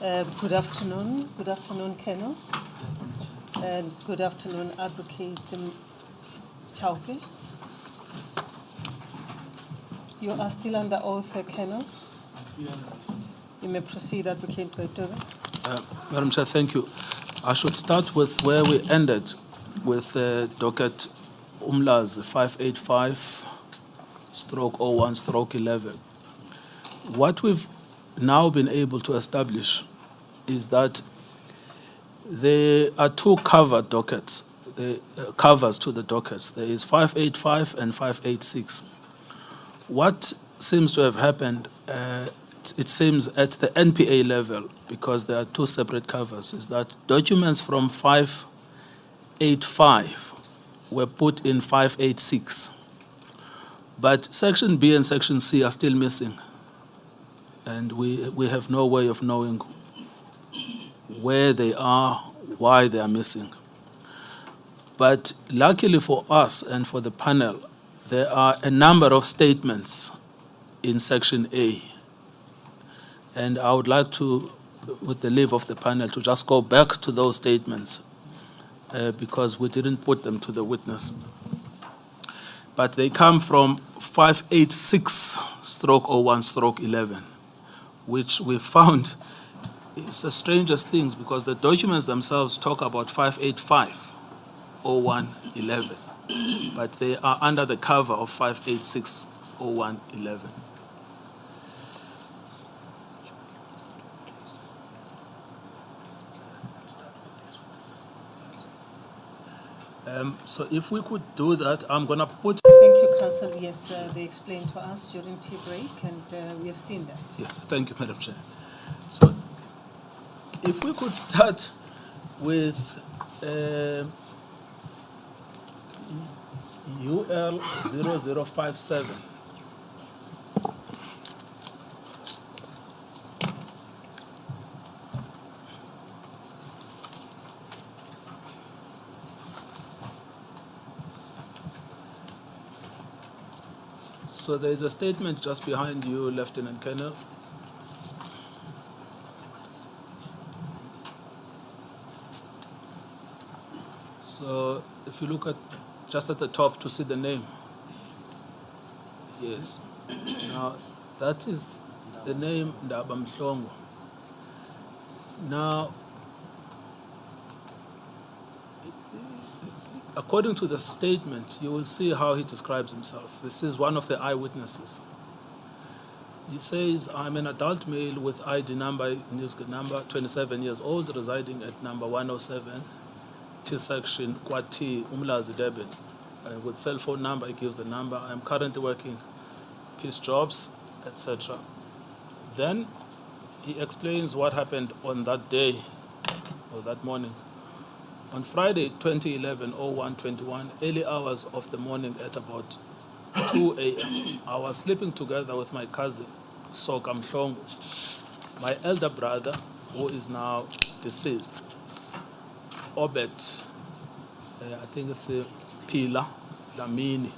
Good afternoon, Colonel, and good afternoon, Advocate Chauke. You are still under oath, Colonel. You may proceed, Advocate Goitobe. Madam Chair, thank you. I should start with where we ended with docket Umla's 585/01/11. What we've now been able to establish is that there are two covered dockets, covers to the dockets. There is 585 and 586. What seems to have happened, it seems at the NPA level, because there are two separate covers, is that documents from 585 were put in 586. But Section B and Section C are still missing. And we have no way of knowing where they are, why they are missing. But luckily for us and for the panel, there are a number of statements in Section A. And I would like to, with the leave of the panel, to just go back to those statements because we didn't put them to the witness. But they come from 586/01/11, which we found is the strangest things because the documents themselves talk about 585/01/11, but they are under the cover of 586/01/11. So if we could do that, I'm going to put... Thank you, Council. Yes, they explained to us during tea break, and we have seen that. Yes, thank you, Madam Chair. So if we could start with UL 0057. So there is a statement just behind you, Lieutenant Colonel. So if you look at just at the top to see the name. Yes. Now that is the name Ndaba Mhlongo. Now, according to the statement, you will see how he describes himself. This is one of the eyewitnesses. He says, I'm an adult male with ID number, number 27 years old, residing at number 107, T section, Kwati, Umlazi, Durban. With cell phone number, he gives the number. I'm currently working peace jobs, etc. Then he explains what happened on that day, or that morning. On Friday, 2011-01-21, early hours of the morning at about 2 a.m., I was sleeping together with my cousin, Soka Mhlongo, my elder brother, who is now deceased, Obet, I think it's Pila Dlamini.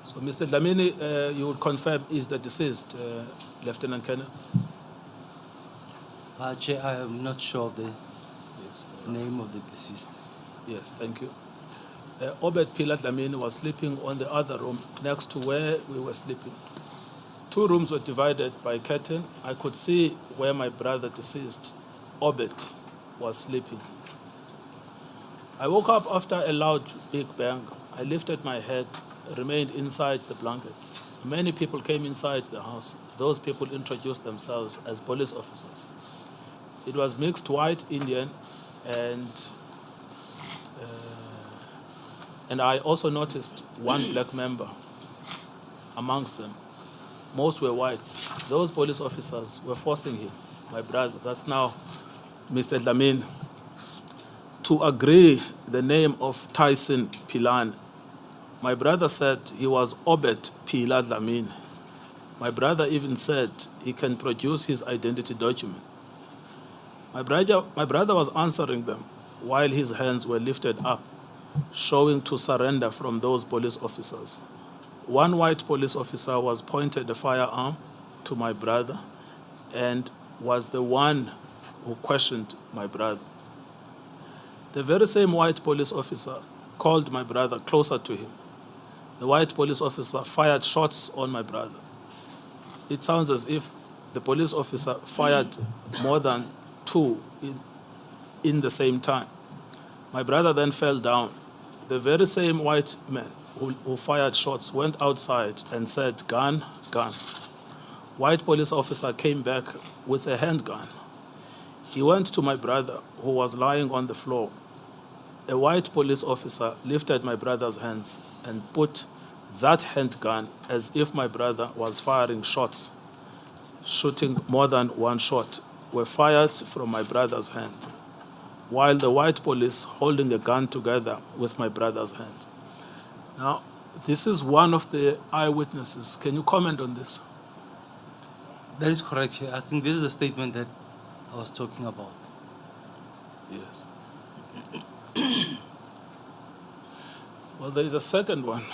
So Mr. Dlamini, you would confirm, is the deceased, Lieutenant Colonel? Chair, I am not sure of the name of the deceased. Yes, thank you. Obed Pilat Lamini was sleeping on the other room next to where we were sleeping. Two rooms were divided by a curtain. I could see where my brother deceased, Obed, was sleeping. I woke up after a loud big bang. I lifted my head, remained inside the blankets. Many people came inside the house. Those people introduced themselves as police officers. It was mixed white Indian, and I also noticed one black member amongst them. Most were whites. Those police officers were forcing him, my brother, that's now Mr. Dlamini, to agree the name of Tyson Pilan. My brother said he was Obed Pila Dlamini. My brother even said he can produce his identity document. My brother was answering them while his hands were lifted up, showing to surrender from those police officers. One white police officer was pointed a firearm to my brother and was the one who questioned my brother. The very same white police officer called my brother closer to him. The white police officer fired shots on my brother. It sounds as if the police officer fired more than two in the same time. My brother then fell down. The very same white man who fired shots went outside and said, "Gun, gun." White police officer came back with a handgun. He went to my brother, who was lying on the floor. A white police officer lifted my brother's hands and put that handgun as if my brother was firing shots. Shooting more than one shot were fired from my brother's hand, while the white police holding a gun together with my brother's hand. Now, this is one of the eyewitnesses. Can you comment on this? That is correct. I think this is the statement that I was talking about. Yes. Well, there is a second one.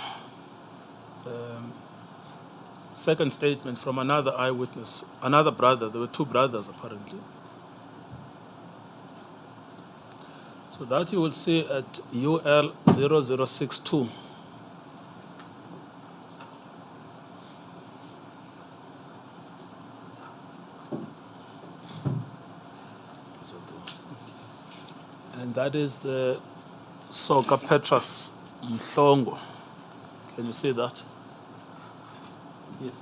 Second statement from another eyewitness, another brother. There were two brothers, apparently. So that you will see at UL 0062. And that is the Soka Petras Mhlongo. Can you see that? Yes,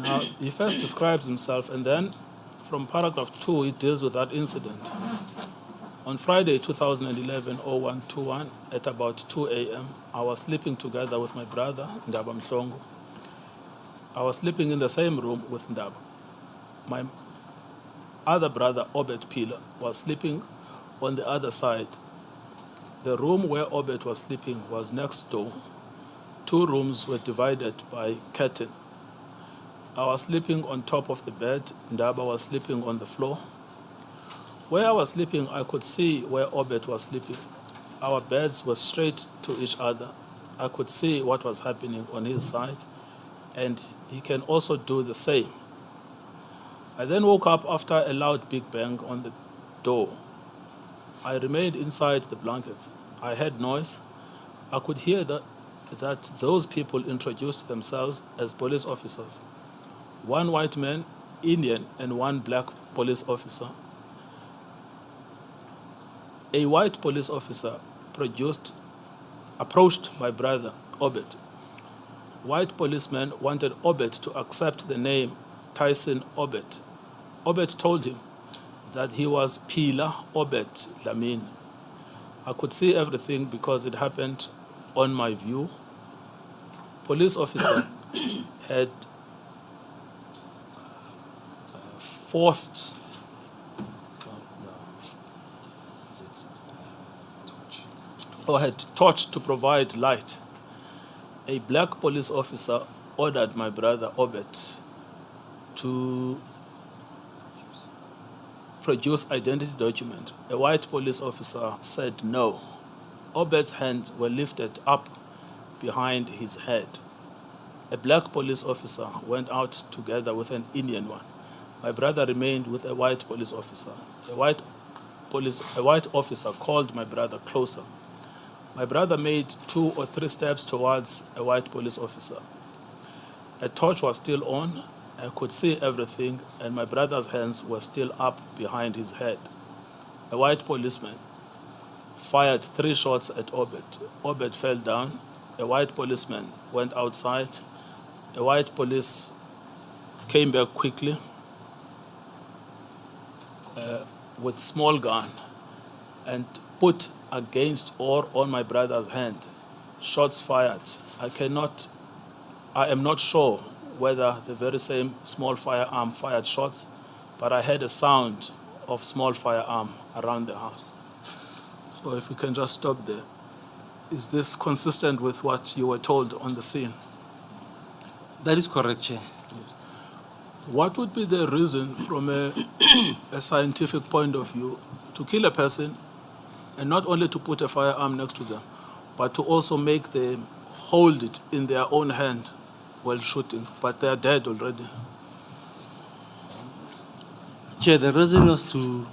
Now, he first describes himself, and then from paragraph 2, he deals with that incident. On Friday, 2011, 0121, at about 2 a.m., I was sleeping together with my brother, Ndaba Mhlongo. I was sleeping in the same room with Ndaba. My other brother, Obed Pila, was sleeping on the other side. The room where Obed was sleeping was next door. Two rooms were divided by curtain. I was sleeping on top of the bed. Ndaba was sleeping on the floor. Where I was sleeping, I could see where Obed was sleeping. Our beds were straight to each other. I could see what was happening on his side, and he can also do the same. I then woke up after a loud big bang on the door. I remained inside the blankets. I heard noise. I could hear that those people introduced themselves as police officers. One white man, Indian, and one black police officer. A white police officer approached my brother, Obed. White policeman wanted Obed to accept the name Tyson Obed. Obed told him that he was Pila Obed Dlamini. I could see everything because it happened on my view. Police officer had had torch to provide light. A black police officer ordered my brother Obed to produce identity document. A white police officer said no. Obed's hands were lifted up behind his head. A black police officer went out together with an Indian one. My brother remained with a white police officer. A white officer called my brother closer. My brother made 2 or 3 steps towards a white police officer. A torch was still on. I could see everything, and my brother's hands were still up behind his head. A white policeman fired 3 shots at Obed. Obed fell down. A white policeman went outside. A white police came back quickly with small gun and put against or on my brother's hand. Shots fired. I am not sure whether the very same small firearm fired shots, but I heard a sound of small firearm around the house. So if we can just stop there. Is this consistent with what you were told on the scene? That is correct, Chair. Yes. What would be the reason from a scientific point of view to kill a person and not only to put a firearm next to them, but to also make them hold it in their own hand while shooting, but they are dead already? Chair, the reason was to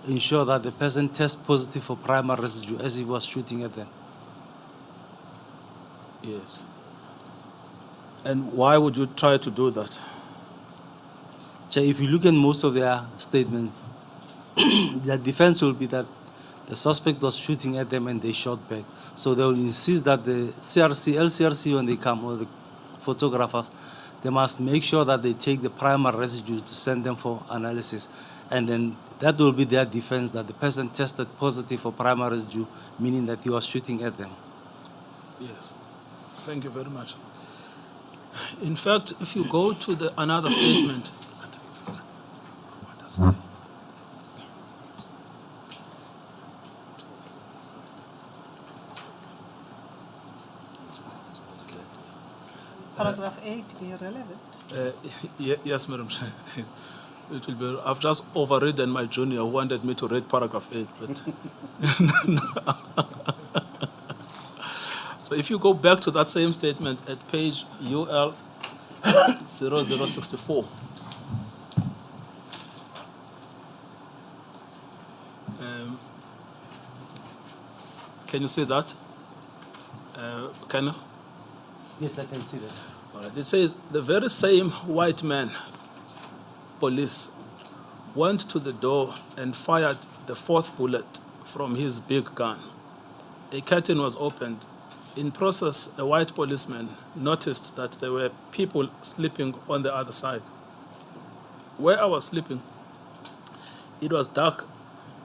ensure that the person tests positive for primary residue as he was shooting at them. Yes. And why would you try to do that? Chair, if you look at most of their statements, their defense will be that the suspect was shooting at them and they shot back. So they will insist that the LCRC, when they come, or the photographers, they must make sure that they take the primary residue to send them for analysis. And then that will be their defense, that the person tested positive for primary residue, meaning that he was shooting at them. Yes. Thank you very much. In fact, if you go to another statement, what does it say? Paragraph 8 irrelevant. Yes, Madam Chair. It will be. I've just overridden my junior who wanted me to read paragraph 8, but so if you go back to that same statement at page UL 0064. Can you see that? Can you? Yes, I can see that. All right. It says, the very same white man, police, went to the door and fired the fourth bullet from his big gun. A curtain was opened. In process, a white policeman noticed that there were people sleeping on the other side. Where I was sleeping, it was dark.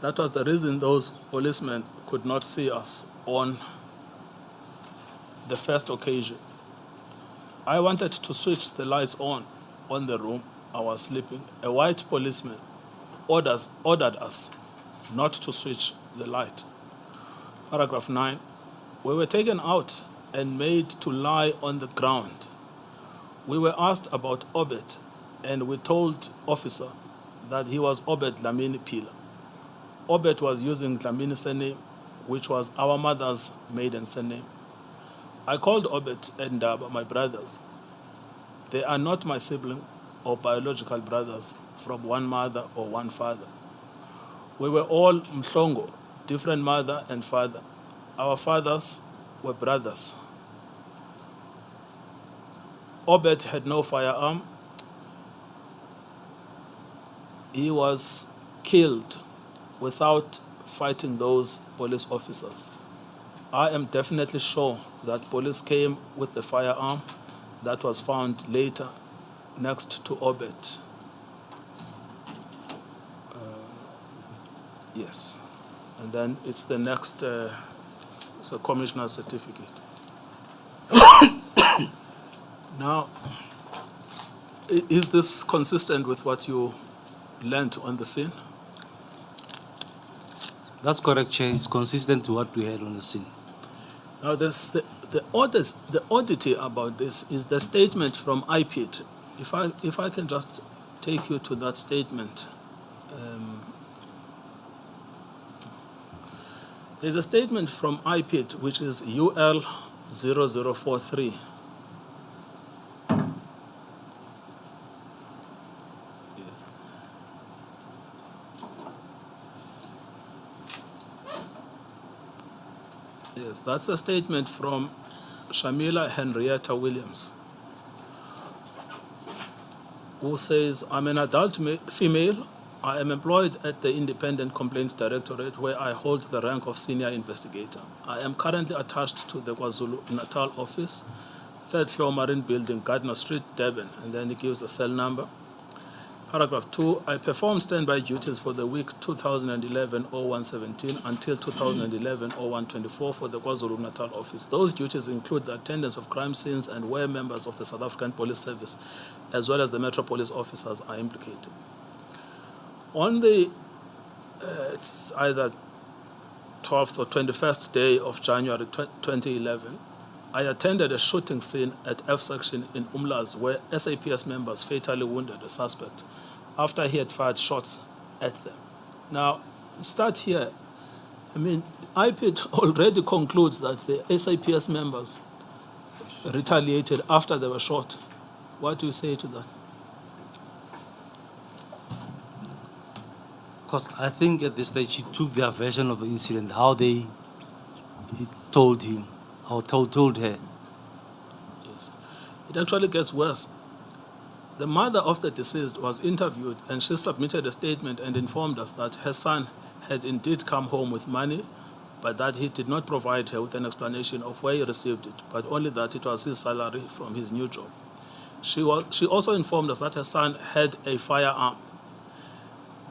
That was the reason those policemen could not see us on the first occasion. I wanted to switch the lights on the room I was sleeping. A white policeman ordered us not to switch the light. Paragraph 9. We were taken out and made to lie on the ground. We were asked about Obed, and we told officer that he was Obed Dlamini Pila. Obed was using Dlamini's surname, which was our mother's maiden surname. I called Obed and my brothers. They are not my sibling or biological brothers from one mother or one father. We were all Mhlongo, different mother and father. Our fathers were brothers. Obed had no firearm. He was killed without fighting those police officers. I am definitely sure that police came with the firearm that was found later next to Obed. Yes. And then it's the next, it's a commissioner's certificate. Now, is this consistent with what you learned on the scene? That's correct, Chair. It's consistent to what we had on the scene. Now, the oddity about this is the statement from IPID. If I can just take you to that statement. There's a statement from IPID, which is UL 0043. Yes, that's a statement from Shamila Henrietta Williams, who says, I'm an adult female. I am employed at the Independent Complaints Directorate, where I hold the rank of senior investigator. I am currently attached to the KwaZulu-Natal office, 3rd floor Marine Building, Gardner Street, Durban, and then it gives a cell number. Paragraph 2, I perform standby duties for the week 2011-01-17 until 2011-01-24 for the KwaZulu-Natal office. Those duties include the attendance of crime scenes and where members of the South African Police Service, as well as the Metro Police officers, are implicated. On the, it's either 12th or 21st day of January 2011, I attended a shooting scene at F section in Umlazi where SAPS members fatally wounded a suspect after he had fired shots at them. Now, start here. I mean, IPID already concludes that the SAPS members retaliated after they were shot. What do you say to that? Because I think at this stage he took their version of the incident, how they told him, or told her. Yes. It actually gets worse. The mother of the deceased was interviewed and she submitted a statement and informed us that her son had indeed come home with money, but that he did not provide her with an explanation of where he received it, but only that it was his salary from his new job. She also informed us that her son had a firearm.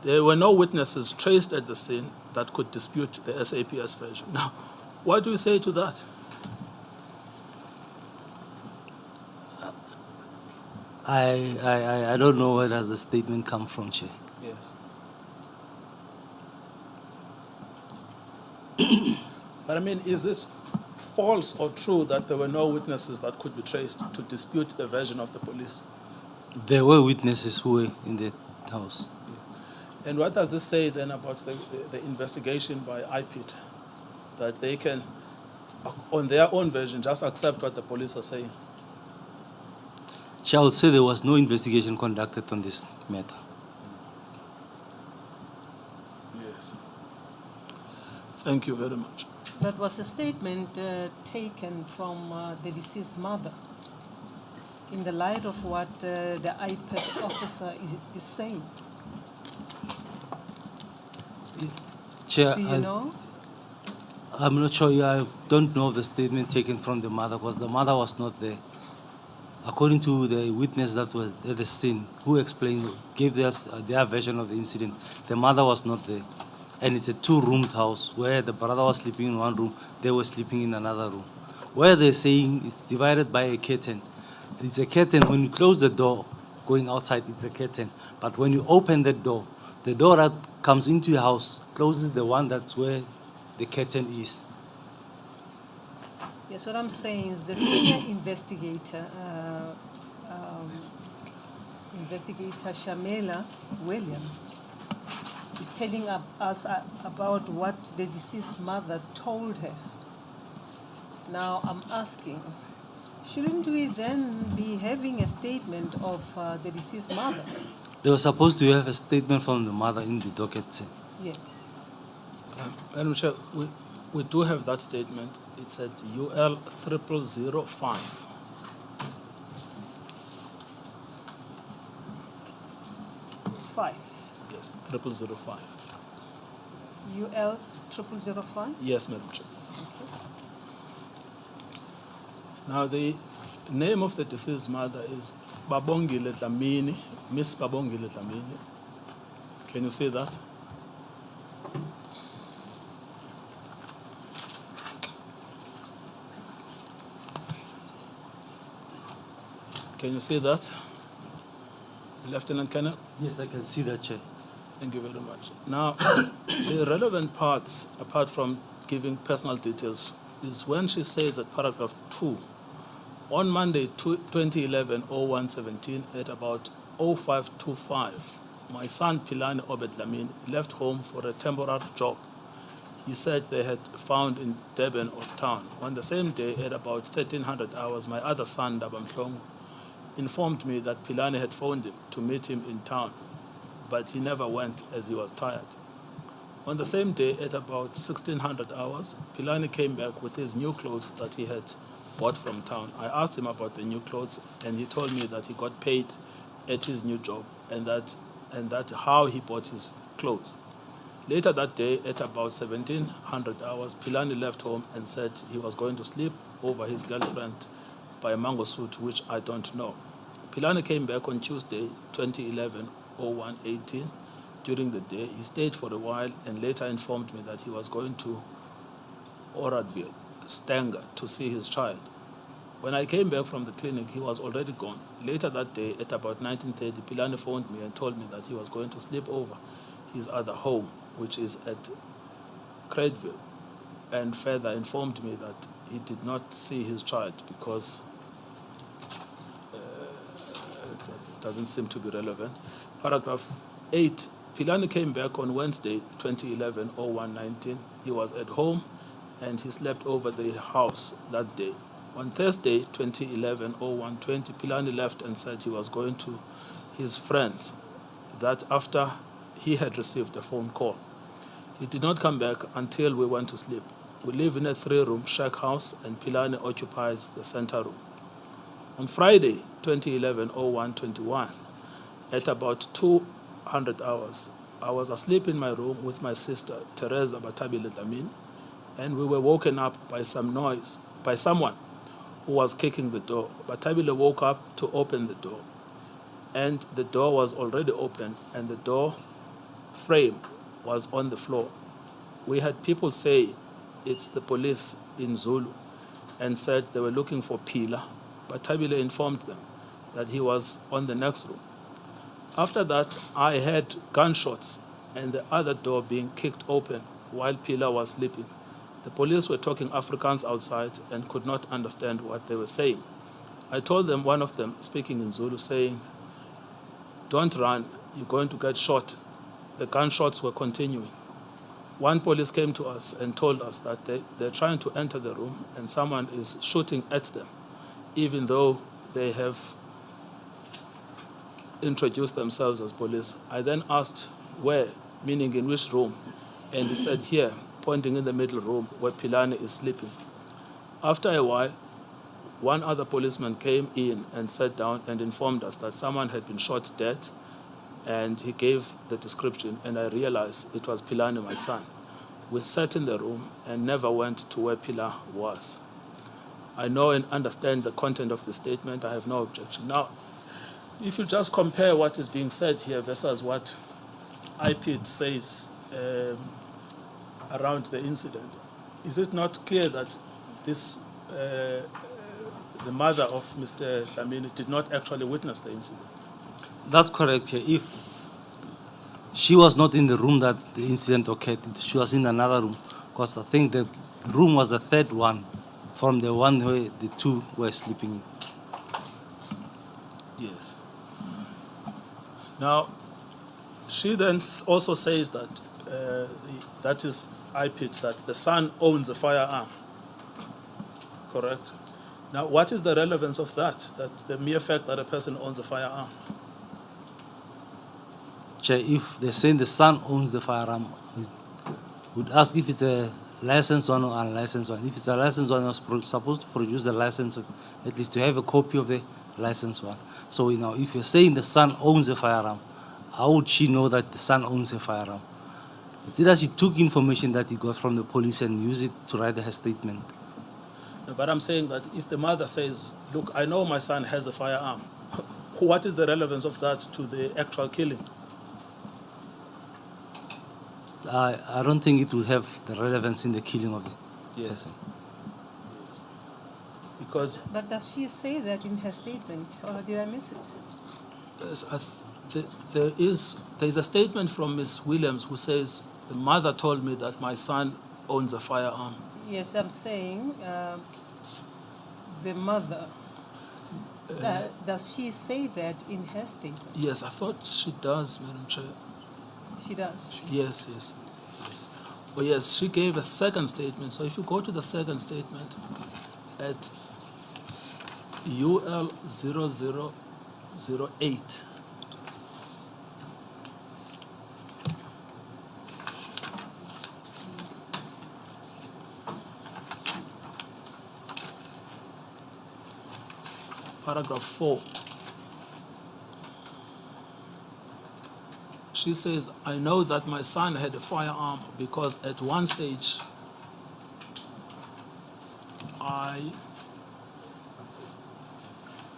There were no witnesses traced at the scene that could dispute the SAPS version. Now, what do you say to that? I don't know where does the statement come from, Chair. Yes. But I mean, is it false or true that there were no witnesses that could be traced to dispute the version of the police? There were witnesses who were in the house. And what does this say then about the investigation by IPID? That they can, on their own version, just accept what the police are saying? Chair, I would say there was no investigation conducted on this matter. Yes. Thank you very much. That was a statement taken from the deceased mother in the light of what the IPED officer is saying. Chair, Do you know? I'm not sure. I don't know of the statement taken from the mother because the mother was not there. According to the witness that was at the scene, who explained, gave us their version of the incident, the mother was not there. And it's a two-roomed house where the brother was sleeping in one room, they were sleeping in another room. Where they're saying it's divided by a curtain. It's a curtain. When you close the door, going outside, it's a curtain. But when you open the door that comes into the house closes the one that's where the curtain is. Yes, what I'm saying is the senior investigator, Investigator Shamela Williams, is telling us about what the deceased mother told her. Now I'm asking, shouldn't we then be having a statement of the deceased mother? They were supposed to have a statement from the mother in the docket. Yes. Madam Chair, we do have that statement. It's at UL 0005. Five. Yes, 0005. UL 0005? Yes, Madam Chair. Now, the name of the deceased mother is Babongile Dlamini, Miss Babongile Dlamini. Can you see that? Can you see that, Lieutenant Colonel? Yes, I can see that, Chair. Thank you very much. Now, the relevant parts, apart from giving personal details, is when she says at paragraph 2, on Monday, 2011-01-17, at about 0525, my son Pilani Obed Lamin left home for a temporary job. He said they had found in Durban or town. On the same day, at about 1300 hours, my other son, Dabamhlong, informed me that Pilani had phoned him to meet him in town, but he never went as he was tired. On the same day, at about 1600 hours, Pilani came back with his new clothes that he had bought from town. I asked him about the new clothes, and he told me that he got paid at his new job, and that how he bought his clothes. Later that day, at about 1700 hours, Pilani left home and said he was going to sleep over his girlfriend by Mango Suit, which I don't know. Pilani came back on Tuesday, 2011-01-18. During the day, he stayed for a while and later informed me that he was going to Oradville, Stanger, to see his child. When I came back from the clinic, he was already gone. Later that day, at about 19:30, Pilani phoned me and told me that he was going to sleep over his other home, which is at Cradeville, and further informed me that he did not see his child because it doesn't seem to be relevant. Paragraph 8, Pilani came back on Wednesday, 2011-01-19. He was at home and he slept over the house that day. On Thursday, 2011-01-20, Pilani left and said he was going to his friends, that after he had received a phone call. He did not come back until we went to sleep. We live in a 3-room shack house, and Pilane occupies the center room. On Friday, 2011-01-21, at about 200 hours, I was asleep in my room with my sister, Teresa Batabile Dlamini, and we were woken up by some noise, by someone who was kicking the door. Batabile woke up to open the door, and the door was already open, and the door frame was on the floor. We had people say it's the police in Zulu and said they were looking for Pila, but Batabile informed them that he was on the next room. After that, I heard gunshots and the other door being kicked open while Pila was sleeping. The police were talking Afrikaans outside and could not understand what they were saying. I told them, one of them speaking in Zulu, saying, "Don't run, you're going to get shot." The gunshots were continuing. One police came to us and told us that they're trying to enter the room and someone is shooting at them, even though they have introduced themselves as police. I then asked where, meaning in which room, and he said here, pointing in the middle room where Pilane is sleeping. After a while, one other policeman came in and sat down and informed us that someone had been shot dead, and he gave the description, and I realized it was Pilane, my son. We sat in the room and never went to where Pila was. I know and understand the content of the statement. I have no objection. Now, if you just compare what is being said here versus what IPID says around the incident, is it not clear that this, the mother of Mr. Dlamini did not actually witness the incident? That's correct. Yeah. If she was not in the room that the incident occurred, she was in another room, because I think the room was the third one from the one where the two were sleeping in. Yes. Now, she then also says that that is IPIT, that the son owns a firearm. Correct? Now, what is the relevance of that the mere fact that a person owns a firearm? If they're saying the son owns the firearm, would ask if it's a licensed one or unlicensed one. If it's a licensed one, you're supposed to produce the license, at least to have a copy of the licensed one. So, if you're saying the son owns a firearm, how would she know that the son owns a firearm? It's either she took information that he got from the police and used it to write her statement. No, but I'm saying that if the mother says, look, I know my son has a firearm, what is the relevance of that to the actual killing? I don't think it would have the relevance in the killing of the person. Yes. Because But does she say that in her statement, or did I miss it? there's a statement from Ms. Williams who says, the mother told me that my son owns a firearm. Yes, I'm saying the mother. Does she say that in her statement? Yes, I thought she does, Madam Chair. She does. Yes. Oh, yes, she gave a second statement. So if you go to the second statement at UL 0008, paragraph 4, she says, I know that my son had a firearm because at one stage I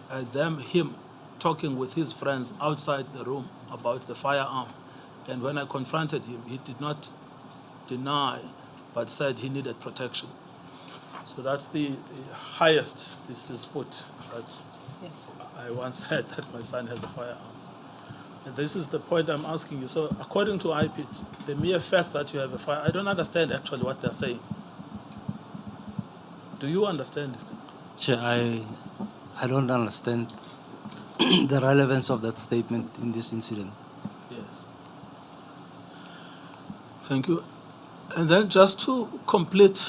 had him talking with his friends outside the room about the firearm. And when I confronted him, he did not deny, but said he needed protection. So that's the highest this is put, that Yes. I once heard that my son has a firearm. And this is the point I'm asking you. So according to IPIT, the mere fact that you have a firearm, I don't understand actually what they're saying. Do you understand it? Chair, I don't understand the relevance of that statement in this incident. Yes. Thank you. And then just to complete,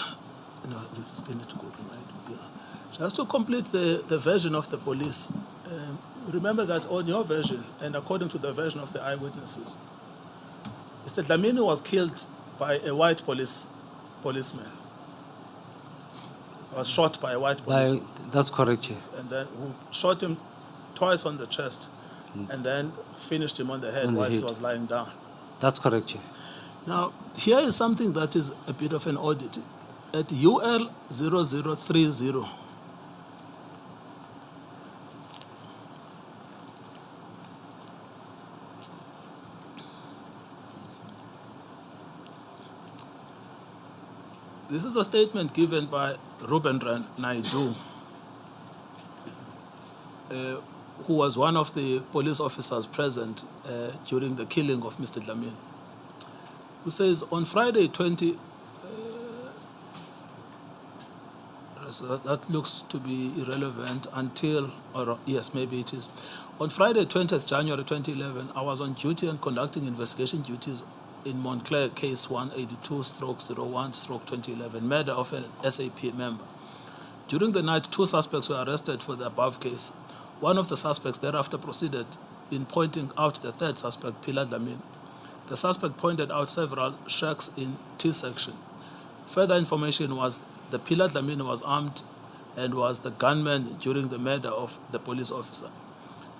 just to complete the version of the police, remember that on your version, and according to the version of the eyewitnesses, Mr. Dlamini was killed by a white policeman. Was shot by a white policeman. That's correct, Chair. And then who shot him twice on the chest and then finished him on the head while he was lying down. That's correct, Chair. Now, here is something that is a bit of an oddity. At UL 0030, this is a statement given by Rubendran Naidu, who was one of the police officers present during the killing of Mr. Dlamini, who says, on Friday 20, so that looks to be irrelevant until, or yes, maybe it is. On Friday 20th January 2011, I was on duty and conducting investigation duties in Montclair, case 182/01/2011, murder of an SAP member. During the night, 2 suspects were arrested for the above case. One of the suspects thereafter proceeded in pointing out the third suspect, Pilar Dlamini. The suspect pointed out several shacks in T-section. Further information was the Pilar Dlamini was armed and was the gunman during the murder of the police officer.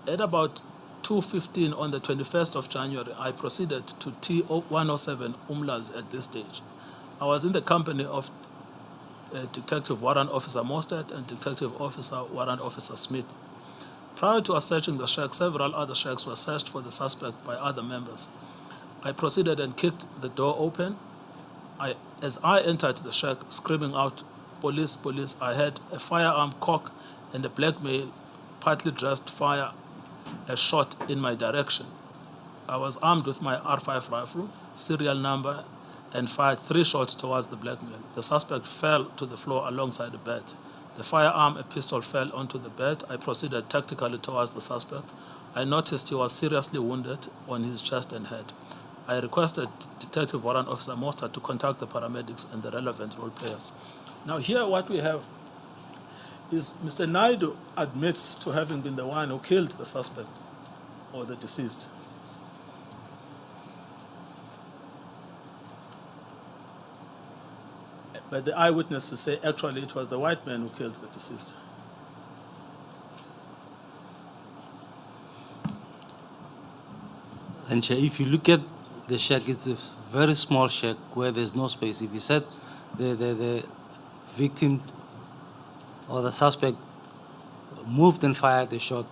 At about 2:15 on the 21st of January, I proceeded to T107 Umlazi at this stage. I was in the company of Detective Warrant Officer Mostert and Detective Officer Warrant Officer Smith. Prior to us searching the shack, several other shacks were searched for the suspect by other members. I proceeded and kicked the door open. As I entered the shack, screaming out, "Police, police," I heard a firearm cock and a black male, partly dressed, fire a shot in my direction. I was armed with my R5 rifle, serial number, and fired 3 shots towards the black male. The suspect fell to the floor alongside the bed. The firearm, a pistol, fell onto the bed. I proceeded tactically towards the suspect. I noticed he was seriously wounded on his chest and head. I requested Detective Warrant Officer Mostert to contact the paramedics and the relevant role players. Now here what we have is Mr. Naidu admits to having been the one who killed the suspect or the deceased. But the eyewitnesses say actually it was the white man who killed the deceased. And if you look at the shack, it's a very small shack where there's no space. If you said the victim or the suspect moved and fired a shot,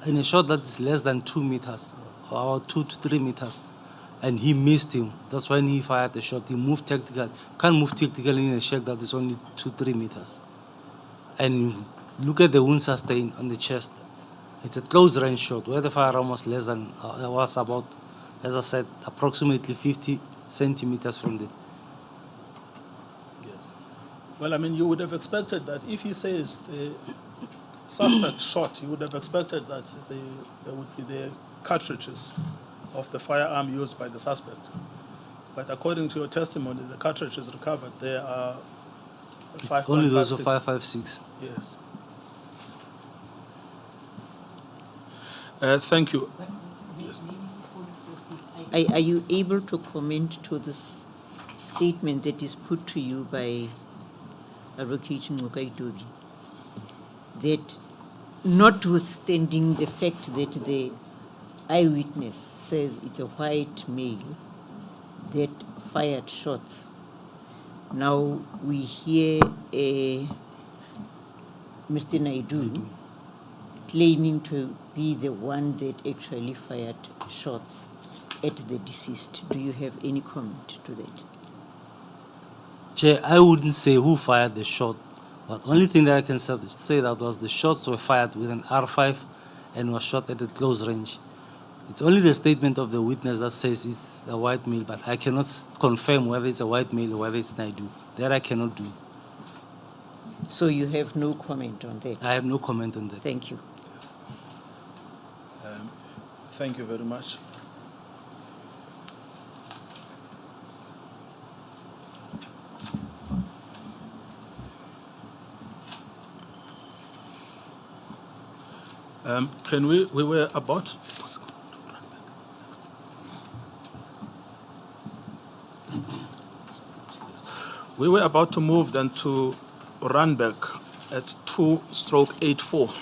in a shot that is less than 2 meters, or about 2 to 3 meters, and he missed him. That's when he fired the shot. He moved tactically. Can't move tactically in a shack that is only 2-3 meters. And look at the wound sustained on the chest. It's a close range shot where the firearm was less than, was about, as I said, approximately 50 centimeters from the. Yes. Well, I mean, you would have expected that if he says the suspect shot, you would have expected that there would be the cartridges of the firearm used by the suspect. But according to your testimony, the cartridges recovered, there are 5.56. Only those of 5.56. Yes. Thank you. Are you able to comment to this statement that is put to you by Advocate Andrew, that notwithstanding the fact that the eyewitness says it's a white male that fired shots, now we hear Mr. Naidu claiming to be the one that actually fired shots at the deceased. Do you have any comment to that? Chair, I wouldn't say who fired the shot, but only thing that I can say that was the shots were fired with an R5 and was shot at a close range. It's only the statement of the witness that says it's a white male, but I cannot confirm whether it's a white male or whether it's Naidu. That I cannot do. So you have no comment on that? I have no comment on that. Thank you. Thank you very much. We were about. We were about to move then to Randburg at 2/84.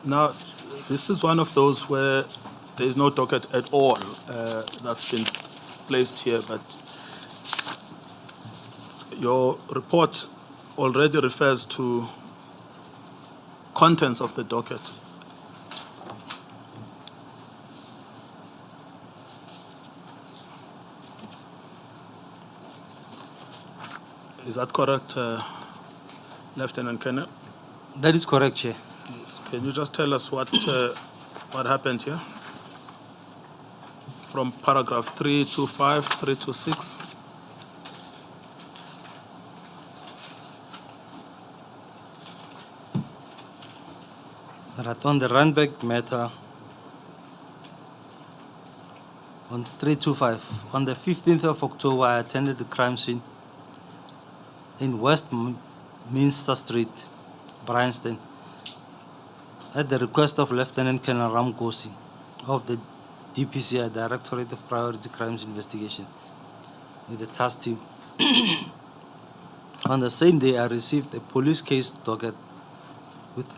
Now, this is one of those where there is no docket at all that's been placed here, but your report already refers to contents of the docket. Is that correct, Lieutenant Colonel? That is correct, Chair. Yes. Can you just tell us what happened here? From paragraph 325, 326. Right, on the Randburg matter, on 325, on the 15th of October, I attended the crime scene in Westminster Street, Bryanston, at the request of Lieutenant Colonel Ramkosi of the DPCI, Directorate of Priority Crimes Investigation, with the task team. On the same day, I received a police case docket with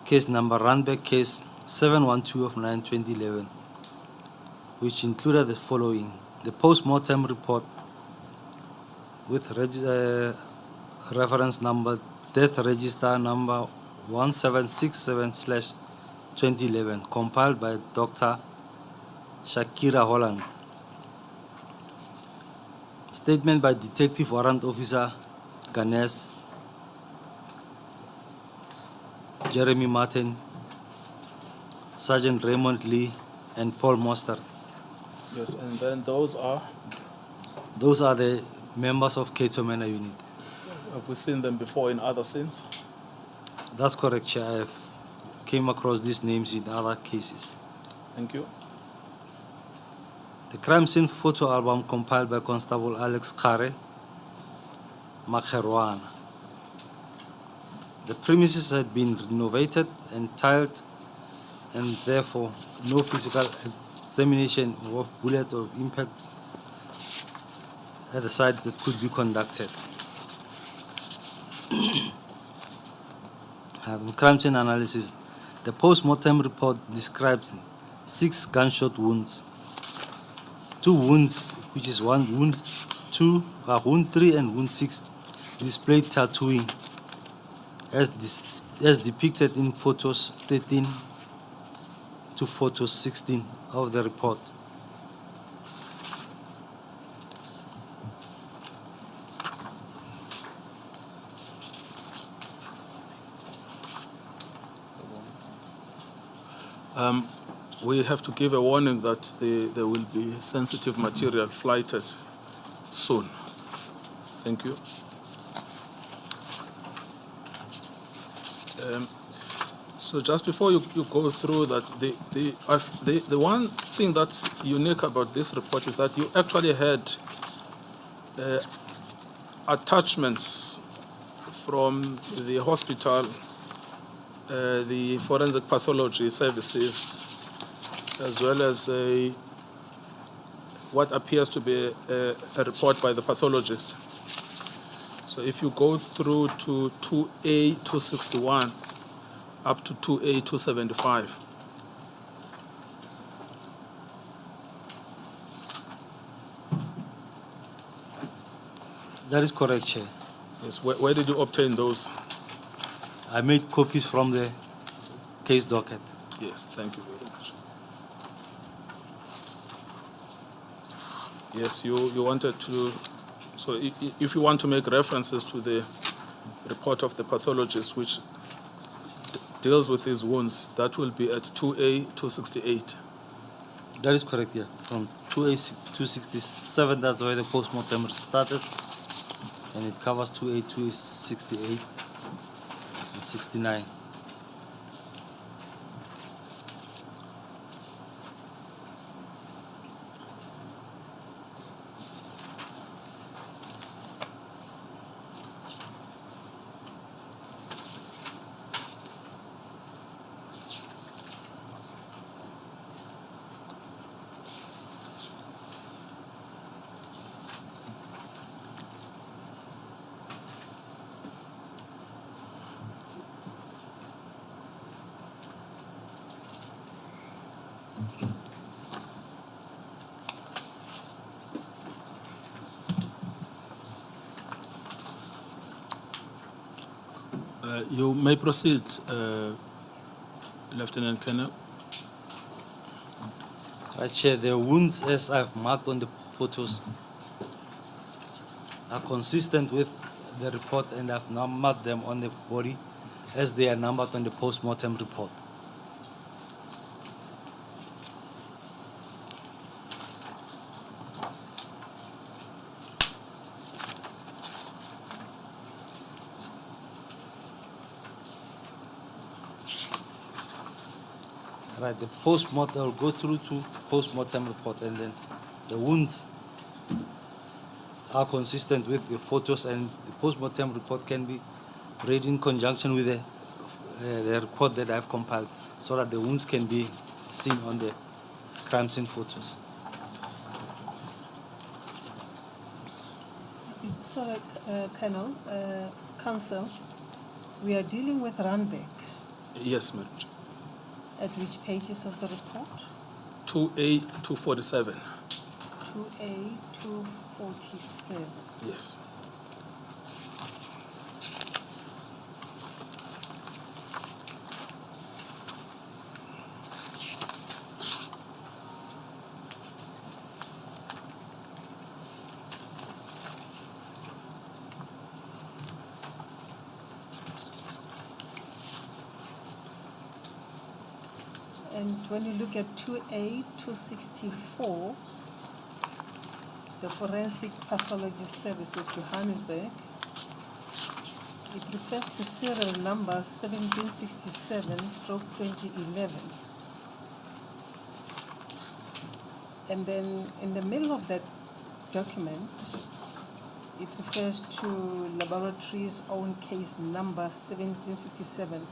case number Randburg case 712 of 9/2011, which included the following: the post-mortem report with reference number death register number 1767/2011, compiled by Dr. Shakira Holland. Statement by Detective Warrant Officer Ganes Jeremy Martin, Sergeant Raymond Lee, and Paul Mostert. Yes, and then those are? Those are the members of Cato Manor Unit. Have we seen them before in other scenes? That's correct, Chair. I have came across these names in other cases. Thank you. The crime scene photo album compiled by Constable Alex Khare Makherwana. The premises had been renovated and tiled, and therefore no physical examination of bullet or impact at the site that could be conducted. Crime scene analysis. The post-mortem report describes 6 gunshot wounds. 2 wounds, which is wound 3 and wound 6, displayed tattooing as depicted in photos 13 to photos 16 of the report. We have to give a warning that there will be sensitive material flighted soon. Thank you. So just before you go through that, the one thing that's unique about this report is that you actually had attachments from the hospital, the forensic pathology services, as well as what appears to be a report by the pathologist. So if you go through to 2A 261 up to 2A 275. That is correct, Chair. Yes. Where did you obtain those? I made copies from the case docket. Yes, thank you very much. Yes, you wanted to, so if you want to make references to the report of the pathologist, which deals with these wounds, that will be at 2A 268. That is correct, yeah. From 267, that's where the postmortem started. And it covers 2A 268 and 69. You may proceed, Lieutenant Colonel. Right, Chair, the wounds as I've marked on the photos are consistent with the report, and I've numbered them on the body as they are numbered on the post-mortem report. Right, the post-mortem, I'll go through to post-mortem report, and then the wounds are consistent with the photos, and the post-mortem report can be read in conjunction with the report that I've compiled, so that the wounds can be seen on the crime scene photos. Sorry, Colonel, Counsel, we are dealing with Randbeck. Yes, Madam. At which pages of the report? 2A 247. 2A 247. Yes. And when you look at 2A 264, the Forensic Pathology Services, Johannesburg, it refers to serial number 1767/2011. And then in the middle of that document, it refers to laboratory's own case number 1767.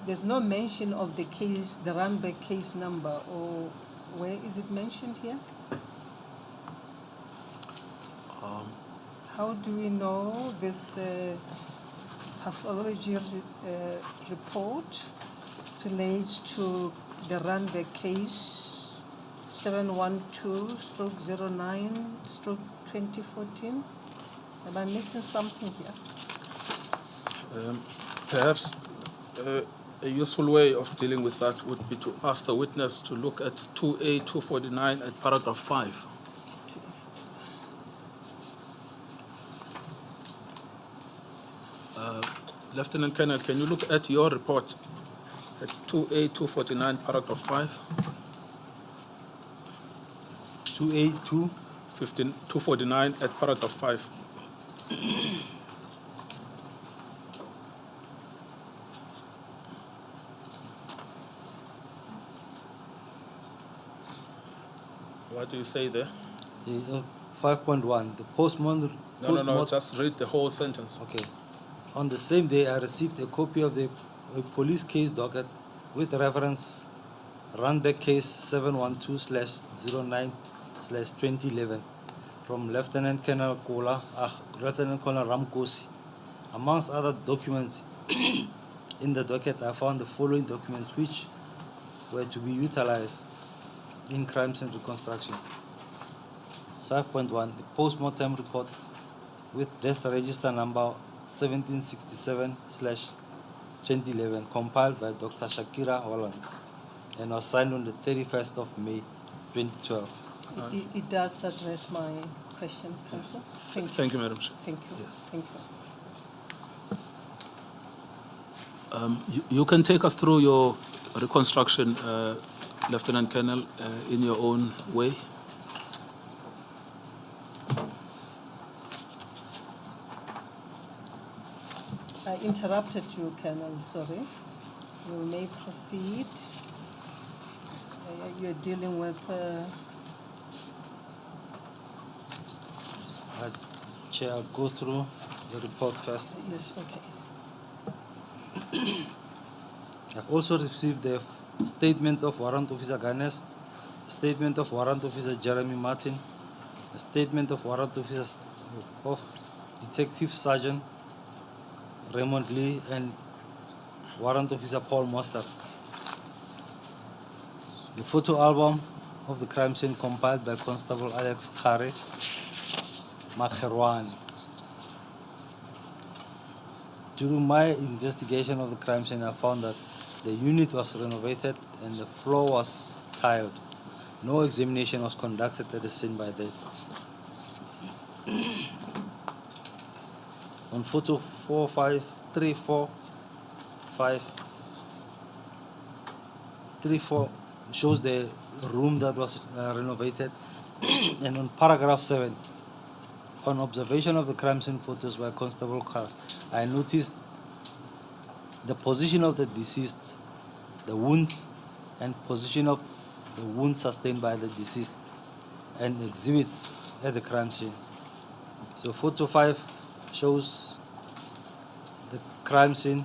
There's no mention of the case, the Randbeck case number, or where is it mentioned here? How do we know this pathology report relates to the Randbeck case 712/09/2014? Am I missing something here? Perhaps a useful way of dealing with that would be to ask the witness to look at 2A 249 at paragraph 5. Lieutenant Colonel, can you look at your report at 2A 249 paragraph 5? 2A 249 at paragraph 5. What do you say there? 5.1, the postmortem. No, just read the whole sentence. Okay. On the same day, I received a copy of the police case docket with reference Randbeck case 712/09/2011 from Lieutenant Colonel Ramkosi. Amongst other documents in the docket, I found the following documents which were to be utilized in crime scene reconstruction. 5.1, the post-mortem report with death register number 1767/2011, compiled by Dr. Shakira Holland and was signed on the 31st of May 2012. It does address my question, Counsel. Thank you, Madam Chair. Thank you. Yes. Thank you. You can take us through your reconstruction, Lieutenant Colonel, in your own way. I interrupted you, Colonel, sorry. You may proceed. You're dealing with... Chair, I'll go through the report first. yes, okay. I've also received the statement of Warrant Officer Ganes, statement of Warrant Officer Jeremy Martin, a statement of Warrant Officer of Detective Sergeant Raymond Lee, and Warrant Officer Paul Mostert. The photo album of the crime scene compiled by Constable Alex Kare Makherwani. During my investigation of the crime scene, I found that the unit was renovated and the floor was tiled. No examination was conducted at the scene by the. On photo 4534534 shows the room that was renovated, and on paragraph 7, on observation of the crime scene photos by Constable Carr, I noticed the position of the deceased, the wounds, and position of the wounds sustained by the deceased, and exhibits at the crime scene. So photo 5 shows the crime scene,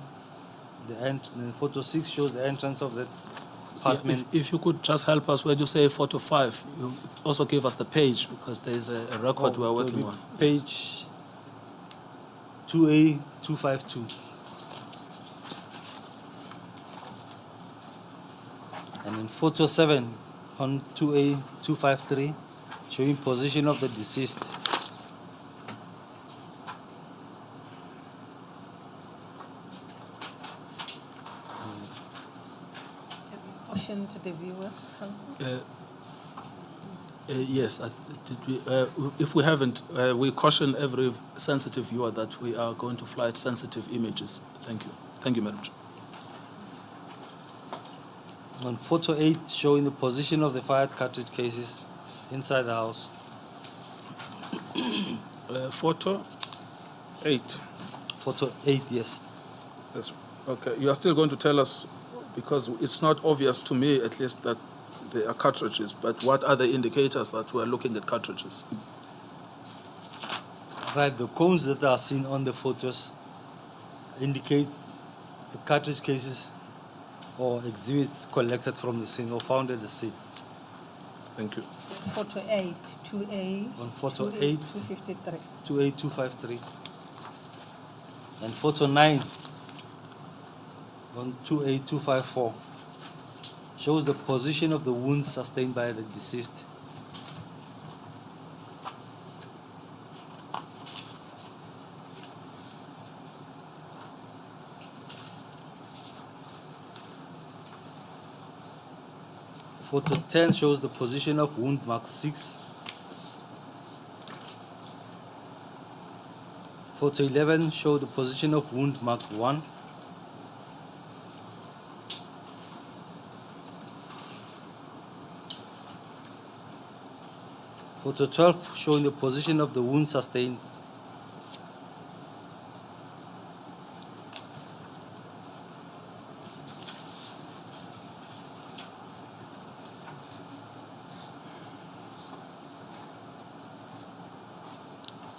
and photo 6 shows the entrance of the apartment. Yeah, if you could just help us, when you say photo 5, you also give us the page, because there is a record we're working on. Page 2A252. And in photo 7 on 2A253, showing position of the deceased. Caution to the viewers, Council? Yes, if we haven't, we caution every sensitive viewer that we are going to flight sensitive images. Thank you. Thank you, Madam Chair. On photo 8, showing the position of the fired cartridge cases inside the house. Photo 8. Photo 8, yes. Yes. Okay, you are still going to tell us, because it's not obvious to me, at least, that they are cartridges, but what are the indicators that we are looking at cartridges? Right, the cones that are seen on the photos indicate the cartridge cases or exhibits collected from the scene or found at the scene. Thank you. Photo 8, 2A. On photo 8, 253. 2A253. And photo 9 on 2A254 shows the position of the wounds sustained by the deceased. Photo 10 shows the position of wound mark 6. Photo 11 shows the position of wound mark 1. Photo 12 showing the position of the wound sustained.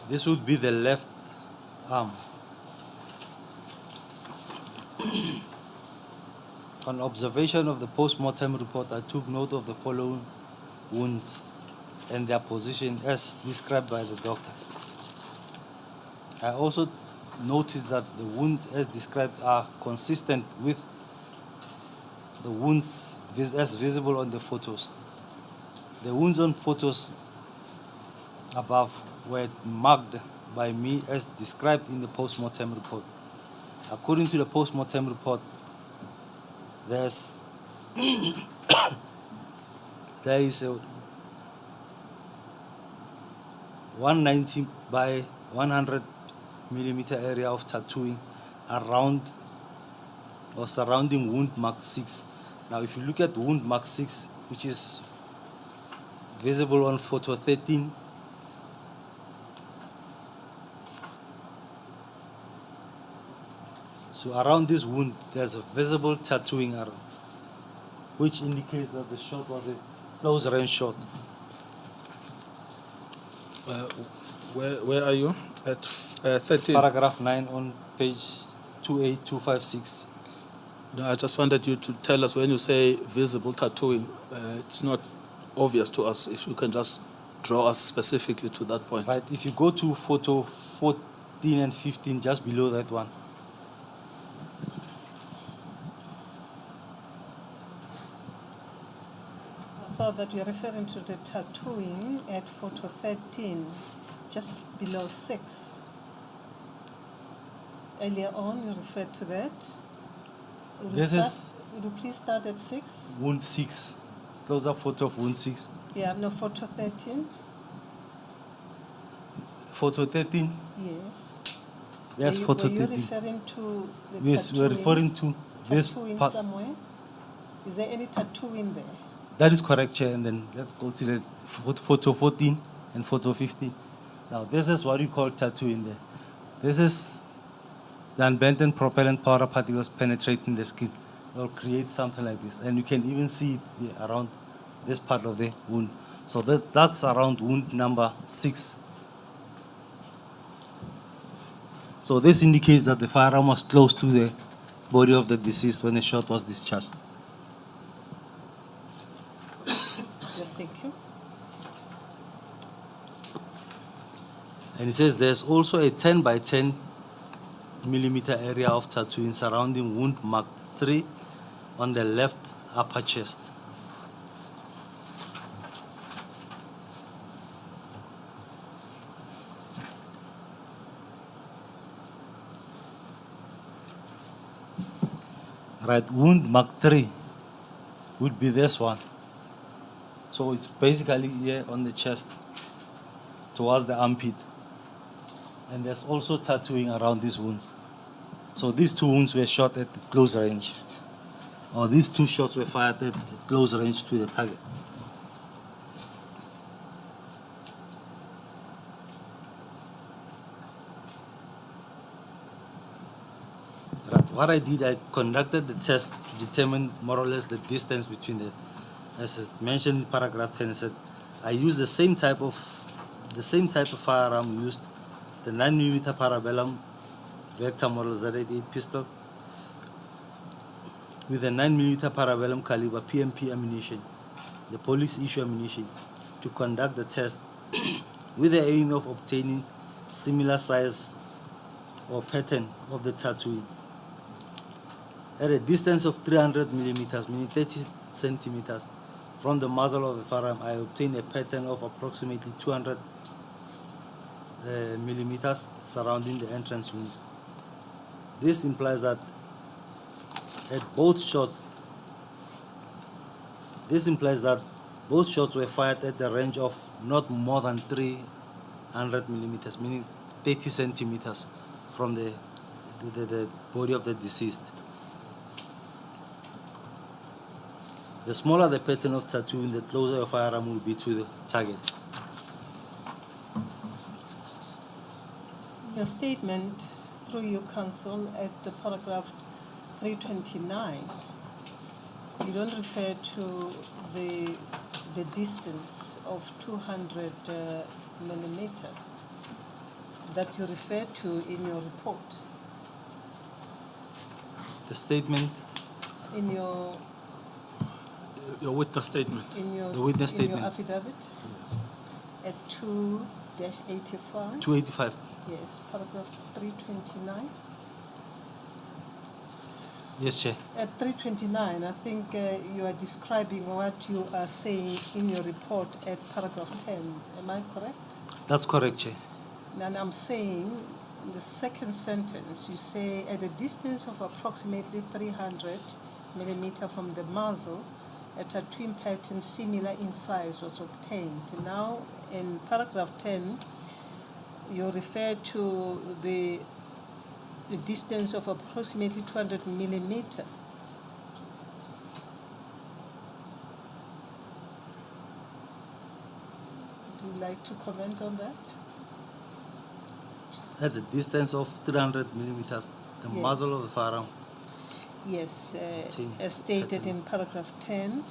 This would be the left arm. On observation of the post-mortem report, I took note of the following wounds and their position as described by the doctor. I also noticed that the wounds as described are consistent with the wounds as visible on the photos. The wounds on photos above were marked by me as described in the post-mortem report. According to the post-mortem report, there is a 190 by 100 millimeter area of tattooing around or surrounding wound marked 6. Now, if you look at wound marked 6, which is visible on photo 13, so around this wound, there's a visible tattooing around, which indicates that the shot was a close-range shot. Where are you? At 13? Paragraph 9 on page 28256. No, I just wanted you to tell us when you say visible tattooing, it's not obvious to us. If you can just draw us specifically to that point. Right, if you go to photo 14 and 15, just below that one. I thought that you're referring to the tattooing at photo 13, just below 6. Earlier on, you referred to that. Would you please start at 6? Wound 6. Close-up photo of wound 6. Yeah, no, photo 13. Photo 13? Yes. Yes, photo were you 13. referring to the Yes, we're referring to this tattooing part. somewhere? Is there any tattooing there? That is correct, Chair. And then let's go to the photo 14 and photo 15. Now, this is what you call tattooing there. This is the unbent propellant powder particles penetrating the skin. They'll create something like this. And you can even see it here around this part of the wound. So that's around wound number 6. So this indicates that the firearm was close to the body of the deceased when the shot was discharged. Yes, thank you. And it says there's also a 10 by 10 millimeter area of tattooing surrounding wound mark 3 on the left upper chest. Right, wound mark 3 would be this one. So it's basically here on the chest towards the armpit. And there's also tattooing around these wounds. So these 2 wounds were shot at close range. Or these 2 shots were fired at close range to the target. Right. What I did, I conducted the test to determine more or less the distance between the, as I mentioned in paragraph 10, I said I used the same type of firearm used, the 9mm parabellum Vector model Z88 pistol with a 9mm parabellum caliber PMP ammunition, the police issue ammunition, to conduct the test with the aim of obtaining similar size or pattern of the tattooing. At a distance of 300 millimeters, meaning 30 centimeters, from the muzzle of the firearm, I obtained a pattern of approximately 200 millimeters surrounding the entrance wound. This implies that both shots were fired at the range of not more than 300 millimeters, meaning 30 centimeters from the body of the deceased. The smaller the pattern of tattooing, the closer your firearm will be to the target. Your statement, through your counsel, at the paragraph 329, you don't refer to the distance of 200 millimeter that you refer to in your report. The statement? In your witness statement. The witness statement. In your affidavit? Yes. At 2-85? 285. Yes, paragraph 329. Yes, Chair. At 329, I think you are describing what you are saying in your report at paragraph 10. Am I correct? That's correct, Chair. And I'm saying, in the second sentence, you say at a distance of approximately 300 millimeter from the muzzle, a tattooing pattern similar in size was obtained. Now, in paragraph 10, you refer to the a distance of approximately 200 millimeter. Would you like to comment on that? At the distance of 300 millimeters, the Yes. muzzle of the firearm. Yes, Ten. as stated in paragraph 10.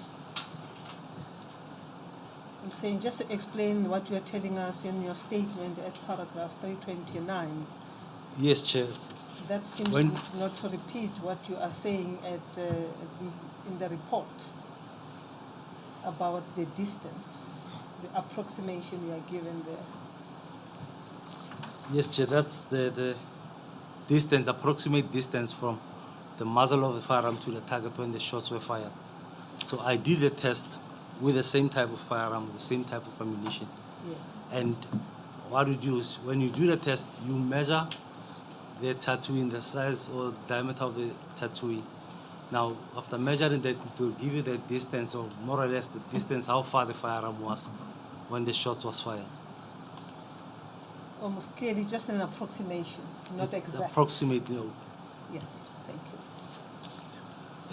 I'm saying, just to explain what you are telling us in your statement at paragraph 329. Yes, Chair. That seems When- not to repeat what you are saying in the report about the distance, the approximation you are given there. Yes, Chair, that's the distance, approximate distance from the muzzle of the firearm to the target when the shots were fired. So I did the test with the same type of firearm, with the same type of ammunition. Yeah. And what we do is, when you do the test, you measure the tattoo in the size or diameter of the tattoo. Now, after measuring that, it will give you the distance, or more or less the distance, how far the firearm was when the shot was fired. Almost clearly just an approximation, not It's exact. approximately. Yes, thank you.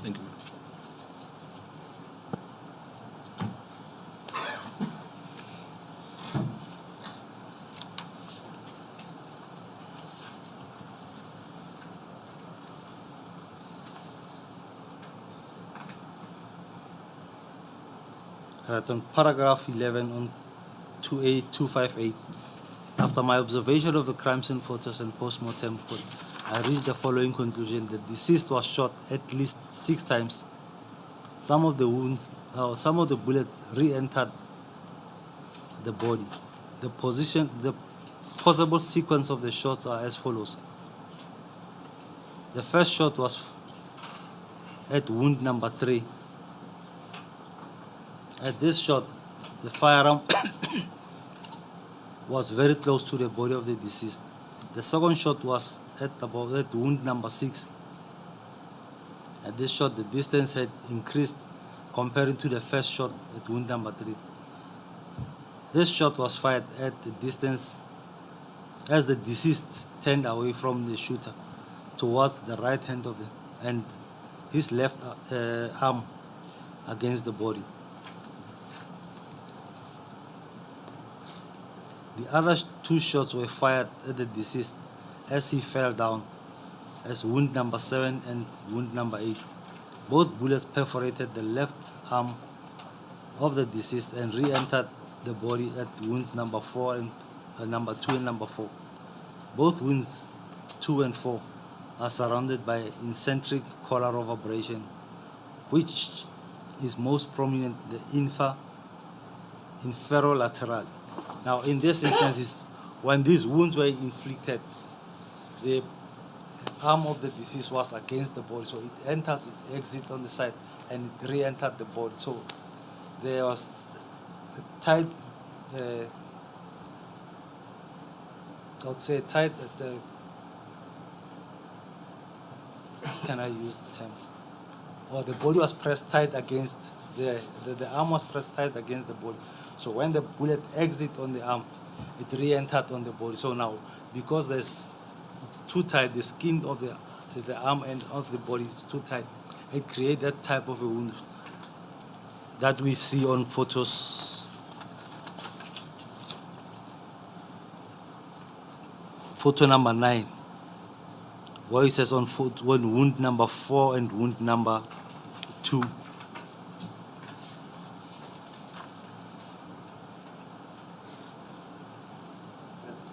Thank you. Right, on paragraph 11 on 28258, after my observation of the crime scene photos and post-mortem report, I reached the following conclusion. The deceased was shot at least 6 times. Some of the bullets re-entered the body. The possible sequence of the shots are as follows. The first shot was at wound number 3. At this shot, the firearm was very close to the body of the deceased. The second shot was at wound number 6. At this shot, the distance had increased compared to the first shot at wound number 3. This shot was fired at the distance as the deceased turned away from the shooter towards the right hand of and his left arm against the body. The other 2 shots were fired at the deceased as he fell down, as wound number 7 and wound number 8. Both bullets perforated the left arm of the deceased and re-entered the body at wounds number 4 and number 2 and number 4. Both wounds 2 and 4 are surrounded by an eccentric collar of abrasion, which is most prominent the inferolateral. Now, in this instance, when these wounds were inflicted, the arm of the deceased was against the body, so it enters, it exits on the side, and it re-entered the body. So there was a tight, I would say tight, can I use the term? Or the body was pressed tight against, the arm was pressed tight against the body. So when the bullet exits on the arm, it re-entered on the body. So now, because it's too tight, the skin of the arm and of the body is too tight, it creates that type of a wound that we see on photos. Photo number 9, where it says on wound number 4 and wound number 2.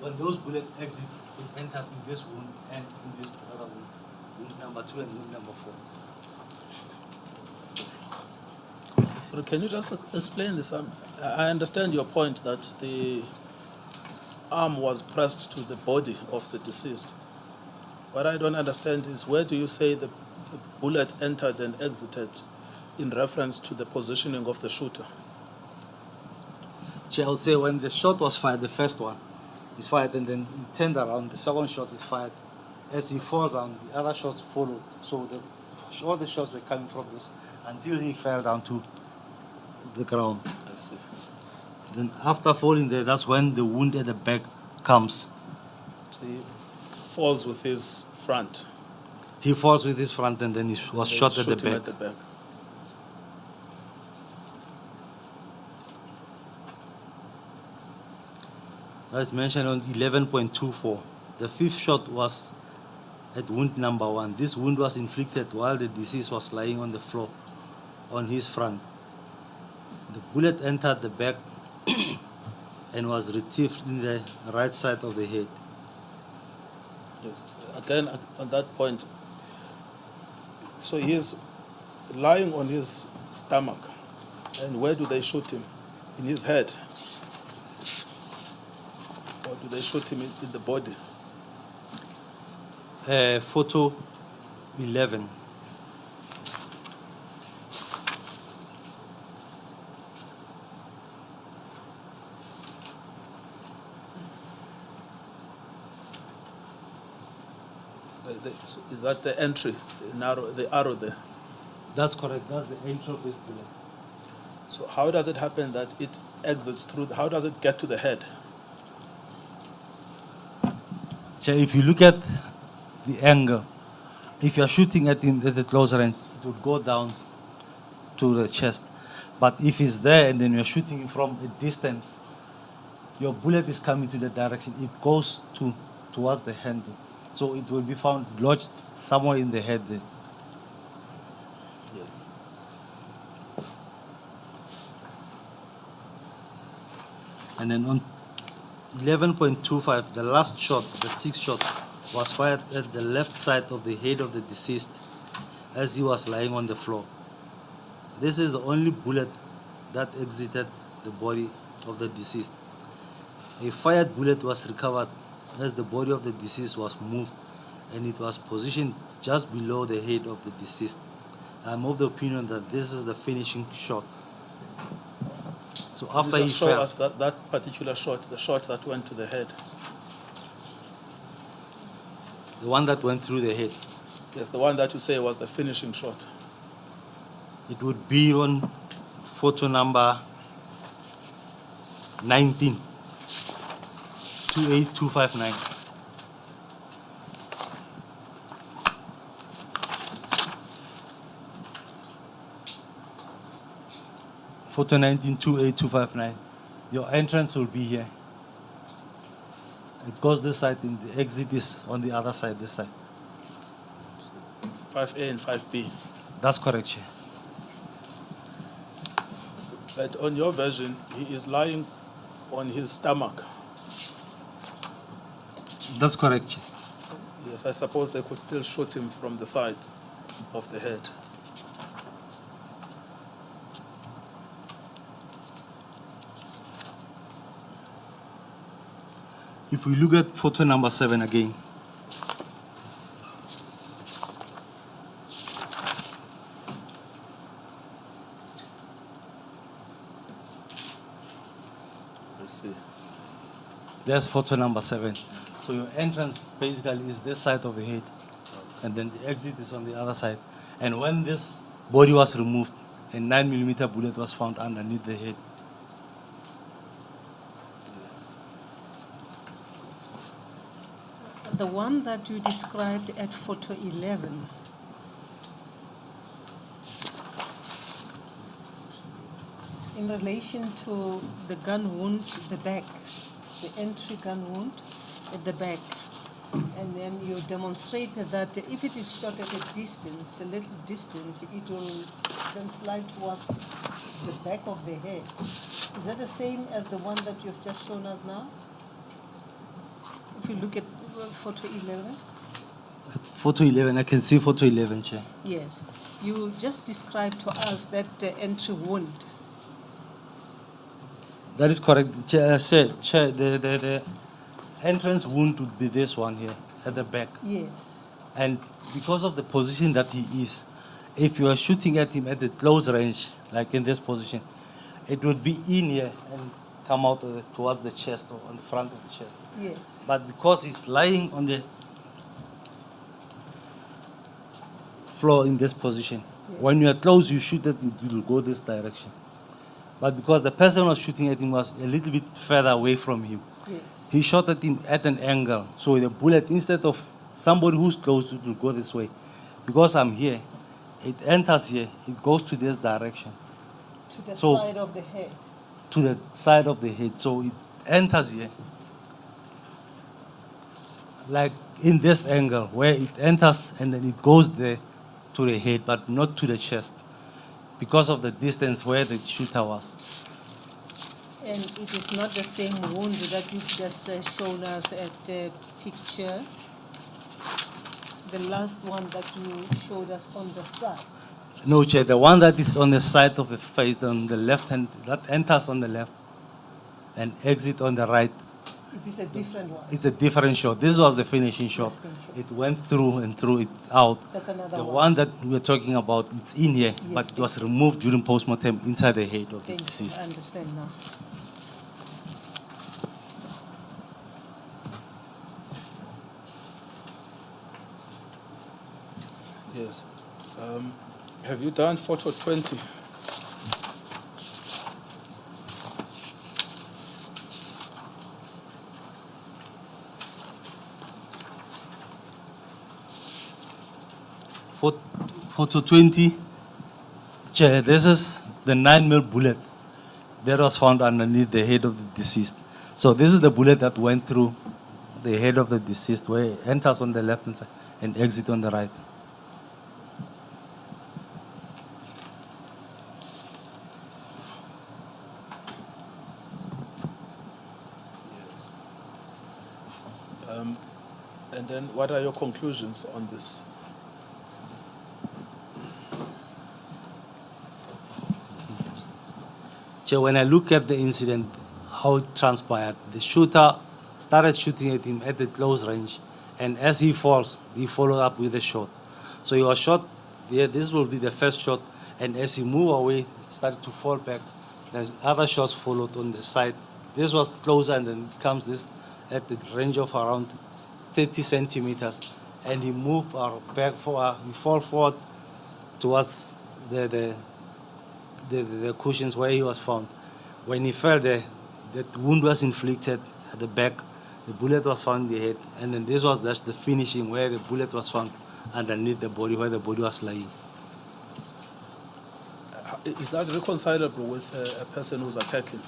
When those bullets exit, it enters in this wound and in this other wound, wound number 2 and wound number 4. So can you just explain this? I understand your point that the arm was pressed to the body of the deceased. What I don't understand is, where do you say the bullet entered and exited in reference to the positioning of the shooter? I would say when the shot was fired, the first one is fired and then he turned around, the second shot is fired. As he falls down, the other shots follow. So all the shots were coming from this until he fell down to the ground. I see. Then after falling there, that's when the wound at the back comes. So he falls with his front. He falls with his front and then he was They shot at the shoot him back. at the back. As mentioned on 11.24, the fifth shot was at wound number 1. This wound was inflicted while the deceased was lying on the floor on his front. The bullet entered the back and was retrieved in the right side of the head. Yes. Again, on that point, so he is lying on his stomach, and where do they shoot him? In his head? Or do they shoot him in the body? Photo 11. So is that the entry, the arrow there? That's correct. That's the entry of this bullet. So how does it happen that it exits through, how does it get to the head? If you look at the angle, if you're shooting at him at the close range, it would go down to the chest. But if he's there and then you're shooting him from a distance, your bullet is coming to the direction. It goes towards the handle. So it will be found lodged somewhere in the head there. And then on 11.25, the last shot, the sixth shot, was fired at the left side of the head of the deceased as he was lying on the floor. This is the only bullet that exited the body of the deceased. A fired bullet was recovered as the body of the deceased was moved and it was positioned just below the head of the deceased. I'm of the opinion that this is the finishing shot. So after he show fired, us that particular shot, the shot that went to the head. the one that went through the head, Yes, the one that you say was the finishing shot. it would be on photo number 19, 28259. Photo 19, 28259. Your entrance will be here. It goes this side and the exit is on the other side, this side. 5A and 5B. That's correct, Chair. But on your version, he is lying on his stomach. That's correct, Chair. Yes, I suppose they could still shoot him from the side of the head. If we look at photo number 7 again, Let's see. there's photo number 7. So your entrance basically is this side of the head, and then the exit is on the other side. And when this body was removed, a 9mm bullet was found underneath the head. The one that you described at photo 11, in relation to the gun wound, the back, the entry gun wound at the back, and then you demonstrated that if it is shot at a distance, a little distance, it will then slide towards the back of the head. Is that the same as the one that you've just shown us now? If you look at photo 11? At photo 11, I can see photo 11, Chair. Yes. You just described to us that entry wound. That is correct. Chair, the entrance wound would be this one here at the back. Yes. And because of the position that he is, if you are shooting at him at the close range, like in this position, it would be in here and come out towards the chest or on the front of the chest. Yes. But because he's lying on the floor in this position, when you are close, you shoot at him, it will go this direction. But because the person was shooting at him was a little bit further away from him, Yes. he shot at him at an angle. So the bullet, instead of somebody who's close to it will go this way. Because I'm here, it enters here, it goes to this direction, To the So- side of the head. to the side of the head. So it enters here, like in this angle, where it enters and then it goes there to the head, but not to the chest, because of the distance where the shooter was. And it is not the same wound that you've just shown us at the picture. The last one that you showed us on the side. No, Chair, the one that is on the side of the face, on the left hand, that enters on the left and exit on the right. It is a different one. It's a different shot. This was the finishing shot. It went through and through, it's out. That's another The one. one that we're talking about, it's in here, but it was removed during postmortem inside the head of the Thank you. deceased. I understand now. Yes. Have you done photo 20? Photo 20, Chair, this is the 9mm bullet that was found underneath the head of the deceased. So this is the bullet that went through the head of the deceased, where it enters on the left hand side and exit on the right. Yes. And then what are your conclusions on this? Chair, when I look at the incident, how it transpired, the shooter started shooting at him at the close range, and as he falls, he followed up with a shot. So he was shot there, this will be the first shot, and as he moved away, it started to fall back. The other shots followed on the side. This was closer, and then comes this at the range of around 30 centimeters, and he moved back forward, he fall forward towards the cushions where he was found. When he fell there, that wound was inflicted at the back, the bullet was found in the head, and then this was just the finishing where the bullet was found underneath the body, where the body was lying. Is that reconcilable with a person who's attacking?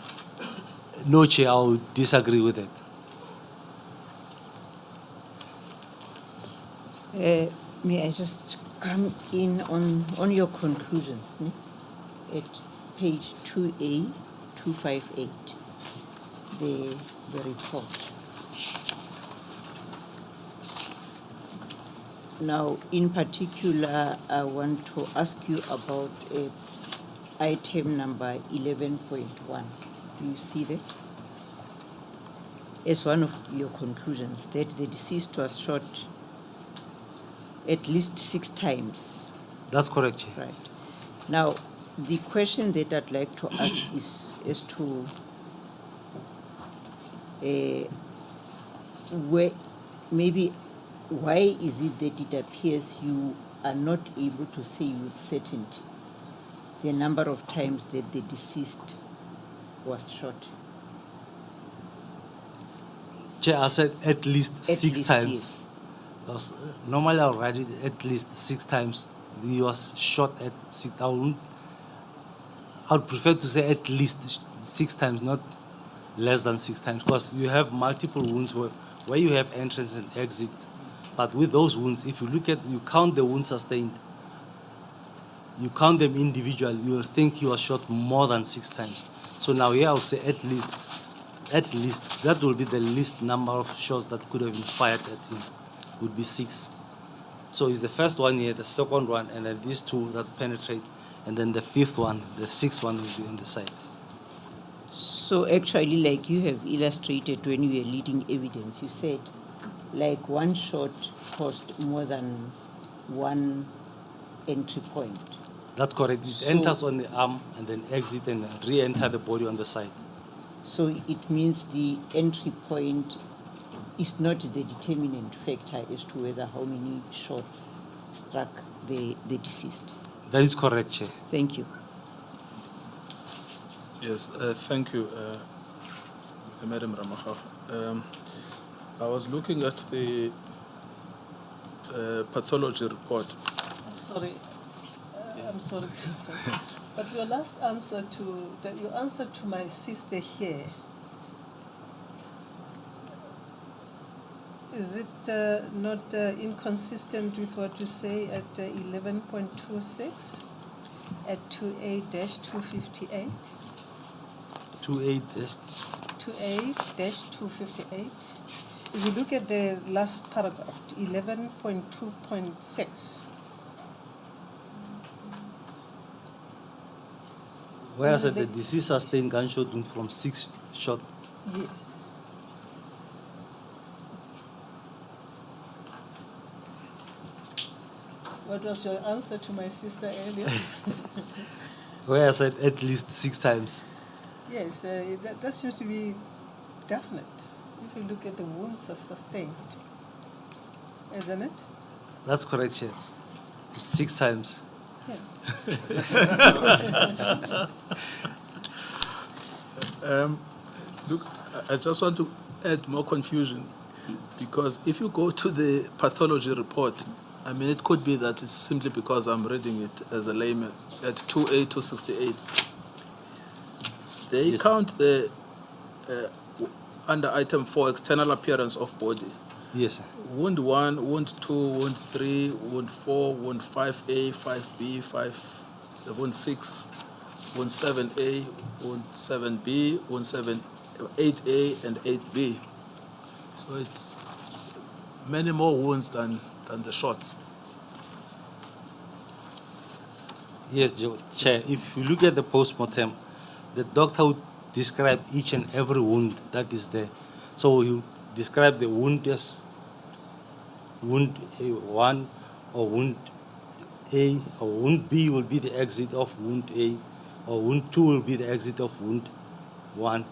No, Chair, I would disagree with it. May I just come in on your conclusions, ne? At page 2A, 258, the report. Now, in particular, I want to ask you about item number 11.1. Do you see that? As one of your conclusions, that the deceased was shot at least 6 times. That's correct, Chair. Right. Now, the question that I'd like to ask is as to why is it that it appears you are not able to say with certainty the number of times that the deceased was shot? Chair, I said at least 6 least, times. yes. Because normally I'll write it at least 6 times. He was shot at 6. I would prefer to say at least 6 times, not less than 6 times, because you have multiple wounds where you have entrance and exit. But with those wounds, if you look at, you count the wounds sustained, you count them individually, you will think he was shot more than 6 times. So now here I would say at least, that will be the least number of shots that could have been fired at him, would be 6. So it's the first one here, the second one, and then these 2 that penetrate, and then the 5th one, the 6th one will be on the side. So actually, like you have illustrated when you were leading evidence, you said like one shot cost more than one entry point. That's correct. It So- enters on the arm and then exit and re-enter the body on the side. So it means the entry point is not the determinant factor as to whether how many shots struck the deceased. That is correct, Chair. Thank you. Yes, thank you, Madam Ramagaga. I was looking at the pathology report. I'm sorry, sir. But your last answer your answer to my sister here, is it not inconsistent with what you say at 11.26 at 2A-258? 2A-258. If you look at the last paragraph, 11.2.6. Where said the deceased sustained gunshot wound from 6 shots. Yes. What was your answer to my sister earlier? Where I said at least 6 times. Yes, that seems to be definite. If you look at the wounds are sustained, isn't it? That's correct, Chair. It's 6 times. Yeah. Look, I just want to add more confusion, because if you go to the pathology report, I mean, it could be that it's simply because I'm reading it as a layman. At 2A-268, they Yes. count the under item 4, external appearance of body. Yes, sir. Wound 1, wound 2, wound 3, wound 4, wound 5A, 5B, wound 6, wound 7A, wound 7B, wound 8A, and 8B. So it's many more wounds than the shots. Yes, Chair. If you look at the post-mortem, the doctor would describe each and every wound that is there. So you describe the wound as wound A1 or wound A, or wound B will be the exit of wound A, or wound 2 will be the exit of wound 1.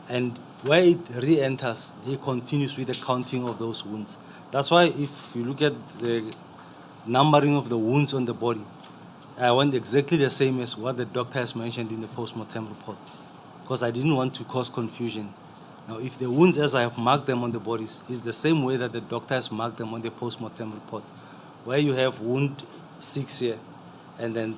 And where it re-enters, it continues with the counting of those wounds. That's why if you look at the numbering of the wounds on the body, I went exactly the same as what the doctor has mentioned in the post-mortem report, because I didn't want to cause confusion. Now, if the wounds, as I have marked them on the bodies, is the same way that the doctor has marked them on the post-mortem report, where you have wound 6 here, and then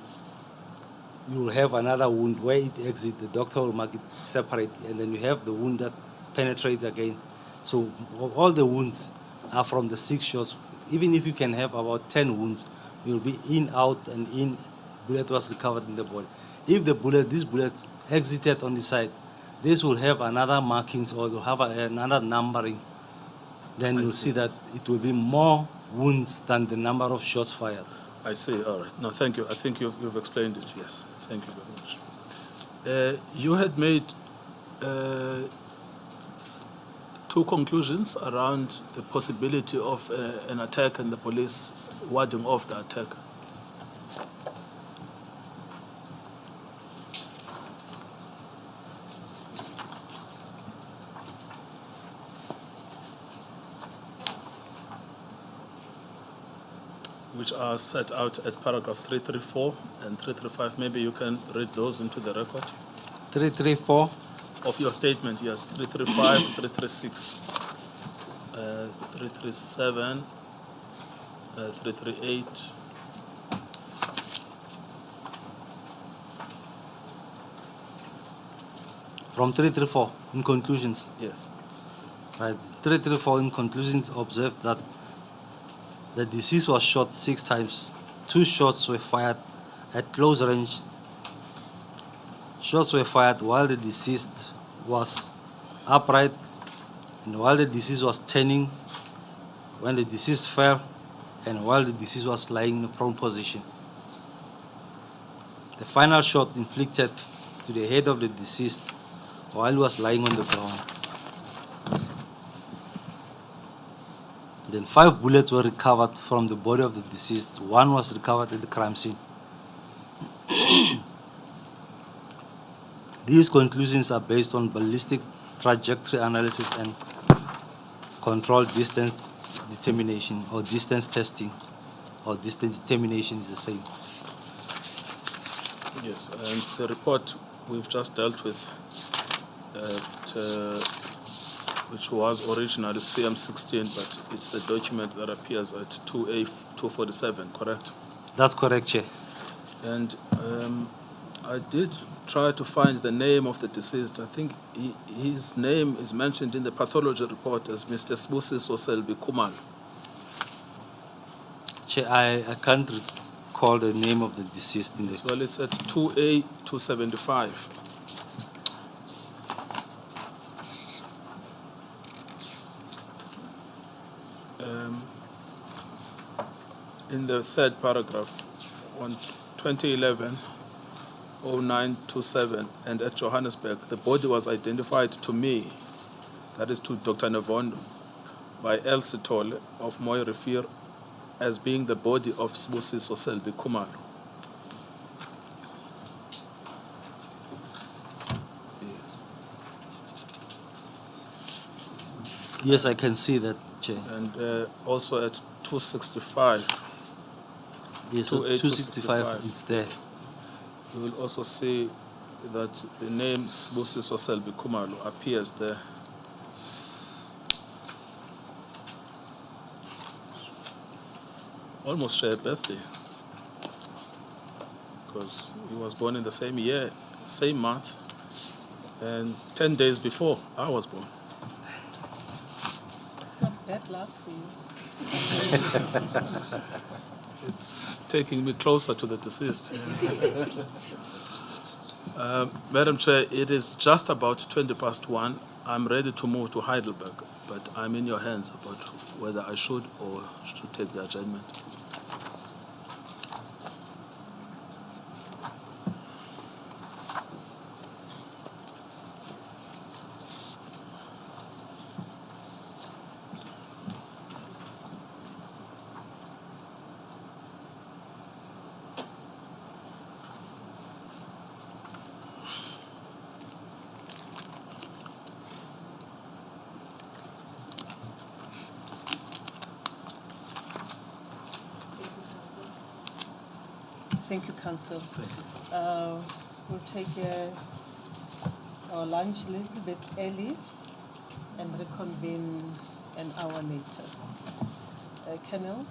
you will have another wound where it exits, the doctor will mark it separate, and then you have the wound that penetrates again. So all the wounds are from the 6 shots. Even if you can have about 10 wounds, you'll be in, out, and in. Bullet was recovered in the body. If this bullet exited on the side, this will have another markings, or will have another numbering. Then you'll see that it will be more wounds than the number of shots fired. I see. All right. No, thank you. I think you've explained it. Yes. Thank you very much. You had made 2 conclusions around the possibility of an attack and the police warding off the attack. Which are set out at paragraph 334 and 335. Maybe you can read those into the record. 334. Of your statement, yes. 335, 336, 337, 338. From 334, in conclusions. Yes. Right. 334 in conclusions observed that the deceased was shot 6 times. 2 shots were fired at close range. Shots were fired while the deceased was upright and while the deceased was turning, when the deceased fell, and while the deceased was lying in a prone position. The final shot inflicted to the head of the deceased while he was lying on the ground. Then 5 bullets were recovered from the body of the deceased. 1 was recovered at the crime scene. These conclusions are based on ballistic trajectory analysis and controlled distance determination, or distance testing, or distance determination is the same. Yes, and the report we've just dealt with at which was originally CM16, but it's the document that appears at 2A247, correct? That's correct, Chair. And I did try to find the name of the deceased. I think his name is mentioned in the pathology report as Mr. Sbusiso Selby Kumalo. Chair, I can't recall the name of the deceased in this. Well, it's at 2A275. In the third paragraph, on 2011, 0927, and at Johannesburg, the body was identified to me, that is to Dr. Nevondo, by El Sitole of Moy Refir as being the body of Sbusiso Selby Kumalo. Yes, I can see that, Chair. And also at 265. Yes, so 265, it's there. You will also see that the name Sbusiso Selby Kumalo appears there. Almost share a birthday, because he was born in the same year, same month, and 10 days before I was born. Not bad luck for you. It's taking me closer to the deceased. Madam Chair, it is just about 1:20. I'm ready to move to Heidelberg, but I'm in your hands about whether I should or should take the adjournment. Thank you, Council. Thank you. We'll take our lunch a little bit early and reconvene an hour later. Colonel,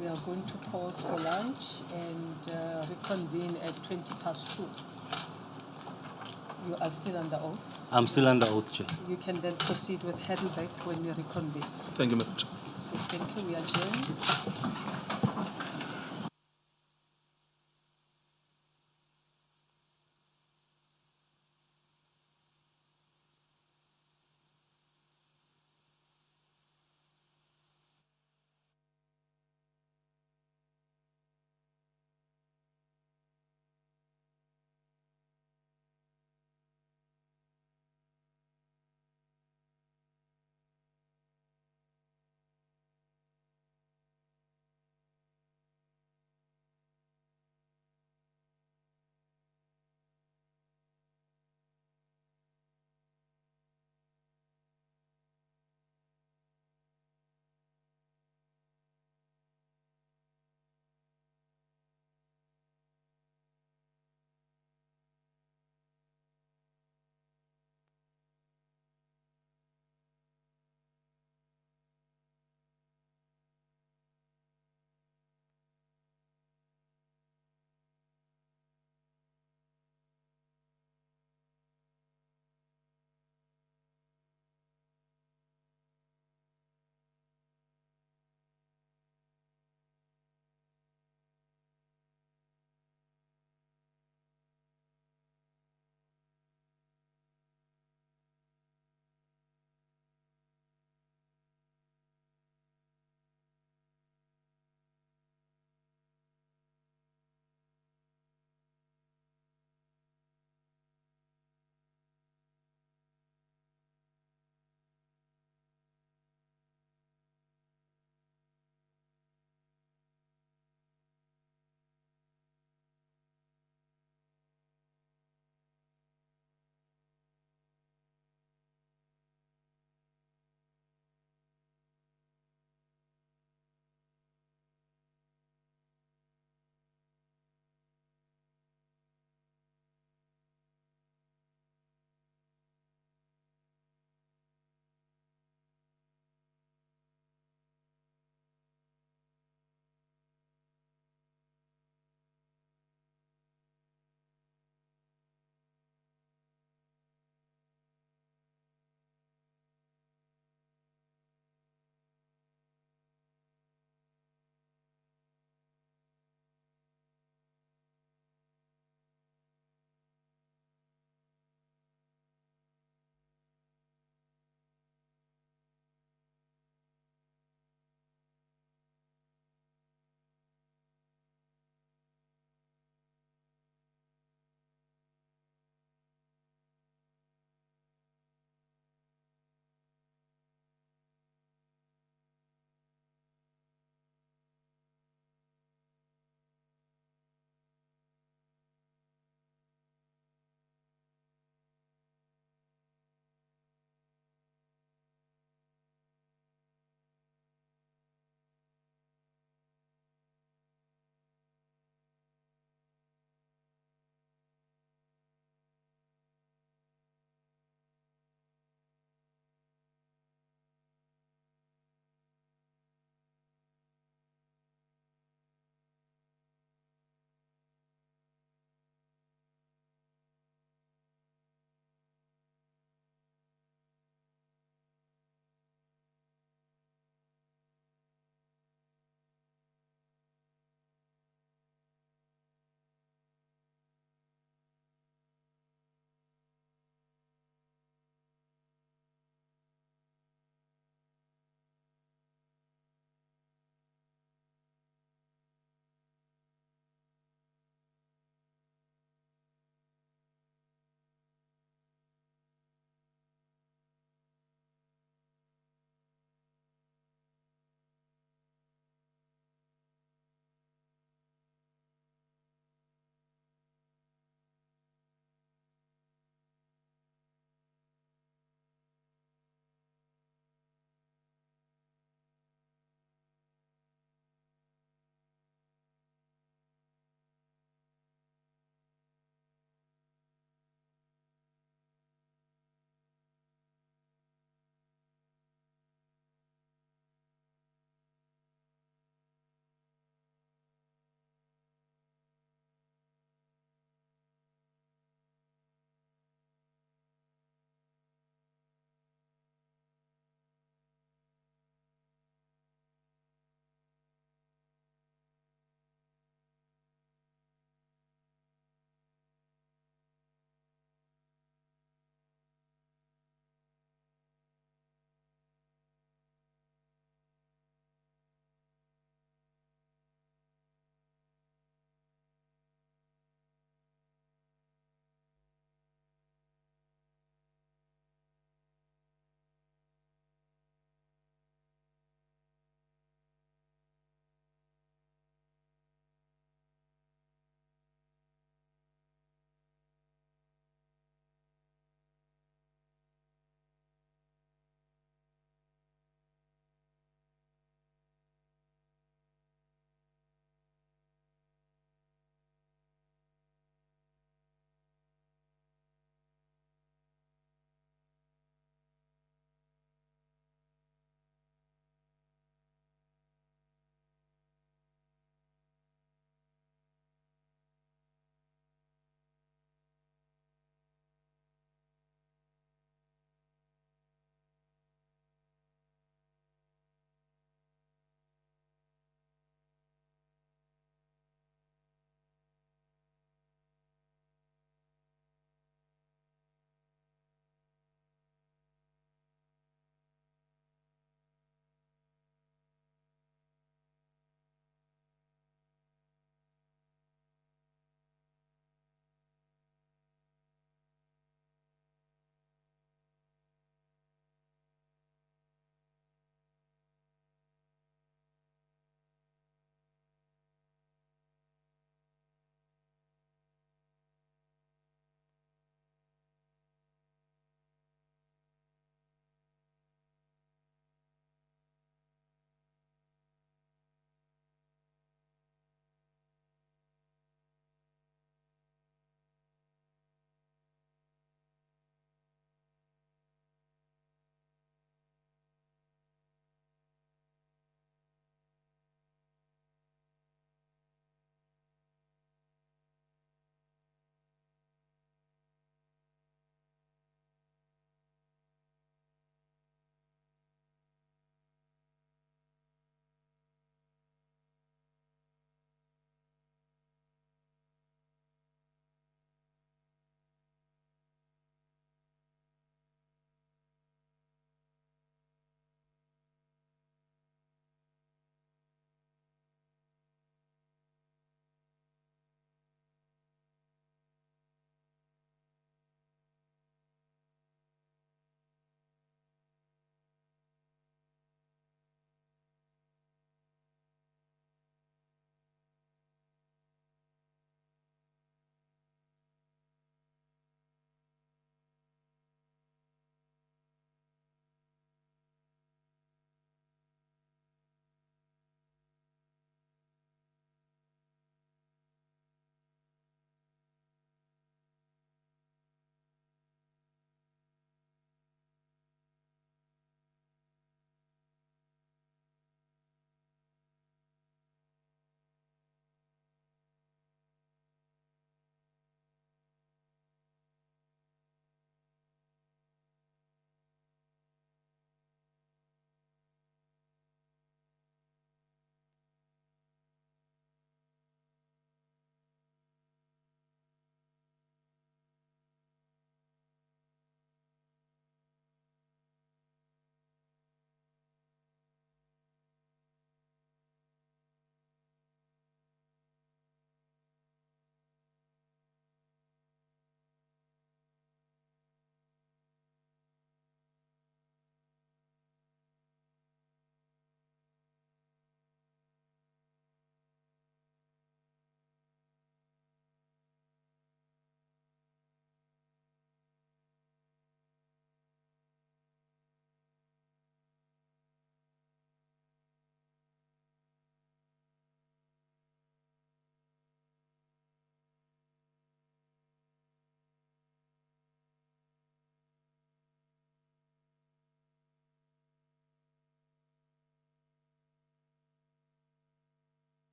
we are going to pause for lunch and reconvene at 2:20. You are still under oath. I'm still under oath, Chair. You can then proceed with Heidelberg when you reconvene. Thank you, Madam Chair. Yes, thank you. We adjourn.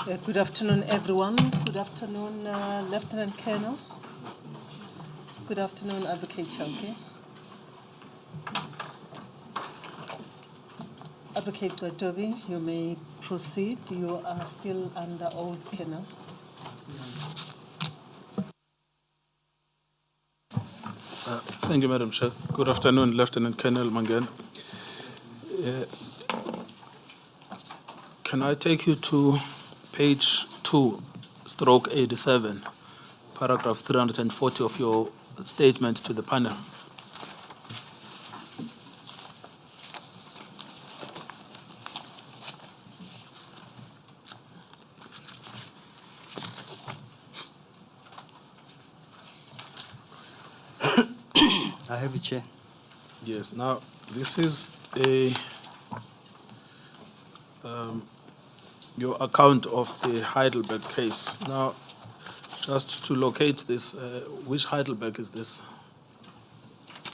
Good afternoon, everyone. Good afternoon, Lieutenant Colonel. Good afternoon, Advocate Chauke. Advocate Baloyi, you may proceed. You are still under oath, Colonel. Thank you, Madam Chair. Good afternoon, Lieutenant Colonel Mangen. Can I take you to page 2/87, paragraph 340 of your statement to the panel? I have a chair. Yes. Now, this is your account of the Heidelberg case. Now, just to locate this, which Heidelberg is this?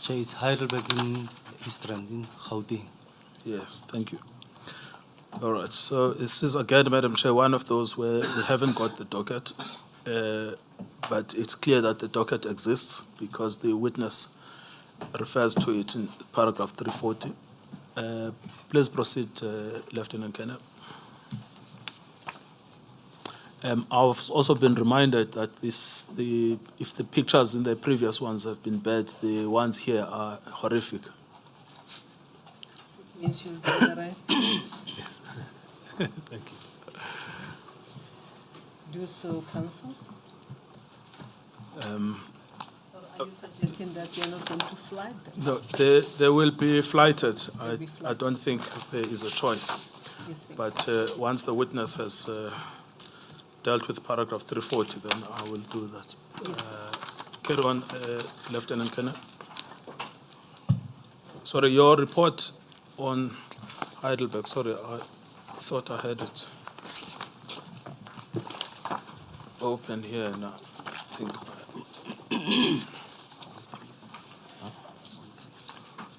Chair, it's Heidelberg in Eastern, in Gauteng. Yes, thank you. All right, so this is again, Madam Chair, one of those where we haven't got the docket, but it's clear that the docket exists because the witness refers to it in paragraph 340. Please proceed, Lieutenant Colonel. I've also been reminded that if the pictures in the previous ones have been bad, the ones here are horrific. Means you'll do that, right? Yes. Thank you. Do so, Counsel. Um, Or are you suggesting that you're not going to fly them? No, they will be flighted. They'll be I flighted. don't think there is a choice. Yes, thank But once the witness has dealt with paragraph 340, then I will do that. Yes. Carry on, Lieutenant Colonel. Sorry, your report on Heidelberg. Sorry, I thought I had it open here now. I think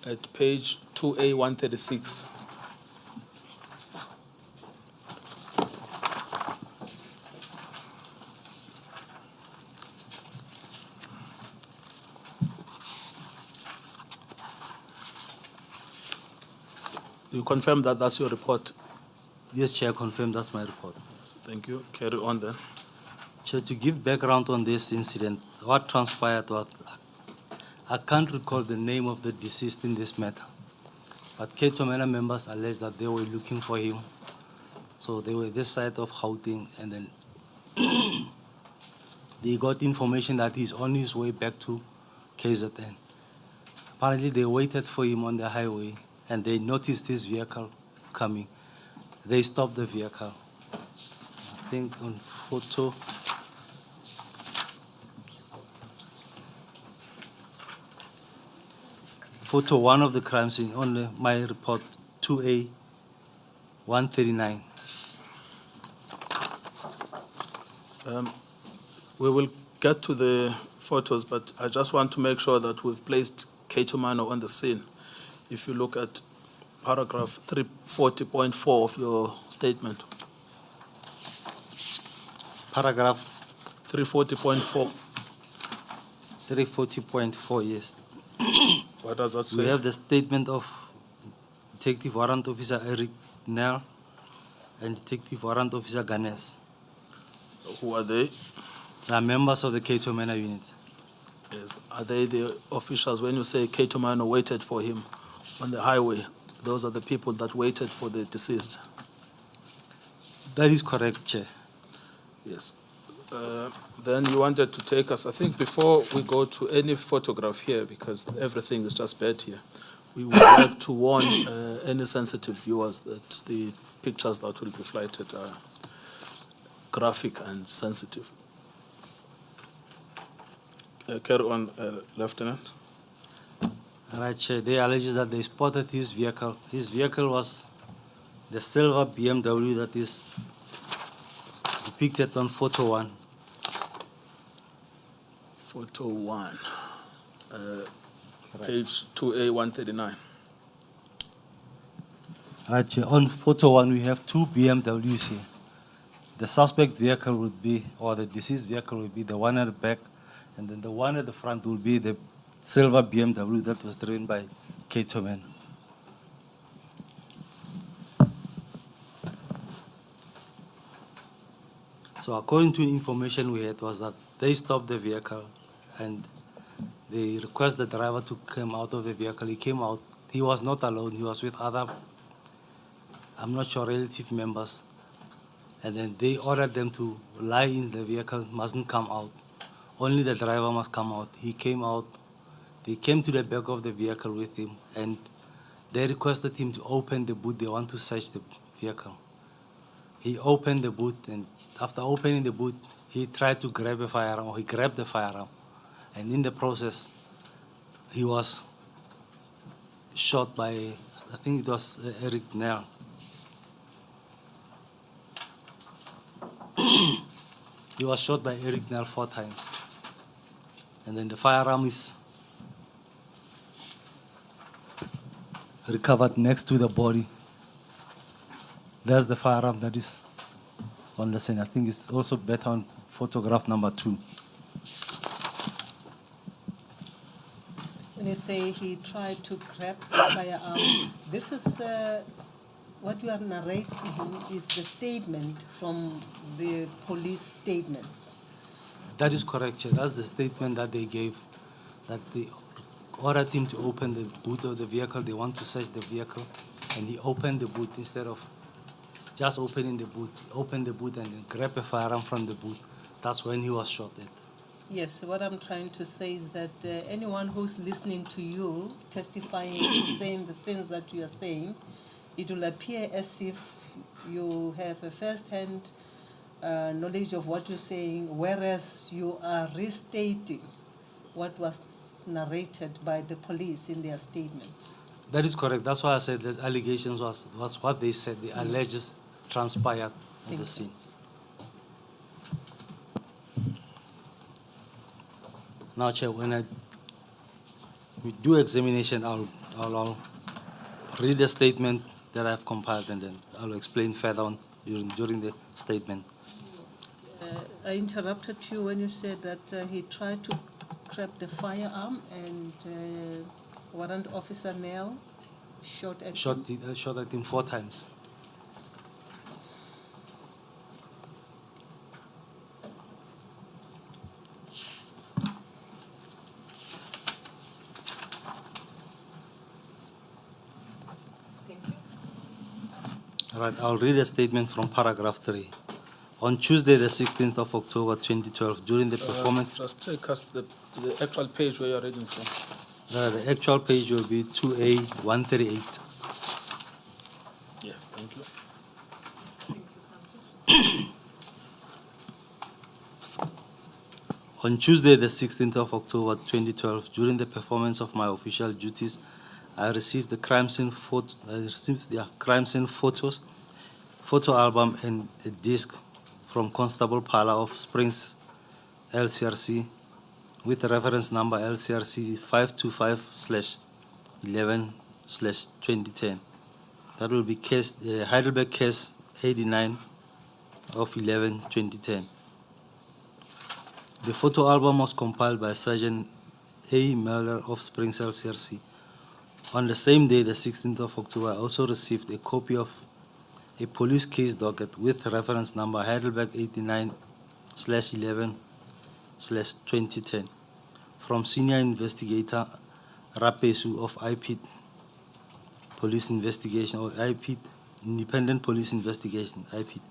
at page 2A136. You confirm that that's your report? Yes, Chair, I confirm that's my report. Yes, thank you. Carry on then. Chair, to give background on this incident, what transpired was, I can't recall the name of the deceased in this matter, but Ketomena members allege that they were looking for him. So they were this side of Gauteng, and then they got information that he's on his way back to KZN. Apparently, they waited for him on the highway, and they noticed his vehicle coming. They stopped the vehicle. I think on photo one of the crime scene on my report 2A139. We will get to the photos, but I just want to make sure that we've placed Ketomano on the scene. If you look at paragraph 340.4 of your statement. Paragraph 340.4. 340.4, yes. What does that say? We have the statement of Detective Warrant Officer Eric Nell and Detective Warrant Officer Ganes. Who are they? They are members of the Ketomena unit. Yes. Are they the officials? When you say Ketomano waited for him on the highway, those are the people that waited for the deceased? That is correct, Chair. Yes. Then you wanted to take us, I think before we go to any photograph here, because everything is just bad here, we would like to warn any sensitive viewers that the pictures that will be flighted are graphic and sensitive. Carry on, Lieutenant. All right, Chair. They allege that they spotted his vehicle. His vehicle was the silver BMW that is depicted on photo 1. Photo 1, page 2A139. Right, Chair. On photo 1, we have two BMWs here. the suspect vehicle would be, or the deceased vehicle would be the one at the back, and then the one at the front will be the silver BMW that was driven by Kato Man. So according to information we had was that they stopped the vehicle and they request the driver to come out of the vehicle. He came out. He was not alone. He was with other, I'm not sure, relative members. And then they ordered them to lie in the vehicle, mustn't come out. Only the driver must come out. He came out. They came to the back of the vehicle with him, and they requested him to open the boot. They want to search the vehicle. He opened the boot, and after opening the boot, he tried to grab a firearm, or he grabbed the firearm. And in the process, he was shot by, I think it was Eric Nell. He was shot by Eric Nell 4 times. And then the firearm is recovered next to the body. There's the firearm that is on the scene. I think it's also better on photograph number 2. When you say he tried to grab the firearm, this is what you are narrating is the statement from the police statements. That is correct, Chair. That's the statement that they gave, that they ordered him to open the boot of the vehicle. They want to search the vehicle, and he opened the boot instead of just opening the boot. He opened the boot and then grabbed a firearm from the boot. That's when he was shot at. Yes, what I'm trying to say is that anyone who's listening to you testifying, saying the things that you are saying, it will appear as if you have a first-hand knowledge of what you're saying, whereas you are restating what was narrated by the police in their statement. That is correct. That's why I said the allegations was what they said, the alleges transpired at the scene. Now, Chair, when we do examination, I'll read the statement that I've compiled, and then I'll explain further on during the statement. I interrupted you when you said that he tried to grab the firearm, and Warrant Officer Nell shot at him. Shot at him 4 times. All right, I'll read a statement from paragraph 3. On Tuesday, the 16th of October 2012, during the performance... Just take us the actual page where you're reading from. The actual page will be 2A138. Yes, thank you. On Tuesday, the 16th of October 2012, during the performance of my official duties, I received the crime scene photos, photo album, and a disc from Constable Pala of Springs LCRC with reference number LCRC 525/11/2010. That will be case Heidelberg case 89 of 11/2010. The photo album was compiled by Sergeant A. Miller of Springs LCRC. On the same day, the 16th of October, I also received a copy of a police case docket with reference number Heidelberg 89/11/2010 from Senior Investigator Rapesu of IP Police Investigation, or IP Independent Police Investigation, IP.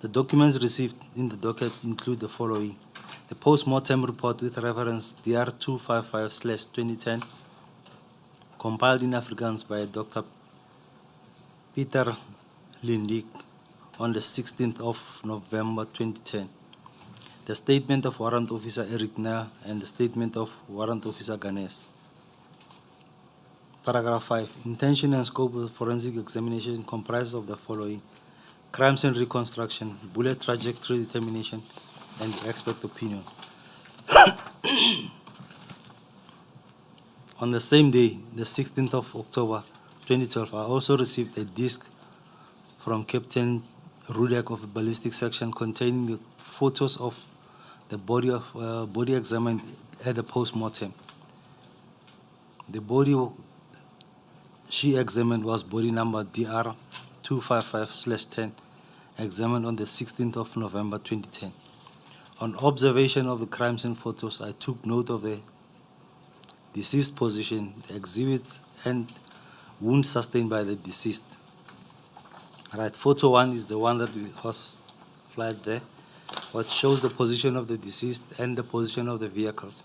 The documents received in the docket include the following: the post-mortem report with reference DR255/2010, compiled in Afrikaans by Dr. Peter Lindick on the 16th of November 2010. The statement of Warrant Officer Eric Nell and the statement of Warrant Officer Ganes. Paragraph 5. Intention and scope of the forensic examination comprises of the following: crime scene reconstruction, bullet trajectory determination, and expert opinion. On the same day, the 16th of October 2012, I also received a disc from Captain RUDEC of a ballistic section containing the photos of the body examined at the post-mortem. The body she examined was body number DR 255/10, examined on the 16th of November 2010. On observation of the crime scene photos, I took note of the deceased position, the exhibits, and wounds sustained by the deceased. Right, photo 1 is the one that was flagged there, what shows the position of the deceased and the position of the vehicles.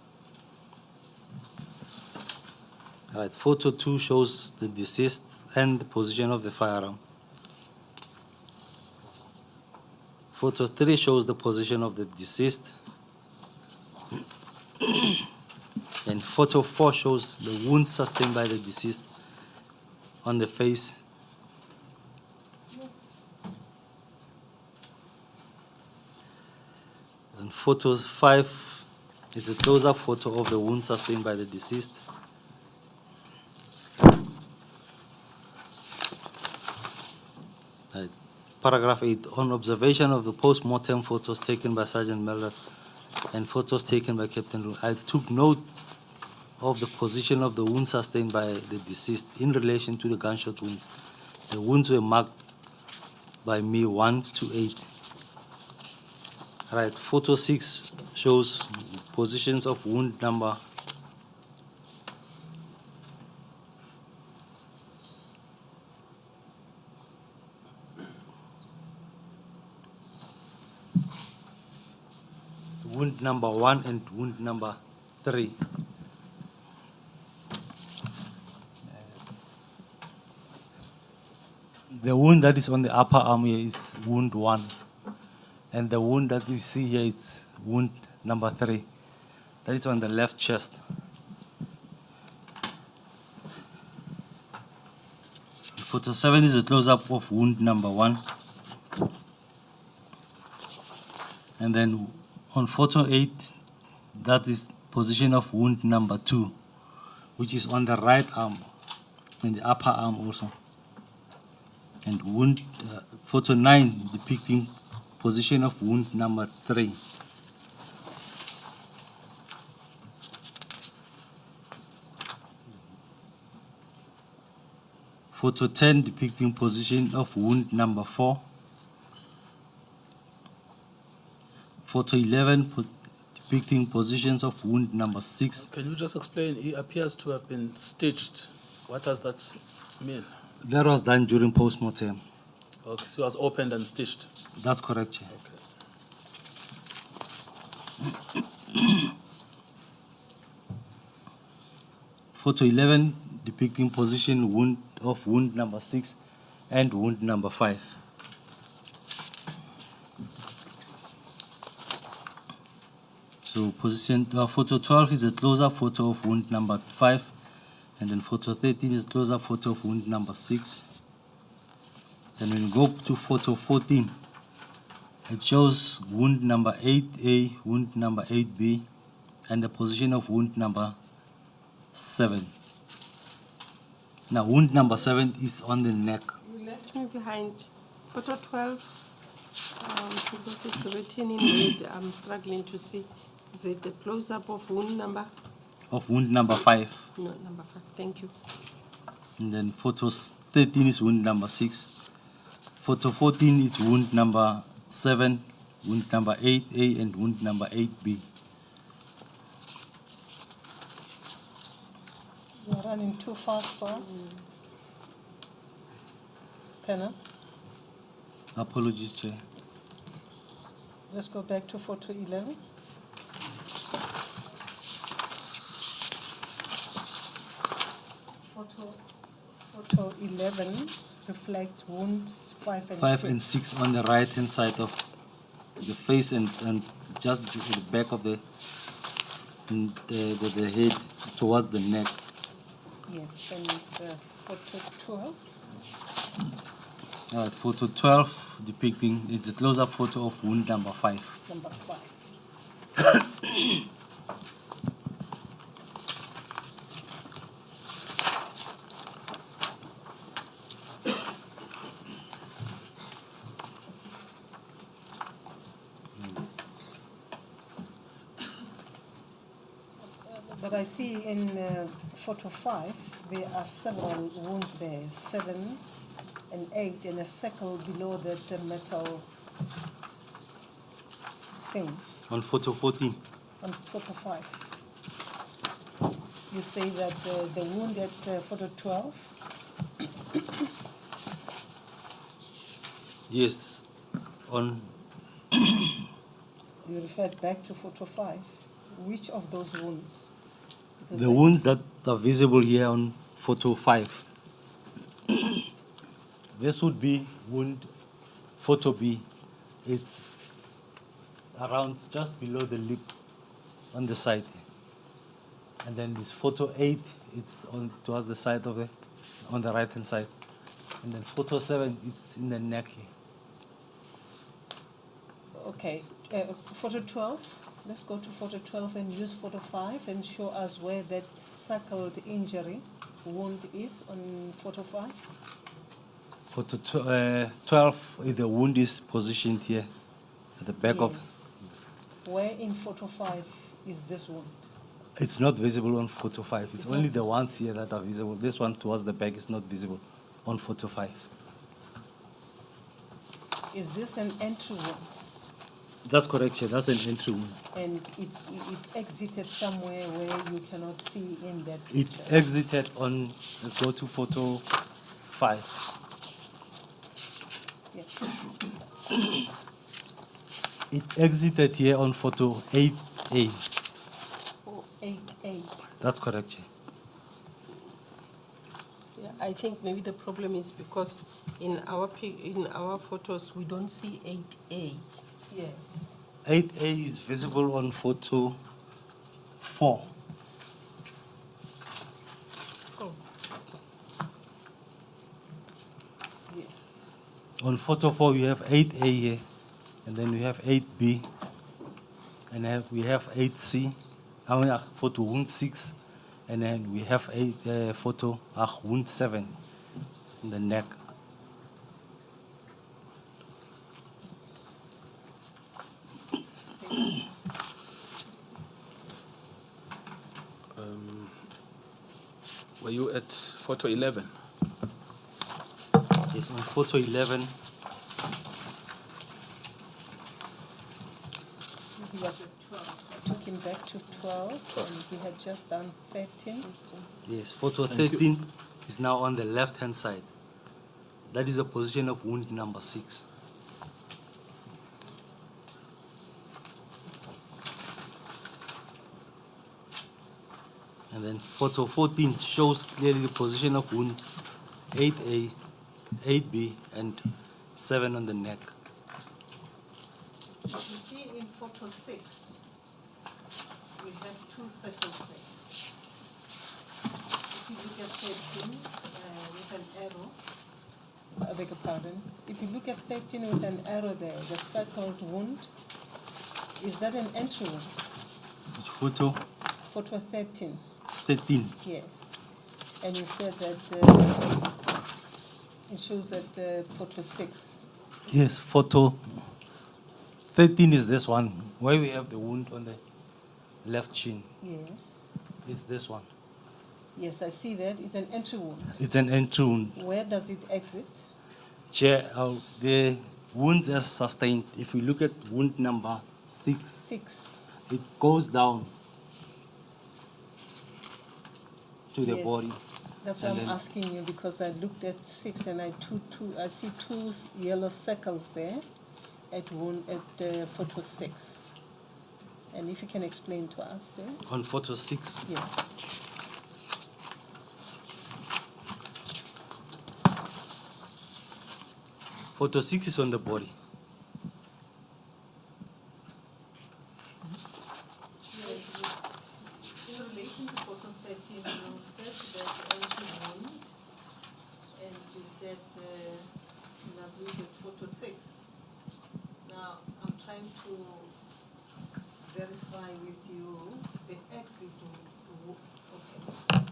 Right, photo 2 shows the deceased and the position of the firearm. Photo 3 shows the position of the deceased. And photo 4 shows the wounds sustained by the deceased on the face. And photo 5 is a close-up photo of the wounds sustained by the deceased. Paragraph 8, on observation of the post-mortem photos taken by Sergeant Melder and photos taken by Captain Ru, I took note of the position of the wounds sustained by the deceased in relation to the gunshot wounds. The wounds were marked by me 1 to 8. Right, photo 6 shows positions of wound number wound number 1 and wound number 3. The wound that is on the upper arm here is wound 1. And the wound that you see here is wound number 3. That is on the left chest. Photo 7 is a close-up of wound number 1. And then on photo 8, that is position of wound number 2, which is on the right arm and the upper arm also. And wound photo 9 depicting position of wound number 3. Photo 10 depicting position of wound number 4. Photo 11 depicting positions of wound number 6. Can you just explain? He appears to have been stitched. What does that mean? That was done during post-mortem. Okay, so he was opened and stitched. That's correct, Chair. Okay. Photo 11 depicting position of wound number 6 and wound number 5. So position photo 12 is a close-up photo of wound number 5, and then photo 13 is a close-up photo of wound number 6. And when you go to photo 14, it shows wound number 8A, wound number 8B, and the position of wound number 7. Now, wound number 7 is on the neck. You left me behind. Photo 12, because it's written in red, I'm struggling to see. Is it a close-up of wound number? Of wound number 5. No, number 5. Thank you. And then photo 13 is wound number 6. Photo 14 is wound number 7, wound number 8A, and wound number 8B. You're running too fast for us. Penna, Apologies, Chair. let's go back to photo 11. Photo 11 reflects wounds 5 and 5 6. and 6 on the right hand side of the face and just the back of the head towards the neck. Yes, and photo 12, Photo 12 depicting, it's a close-up photo of wound number 5. number 5. But I see in photo 5, there are several wounds there, 7 and 8, and a circle below that metal thing On photo 14. on photo 5. You say that the wound at photo 12, Yes, on you referred back to photo 5. Which of those wounds? Because the wounds that are visible here on photo 5. This would be wound photo B. It's around just below the lip on the side. And then this photo 8, it's on towards the side of the, on the right hand side. And then photo 7, it's in the neck here. Okay, photo 12. Let's go to photo 12 and use photo 5 and show us where that circled injury wound is on photo 5. Photo 12, the wound is positioned here at the back of. Yes. Where in photo 5 is this wound? It's not visible on photo 5. It's It's only not the ones here that are visible. This one towards the back is not visible on photo 5. Is this an entry wound? That's correct, Chair. That's an entry wound. And it exited somewhere where you cannot see in that It picture? exited on, let's go to photo 5. Yes. It exited here on photo 8A. Oh, 8A. That's correct, Chair. Yeah, I think maybe the problem is because in our photos we don't see 8A. Yes. 8A is visible on photo 4. Oh, Yes. On photo 4, we have 8A here, and then we have 8B, and we have 8C. I mean, photo wound 6, and then we have photo wound 7 in the neck. Were you at photo 11? Yes, on photo 11, He was at 12. I took him back to 12, and he had just done 13. yes, photo Thank you. 13 is now on the left-hand side. That is the position of wound number 6. And then photo 14 shows clearly the position of wound 8A, 8B, and 7 on the neck. You see in photo 6, we have 2 circles there. If you look at 13 with an arrow, I beg your pardon. If you look at 13 with an arrow there, the circled wound, is that an entry wound? Which photo? Photo 13, 13. yes. And you said that it shows that photo 6. Yes, photo 13 is this one, where we have the wound on the left chin. Yes. It's this one. Yes, I see that. It's an entry wound. It's an entry wound. Where does it exit? Chair, the wounds are sustained. If we look at wound number 6, 6. it goes down to the Yes. body. That's why And I'm then- asking you, because I looked at 6 and I see 2 yellow circles there at photo 6. And if you can explain to us there. On photo 6, Yes. photo 6 is on the body. In relation to photo 13, you referred to that entry wound, and you said you must look at photo 6. Now, I'm trying to verify with you the exit. Okay.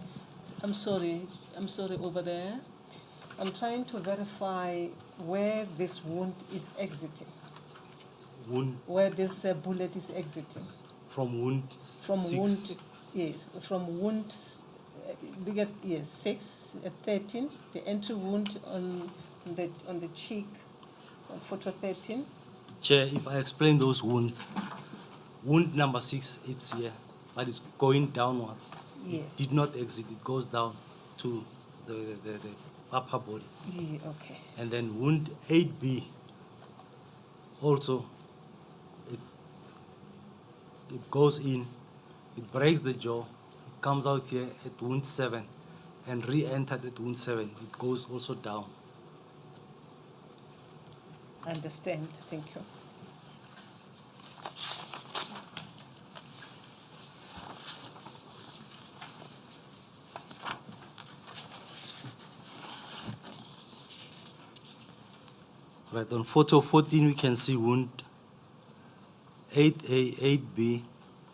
I'm sorry over there. I'm trying to verify where this wound is exiting, Wound where this bullet is exiting. From wound From 6. wound, yes, from wound, look at, yes, 6 at 13, the entry wound on the cheek, on photo 13. Chair, if I explain those wounds, wound number 6, it's here, but it's going downward. Yes. It did not exit, it goes down to the upper body. Yeah, okay. And then wound 8B, also, it goes in, it breaks the jaw, it comes out here at wound 7, and re-entered at wound 7. It goes also down. I understand, thank you. Right, on photo 14, we can see wound 8A, 8B,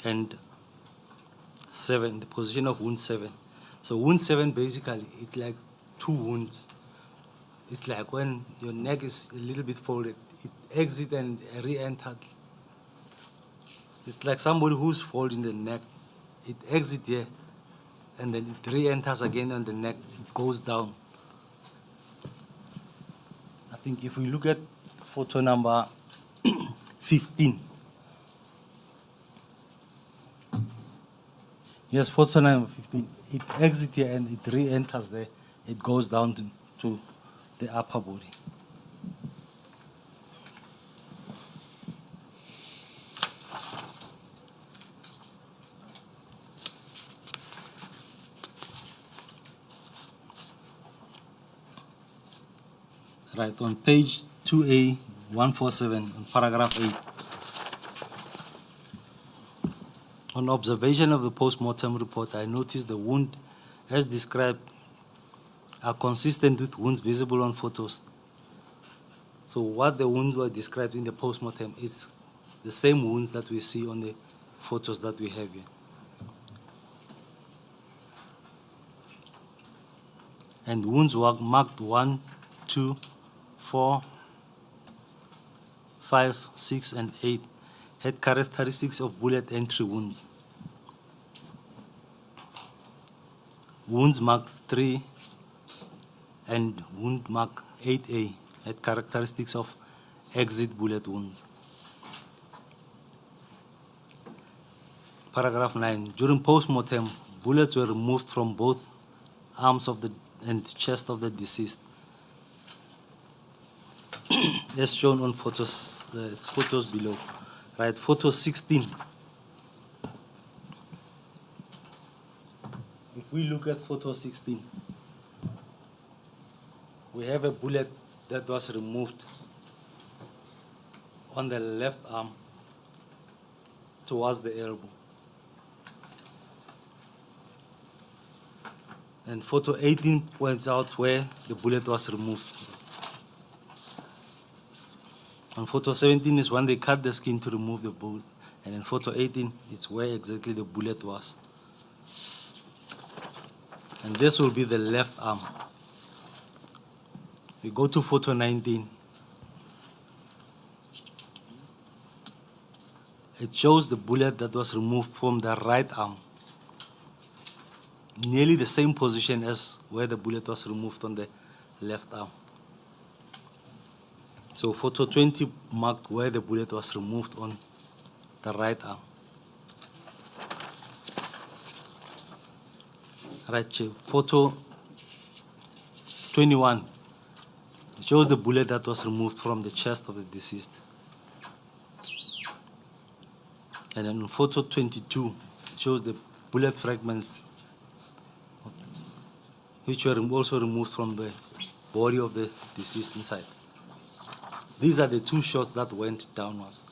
and 7, the position of wound 7. So wound 7, basically, it's like 2 wounds. It's like when your neck is a little bit folded, it exits and re-entered. It's like somebody who's folding the neck. It exits here, and then it re-enters again on the neck. It goes down. I think if we look at photo number 15. Yes, photo number 15. It exits here and it re-enters there. It goes down to the upper body. Right, on page 2A, 147, on paragraph 8. On observation of the post-mortem report, I noticed the wound, as described, are consistent with wounds visible on photos. So what the wounds were described in the post-mortem is the same wounds that we see on the photos that we have here. And wounds were marked 1, 2, 4, 5, 6, and 8 had characteristics of bullet entry wounds. Wounds marked 3 and wound mark 8A had characteristics of exit bullet wounds. Paragraph 9. During post-mortem, bullets were removed from both arms of and chest of the deceased, as shown on photos below. Right, photo 16. If we look at photo 16, we have a bullet that was removed on the left arm towards the elbow. And photo 18 points out where the bullet was removed. And photo 17 is when they cut the skin to remove the bullet. And in photo 18, it's where exactly the bullet was. And this will be the left arm. We go to photo 19. It shows the bullet that was removed from the right arm. Nearly the same position as where the bullet was removed on the left arm. So photo 20 marked where the bullet was removed on the right arm. Right, photo 21 shows the bullet that was removed from the chest of the deceased. And then photo 22 shows the bullet fragments which were also removed from the body of the deceased inside. These are the two shots that went downwards.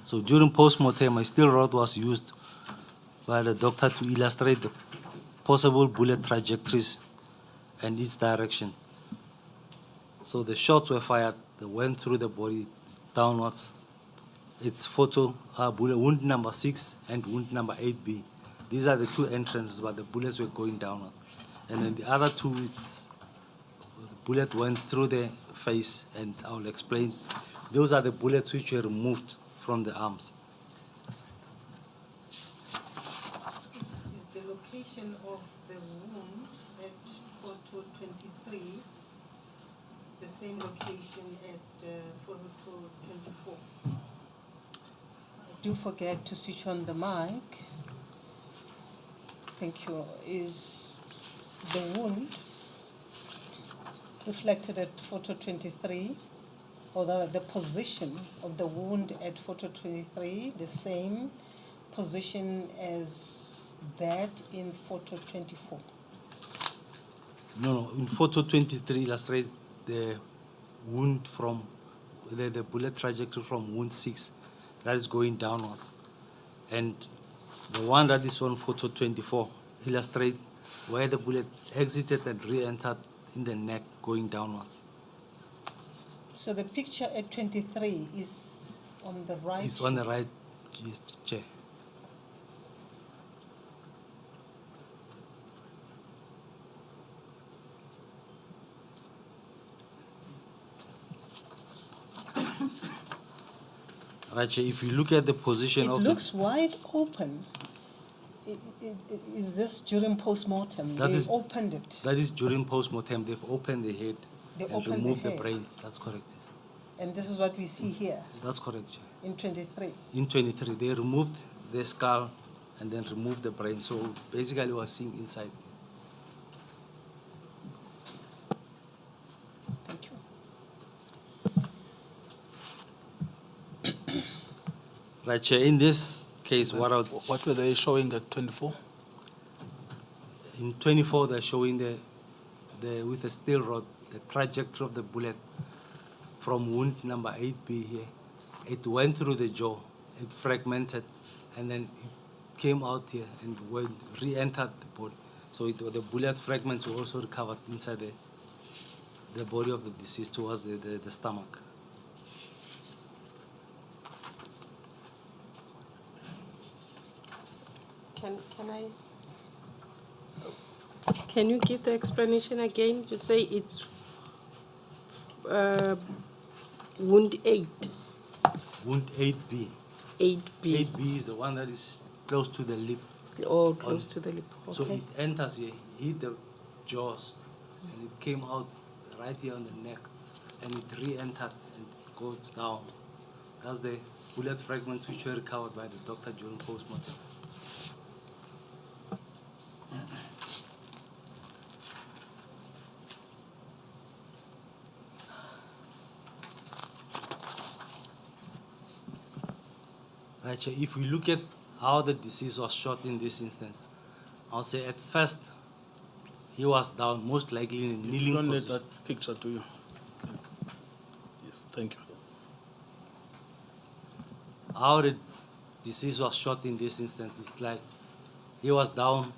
So during post-mortem, a steel rod was used by the doctor to illustrate the possible bullet trajectories and its direction. So the shots were fired, they went through the body downwards. It's photo wound number 6 and wound number 8B. These are the two entrances, but the bullets were going downwards. And then the other two, the bullet went through the face, and I'll explain. Those are the bullets which were removed from the arms. Is the location of the wound at photo 23 the same location at photo 24? Do forget to switch on the mic. Thank you. Is the wound reflected at photo 23, or the position of the wound at photo 23 the same position as that in photo 24? No, in photo 23 illustrates the wound from the bullet trajectory from wound 6 that is going downwards. And the one that is on photo 24 illustrates where the bullet exited and re-entered in the neck going downwards. So the picture at 23 is on the right? It's on the right, yes, chair. Right, chair, if you look at the position It of looks wide open. Is this during post-mortem? That They is- opened it. that is during post-mortem, they've opened the head They and opened the removed the head. brains. That's correct, yes. And this is what we see here That's correct, chair. in 23. In 23, they removed the skull and then removed the brain. So basically, we're seeing inside. Thank you. Right, chair. In this case, What were they showing at 24? in 24, they're showing the with a steel rod the trajectory of the bullet from wound number 8B here. It went through the jaw, it fragmented, and then it came out here and re-entered the body. So the bullet fragments were also recovered inside the body of the deceased towards the stomach. Can you give the explanation again? You say it's wound 8, Wound 8B. 8B, 8B is the one that is close to the lip. or close to the lip. So Okay. it enters here, hit the jaws, and it came out right here on the neck, and it re-entered and goes down. That's the bullet fragments which were recovered by the doctor during post-mortem. Right, so if we look at how the deceased was shot in this instance, I'll say at first he was down, most likely in a You kneeling don't need position. that picture, do you? Yes, thank you. How the deceased was shot in this instance is like he was down,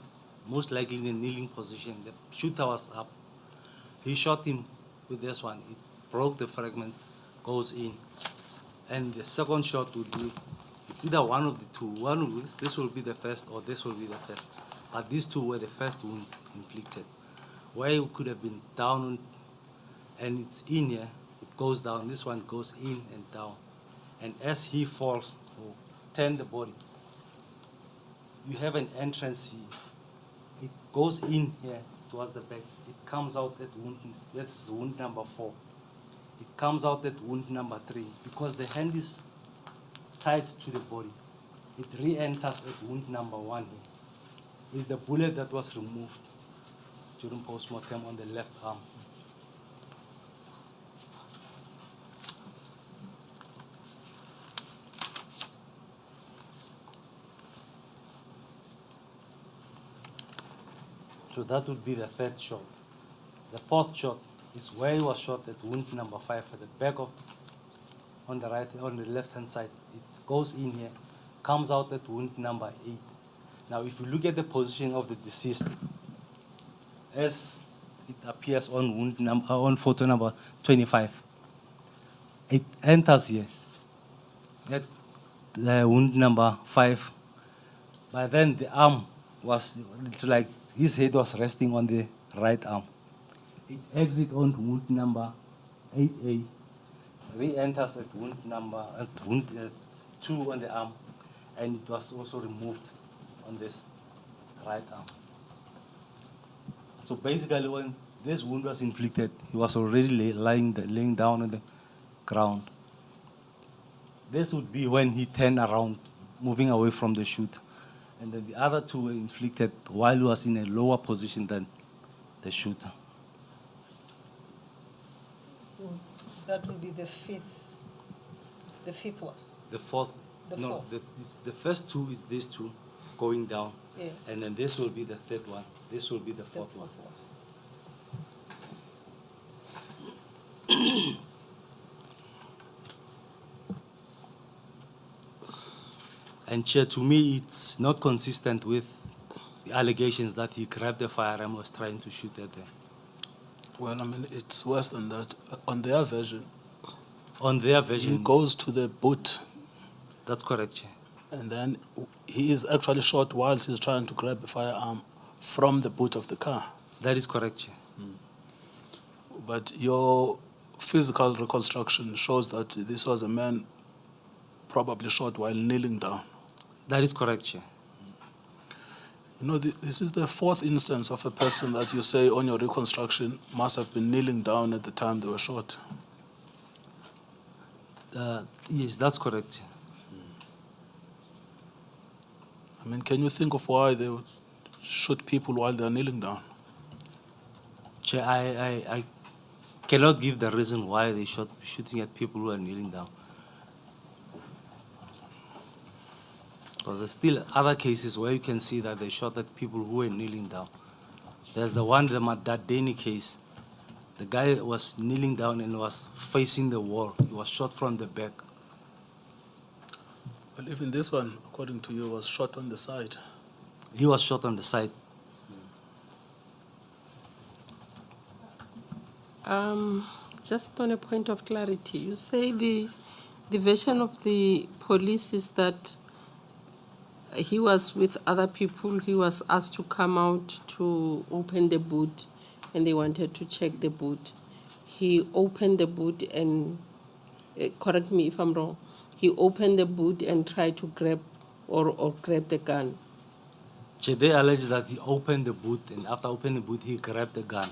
most likely in a kneeling position. The shooter was up. He shot him with this one. It broke the fragments, goes in. And the second shot would be either one of the two. This will be the first or this will be the first. But these two were the first wounds inflicted. Where he could have been down and it's in here, it goes down. This one goes in and down. And as he falls or turn the body, you have an entrance here. It goes in here towards the back. It comes out at that's wound number 4. It comes out at wound number 3 because the hand is tied to the body. It re-enters at wound number 1 here. Is the bullet that was removed during post-mortem on the left arm. So that would be the third shot. The fourth shot is where he was shot at wound number 5 at the back of, on the left hand side. It goes in here, comes out at wound number 8. Now, if you look at the position of the deceased, as it appears on on photo number 25, it enters here at the wound number 5. By then, the arm was, it's like his head was resting on the right arm. It exits on wound number 8A, re-enters at wound 2 on the arm, and it was also removed on this right arm. So basically, when this wound was inflicted, he was already laying down on the ground. This would be when he turned around, moving away from the shooter. And then the other two were inflicted while he was in a lower position than the shooter. That will be the fifth one. The fourth, The no, fourth. the first two is these two going down. Yeah. And then this will be the third one. This will be the fourth one. And Chair, to me, it's not consistent with the allegations that he grabbed the firearm and was trying to shoot at them. Well, I mean, it's worse than that. On their version, On their version, he goes to the boot, that's correct, Chair. and then he is actually shot whilst he's trying to grab a firearm from the boot of the car. That is correct, Chair. But your physical reconstruction shows that this was a man probably shot while kneeling down. That is correct, Chair. You know, this is the fourth instance of a person that you say on your reconstruction must have been kneeling down at the time they were shot. Yes, that's correct, Chair. I mean, can you think of why they would shoot people while they're kneeling down? Chair, I cannot give the reason why they shooting at people who are kneeling down. Because there's still other cases where you can see that they shot at people who were kneeling down. There's the one, the Madadeni case. The guy was kneeling down and was facing the wall. He was shot from the back. Well, even this one, according to you, was shot on the side. He was shot on the side. Just on a point of clarity, you say the version of the police is that he was with other people. He was asked to come out to open the boot, and they wanted to check the boot. He opened the boot and, correct me if I'm wrong, he opened the boot and tried to grab or grab the gun. Chair, they allege that he opened the boot, and after opening the boot, he grabbed the gun.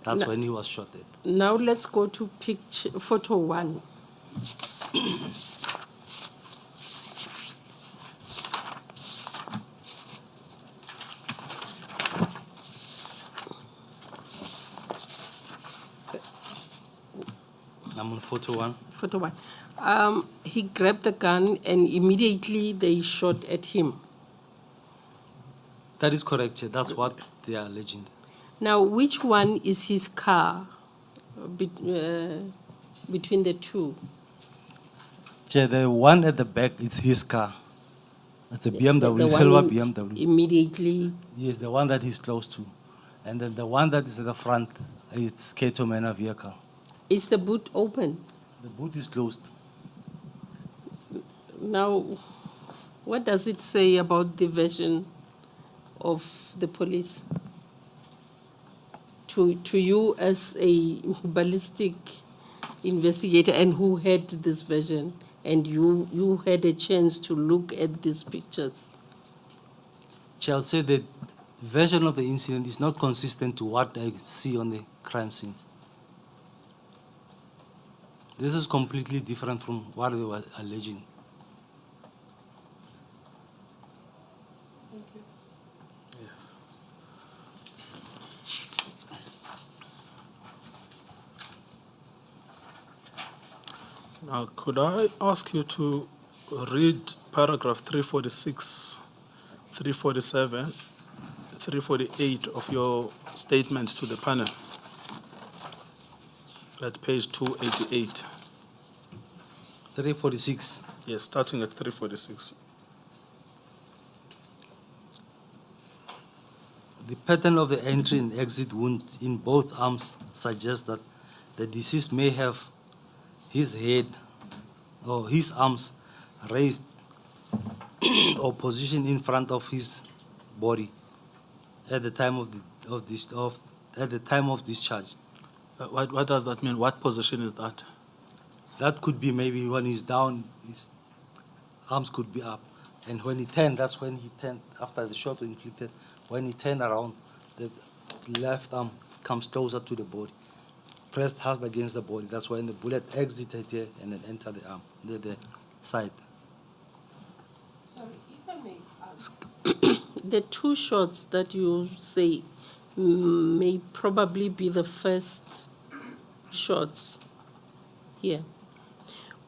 That's No. when he was shot at. Now let's go to photo 1. I'm on photo 1. Photo 1. He grabbed the gun and immediately they shot at him. That is correct, Chair. That's what they are alleging. Now, which one is his car between the two? Chair, the one at the back is his car. It's a BMW, The one silver in- BMW. Immediately. Yes, the one that he's close to. And then the one that is at the front, it's Kato Mena vehicle. Is the boot open? The boot is closed. Now, what does it say about the version of the police? To you as a ballistic investigator and who had this version, and you had a chance to look at these pictures. Chair, I'll say the version of the incident is not consistent to what I see on the crime scenes. This is completely different from what they were alleging. Now, could I ask you to read paragraph 346, 347, 348 of your statement to the panel at page 288? 346. Yes, starting at 346. The pattern of the entry and exit wound in both arms suggests that the deceased may have his head or his arms raised or positioned in front of his body at the time of at the time of discharge. What does that mean? What position is that? That could be maybe when he's down, his arms could be up. And when he turned, that's when he turned, after the shot was inflicted, when he turned around, the left arm comes closer to the body, pressed hard against the body. That's when the bullet exited here and then entered the arm, the side. Sorry, if I may ask, the two shots that you say may probably be the first shots here.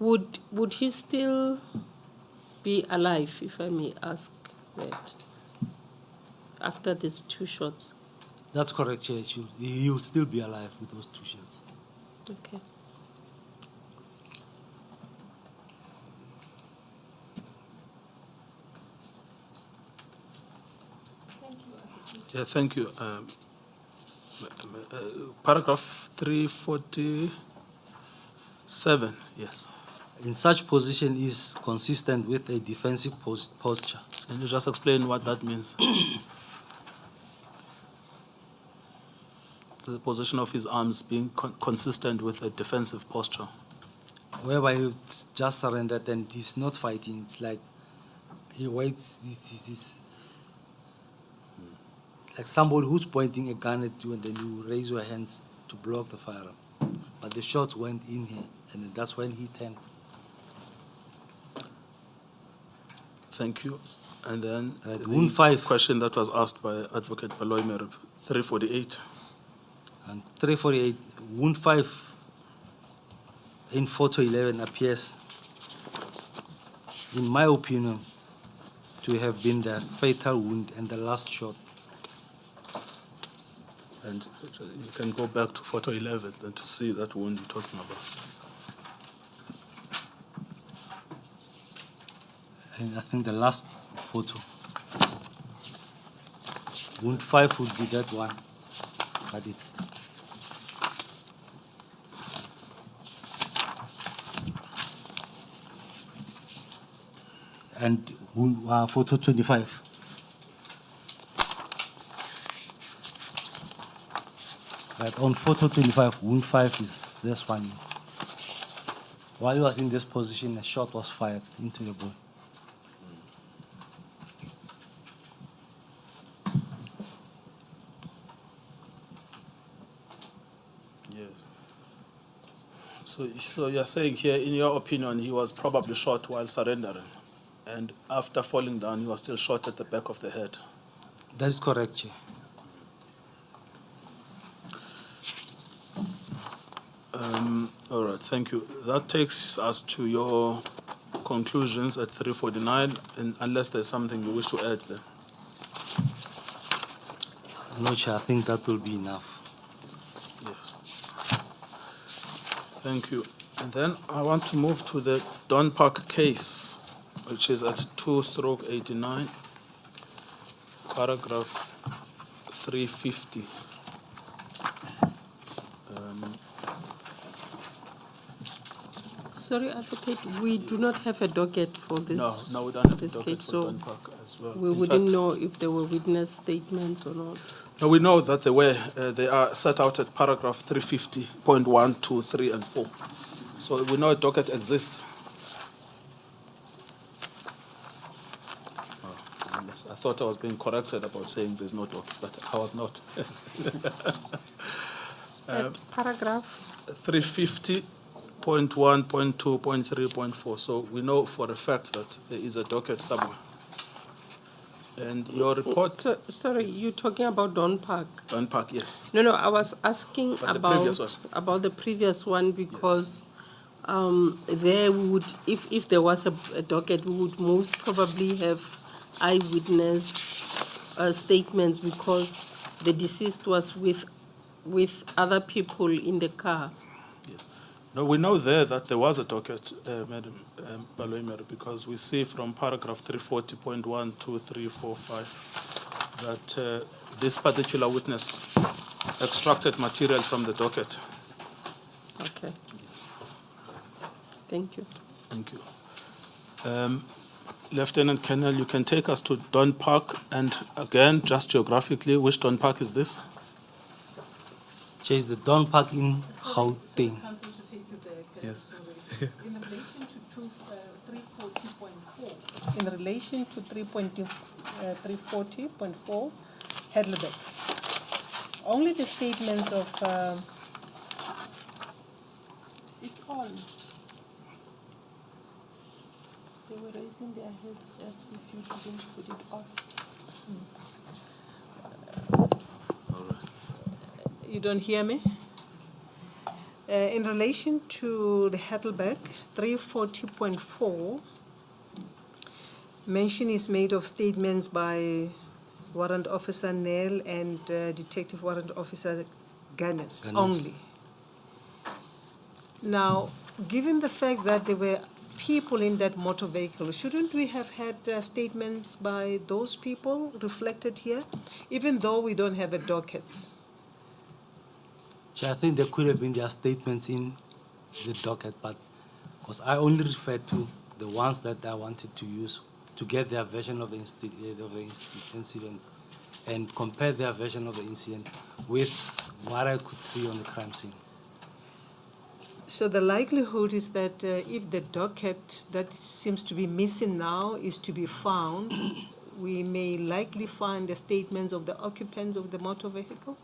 Would he still be alive, if I may ask that, after these two shots? That's correct, Chair. He will still be alive with those two shots. Okay. Yeah, thank you. Paragraph 347, yes. In such position is consistent with a defensive posture. Can you just explain what that means? The position of his arms being consistent with a defensive posture. Whereby he just surrendered and he's not fighting. It's like he waits, he's like somebody who's pointing a gun at you and then you raise your hands to block the firearm. But the shots went in here and that's when he turned. Thank you. And then wound 5. Question that was asked by Advocate Baloyi-Mere, 348. And 348, wound 5 in photo 11 appears, in my opinion, to have been the fatal wound and the last shot. And you can go back to photo 11 and to see that wound you're talking about. And I think the last photo, wound 5 would be that one, but it's and photo 25. But on photo 25, wound 5 is this one. While he was in this position, a shot was fired into the body. Yes. So you're saying here, in your opinion, he was probably shot while surrendering, and after falling down, he was still shot at the back of the head. That is correct, Chair. All right, thank you. That takes us to your conclusions at 349, and unless there's something you wish to add there. No, Chair, I think that will be enough. Yes. Thank you. And then I want to move to the Don Park case, which is at 2/89, paragraph 350. Sorry, Advocate, we do not have a docket for this. No, we don't have a this docket case, for so Don Park as well. we In wouldn't fact, know if there were witness statements or not. No, we know that they are set out at paragraph 350.1, 2, 3, and 4. So we know a docket exists. Oh, yes, I thought I was being corrected about saying there's no docket, but I was not. Paragraph? 350.1.2.3.4. So we know for a fact that there is a docket somewhere. And your report, So, sorry, you're talking about Don Park? Don Park, yes. No, I was asking But the previous about the previous one because there would, if there was a docket, we would most probably have eyewitness statements because the deceased was with other people in the car. Yes. No, we know there that there was a docket, Madam Baloyi-Mere, because we see from paragraph 340.1, 2, 3, 4, 5 that this particular witness extracted material from the docket. Okay. Yes. Thank you. Thank you. Lieutenant Colonel, you can take us to Don Park, and again, just geographically, which Don Park is this? Chase the Don Park in Gauteng. Council, to take you back. Yes. Sorry. In relation to 340.4. In relation to 340.4, Hedlebeck. Only the statements of. It's on. They were raising their heads as if you didn't put it on. You don't hear me? In relation to the Heidelberg, 340.4, mention is made of statements by Warrant Officer Nell and Detective Warrant Officer Ganes only. Now, given the fact that there were people in that motor vehicle, shouldn't we have had statements by those people reflected here, even though we don't have a docket? Chair, I think there could have been their statements in the docket, but because I only referred to the ones that I wanted to use to get their version of the incident and compare their version of the incident with what I could see on the crime scene. So the likelihood is that if the docket that seems to be missing now is to be found, we may likely find the statements of the occupants of the motor vehicle?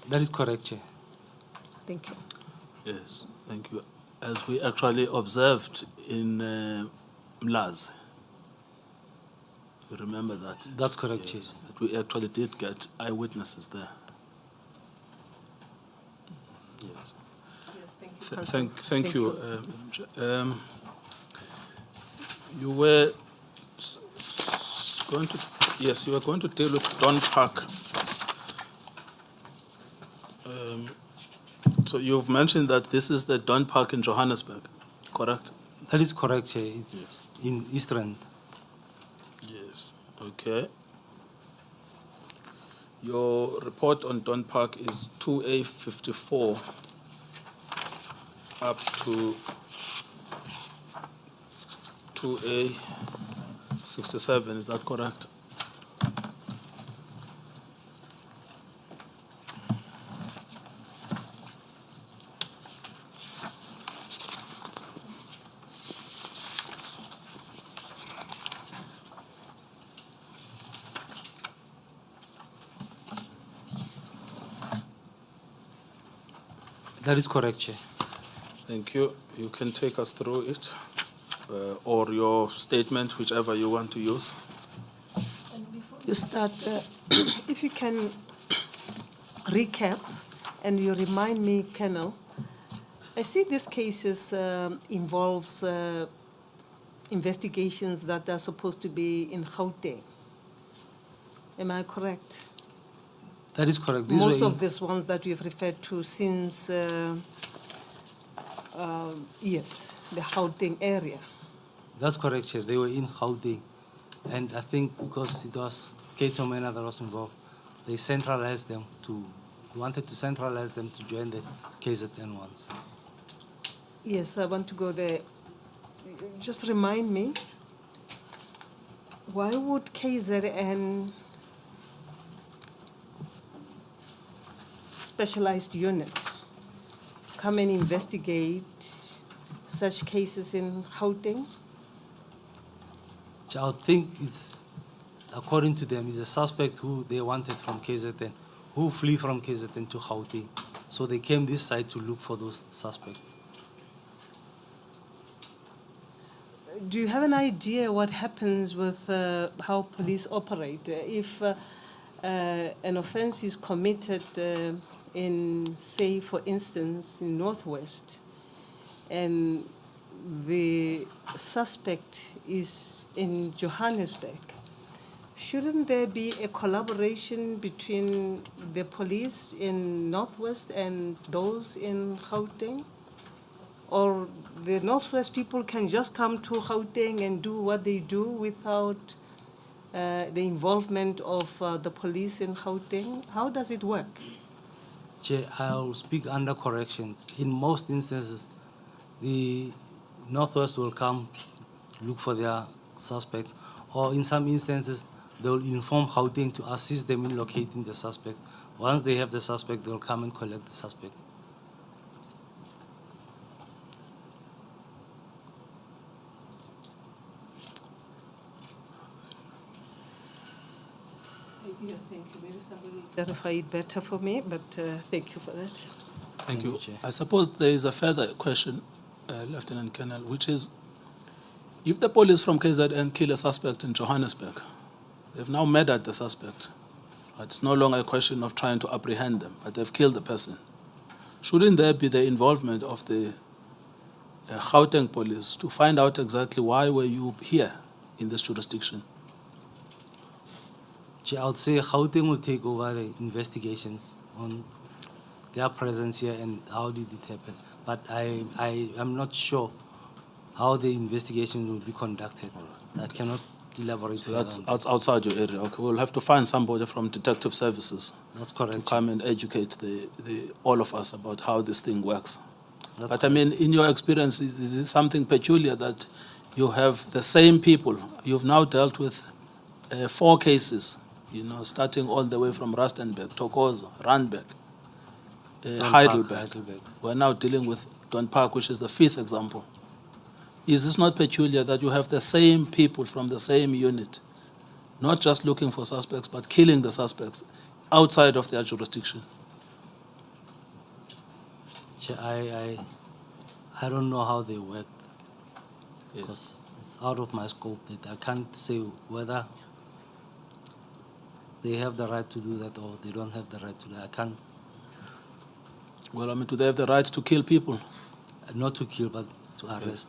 That is correct, Chair. Thank you. Yes, thank you. As we actually observed in Mlazi, you remember that? That's correct, Chair. Yes, that we actually did get eyewitnesses there. Yes. Yes, thank you. Thank you. You were going to, yes, you were going to deal with Don Park. So you've mentioned that this is the Don Park in Johannesburg, correct? That is correct, Chair. It's in East Rand. Yes. Okay. Your report on Don Park is 2A54 up to 2A67, is that correct? That is correct, Chair. Thank you. You can take us through it, or your statement, whichever you want to use. And before you start, if you can recap and you remind me, Colonel, I see this cases involves investigations that are supposed to be in Gauteng. Am I correct? That is correct. Most of these ones that we've referred to since, yes, the Gauteng area. That's correct, Chair. They were in Gauteng. And I think because it was Cato Mena that was involved, they centralized them wanted to centralize them to join the KZN ones. Yes, I want to go there. Just remind me, why would KZN specialized unit come and investigate such cases in Gauteng? I think it's, according to them, is a suspect who they wanted from KZN, who flee from KZN to Gauteng. So they came this side to look for those suspects. Do you have an idea what happens with how police operate? If an offense is committed in, say, for instance, in Northwest, and the suspect is in Johannesburg, shouldn't there be a collaboration between the police in Northwest and those in Gauteng? Or the Northwest people can just come to Gauteng and do what they do without the involvement of the police in Gauteng? How does it work? Chair, I'll speak under corrections. In most instances, the Northwest will come look for their suspects, or in some instances, they will inform Gauteng to assist them in locating the suspects. Once they have the suspect, they'll come and collect the suspect. Yes, thank you. Maybe somebody clarify it better for me, but thank you for that. Thank you. Chair. I suppose there is a further question, Lieutenant Colonel, which is, if the police from KZN kill a suspect in Johannesburg, they've now murdered the suspect. It's no longer a question of trying to apprehend them, but they've killed the person. Shouldn't there be the involvement of the Gauteng police to find out exactly why were you here in this jurisdiction? Chair, I would say Gauteng will take over the investigations on their presence here and how did it happen. But I am not sure how the investigation will be conducted. I cannot elaborate. So that's outside your area. Okay, we'll have to find somebody from detective services That's to correct. come and educate all of us about how this thing works. That's But I mean, in your experience, is it something peculiar that you have the same people? You've now dealt with 4 cases, starting all the way from Rustenburg, Thokoza, Randburg, Heidelberg. Heidelberg. We're now dealing with Don Park, which is the 5th example. Is this not peculiar that you have the same people from the same unit, not just looking for suspects, but killing the suspects outside of their jurisdiction? Chair, I don't know how they work Yes. because it's out of my scope. That I can't say whether they have the right to do that or they don't have the right to do that. I can't, Well, I mean, do they have the right to kill people? not to kill, but to arrest.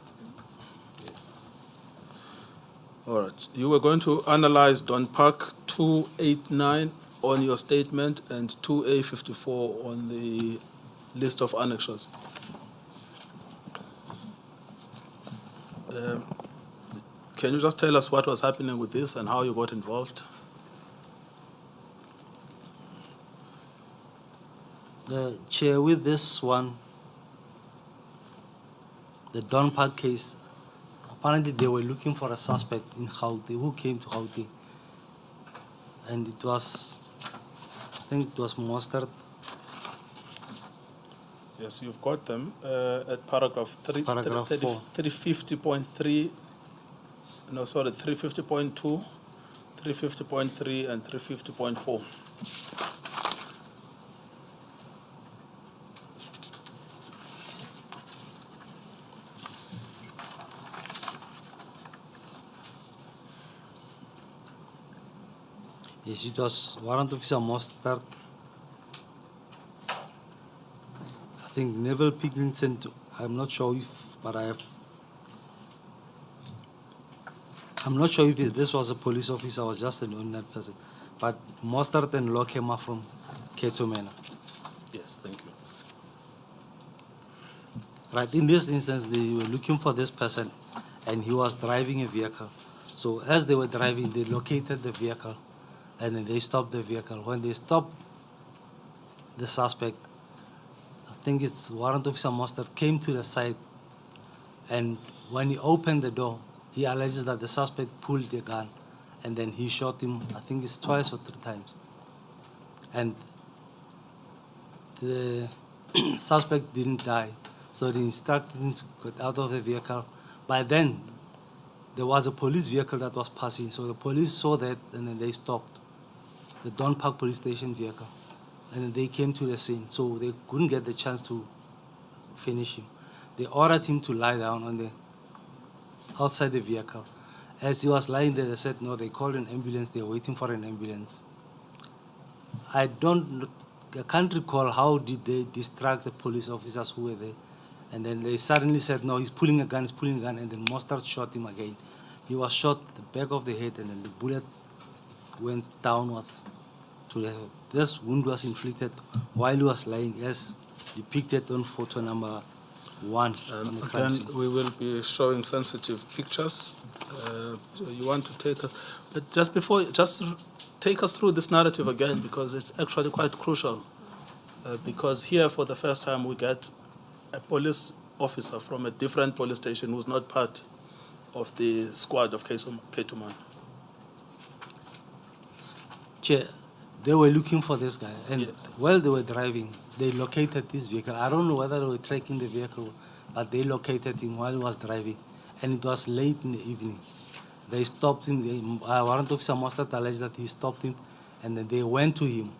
All right. You were going to analyze Don Park 289 on your statement and 2A54 on the list of annexures. Can you just tell us what was happening with this and how you got involved? The chair, with this one, the Don Park case, apparently they were looking for a suspect in Gauteng who came to Gauteng. And it was, I think it was Mustard. Yes, you've got them at paragraph 4. 350.3, no, sorry, 350.2, 350.3, and 350.4. Yes, it was Warrant Officer Mustard. I think Neville Piglinson, I'm not sure if, but I'm not sure if this was a police officer or just an ordinary person. But Mustard and Law came up from Ketomena. Yes, thank you. Right, in this instance, they were looking for this person and he was driving a vehicle. So as they were driving, they located the vehicle and then they stopped the vehicle. When they stopped the suspect, I think it's Warrant Officer Mustard came to the side, and when he opened the door, he alleges that the suspect pulled the gun and then he shot him, I think it's 2 or 3 times. And the suspect didn't die, so they instructed him to get out of the vehicle. By then, there was a police vehicle that was passing, so the police saw that and then they stopped the Don Park police station vehicle. And then they came to the scene, so they couldn't get the chance to finish him. They ordered him to lie down on the outside the vehicle. As he was lying there, they said no, they called an ambulance, they were waiting for an ambulance. I can't recall how did they distract the police officers who were there. And then they suddenly said, no, he's pulling a gun, and then Mustard shot him again. He was shot at the back of the head, and then the bullet went downwards to the head. This wound was inflicted while he was lying, as depicted on photo number 1 on the crime Again, scene. we will be showing sensitive pictures. You want to take us, but just take us through this narrative again, because it's actually quite crucial. Because here, for the first time, we get a police officer from a different police station who's not part of the squad of Ketuman. Chair, They were looking for this guy, and Yes. while they were driving, they located this vehicle. I don't know whether they were tracking the vehicle, but they located him while he was driving, and it was late in the evening. They stopped him. Warrant officer Mostert alleged that he stopped him, and then they went to him.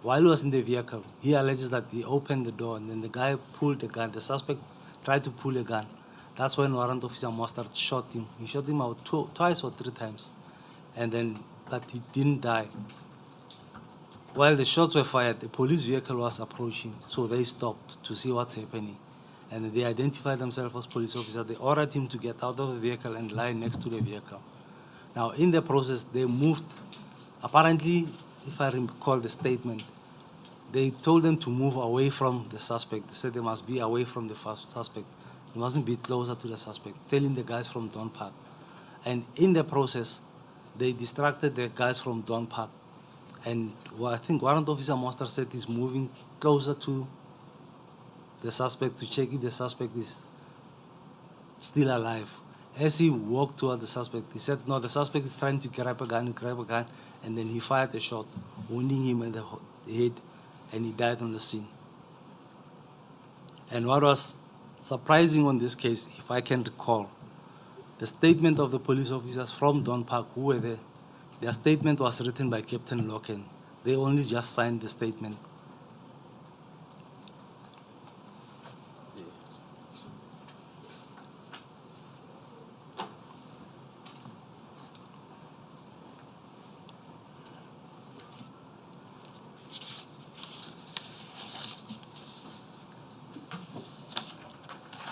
While he was in the vehicle, he alleges that he opened the door, and then the guy pulled the gun. The suspect tried to pull a gun. That's when Warrant officer Mostert shot him. He shot him out twice or 3 times, and then that he didn't die. While the shots were fired, the police vehicle was approaching, so they stopped to see what's happening. And they identified themselves as police officers. They ordered him to get out of the vehicle and lie next to the vehicle. Now, in the process, they moved. Apparently, if I recall the statement, they told them to move away from the suspect. They said they must be away from the suspect. They mustn't be closer to the suspect, telling the guys from Don Park. And in the process, they distracted the guys from Don Park. And I think Warrant Officer Mostert said he's moving closer to the suspect to check if the suspect is still alive. As he walked toward the suspect, he said, no, the suspect is trying to grab a gun, and then he fired a shot, wounding him in the head, and he died on the scene. And what was surprising on this case, if I can recall, the statement of the police officers from Don Park who were there, their statement was written by Captain Loken. They only just signed the statement.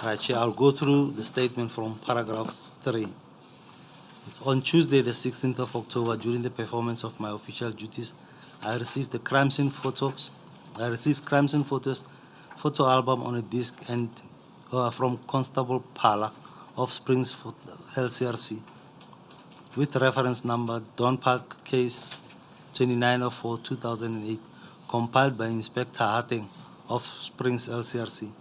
Right, Chair, I'll go through the statement from paragraph 3. It's on Tuesday, the 16th of October, during the performance of my official duties, I received the crime scene photos. I received crime scene photos, photo album on a disc, and from Constable Pala of Springs LCRC, with reference number Don Park Case 2904/2008, compiled by Inspector Hateng of Springs LCRC.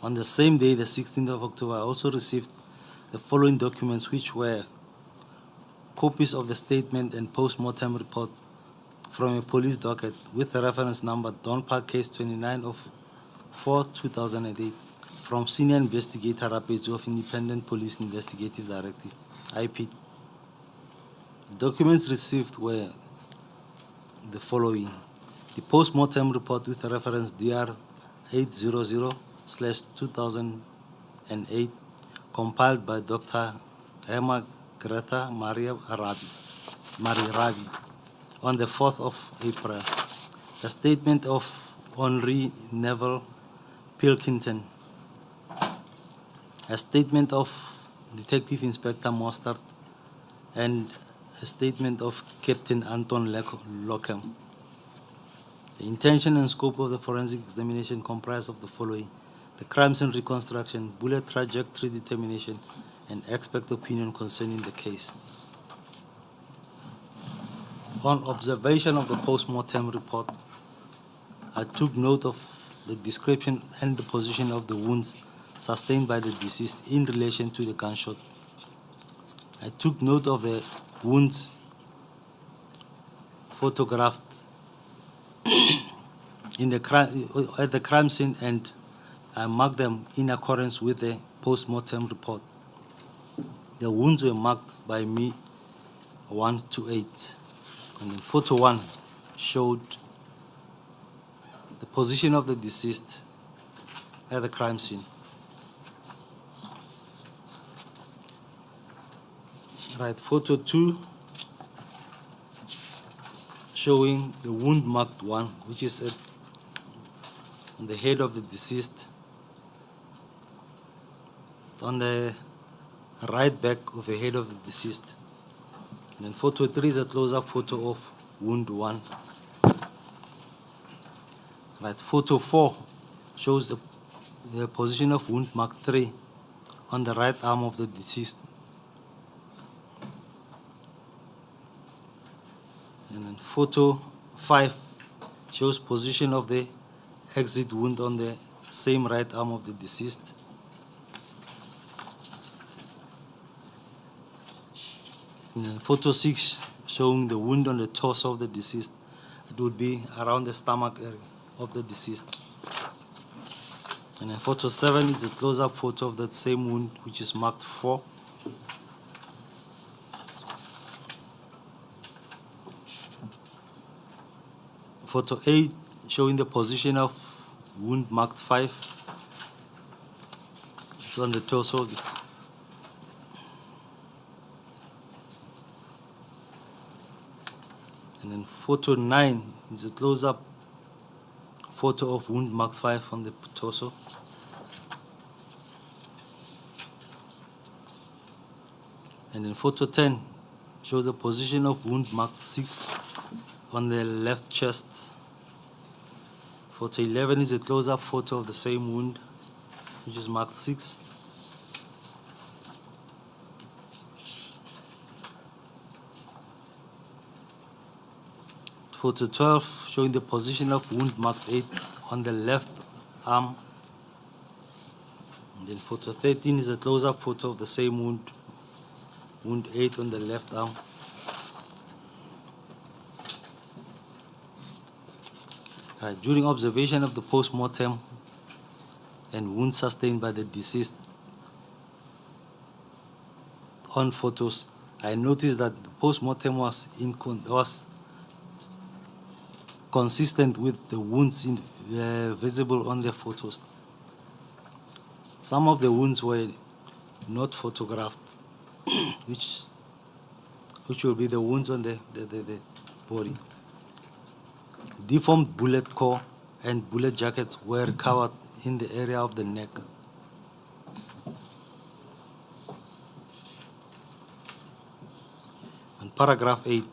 On the same day, the 16th of October, I also received the following documents, which were copies of the statement and post-mortem report from a police docket with the reference number Don Park Case 2904/2008 from Senior Investigator Rapezu of Independent Police Investigative Directive, IP. Documents received were the following: the post-mortem report with the reference DR 800/2008, compiled by Dr. Emma Greta Maria Ravi on the 4th of April. The statement of Henri Neville Pilkington. A statement of Detective Inspector Mostert, and a statement of Captain Anton Lockham. The intention and scope of the forensic examination comprise of the following: the crime scene reconstruction, bullet trajectory determination, and expert opinion concerning the case. On observation of the post-mortem report, I took note of the description and the position of the wounds sustained by the deceased in relation to the gunshot. I took note of the wounds photographed in the at the crime scene, and I marked them in accordance with the post-mortem report. The wounds were marked by me 1 to 8. And then photo 1 showed the position of the deceased at the crime scene. Right, photo 2 showing the wound marked 1, which is on the head of the deceased, on the right back of the head of the deceased. And then photo 3 is a close-up photo of wound 1. Right, photo 4 shows the position of wound mark 3 on the right arm of the deceased. And then photo 5 shows position of the exit wound on the same right arm of the deceased. And then photo 6 showing the wound on the torso of the deceased. It would be around the stomach area of the deceased. And then photo 7 is a close-up photo of that same wound, which is marked 4. Photo 8 showing the position of wound marked 5. It's on the torso. And then photo 9 is a close-up photo of wound marked 5 on the torso. And then photo 10 shows the position of wound marked 6 on the left chest. Photo 11 is a close-up photo of the same wound, which is marked 6. Photo 12 showing the position of wound marked 8 on the left arm. And then photo 13 is a close-up photo of the same wound, wound 8 on the left arm. During observation of the post-mortem and wounds sustained by the deceased on photos, I noticed that the post-mortem was consistent with the wounds visible on the photos. Some of the wounds were not photographed, which will be the wounds on the body. Deformed bullet core and bullet jackets were recovered in the area of the neck. And paragraph 8.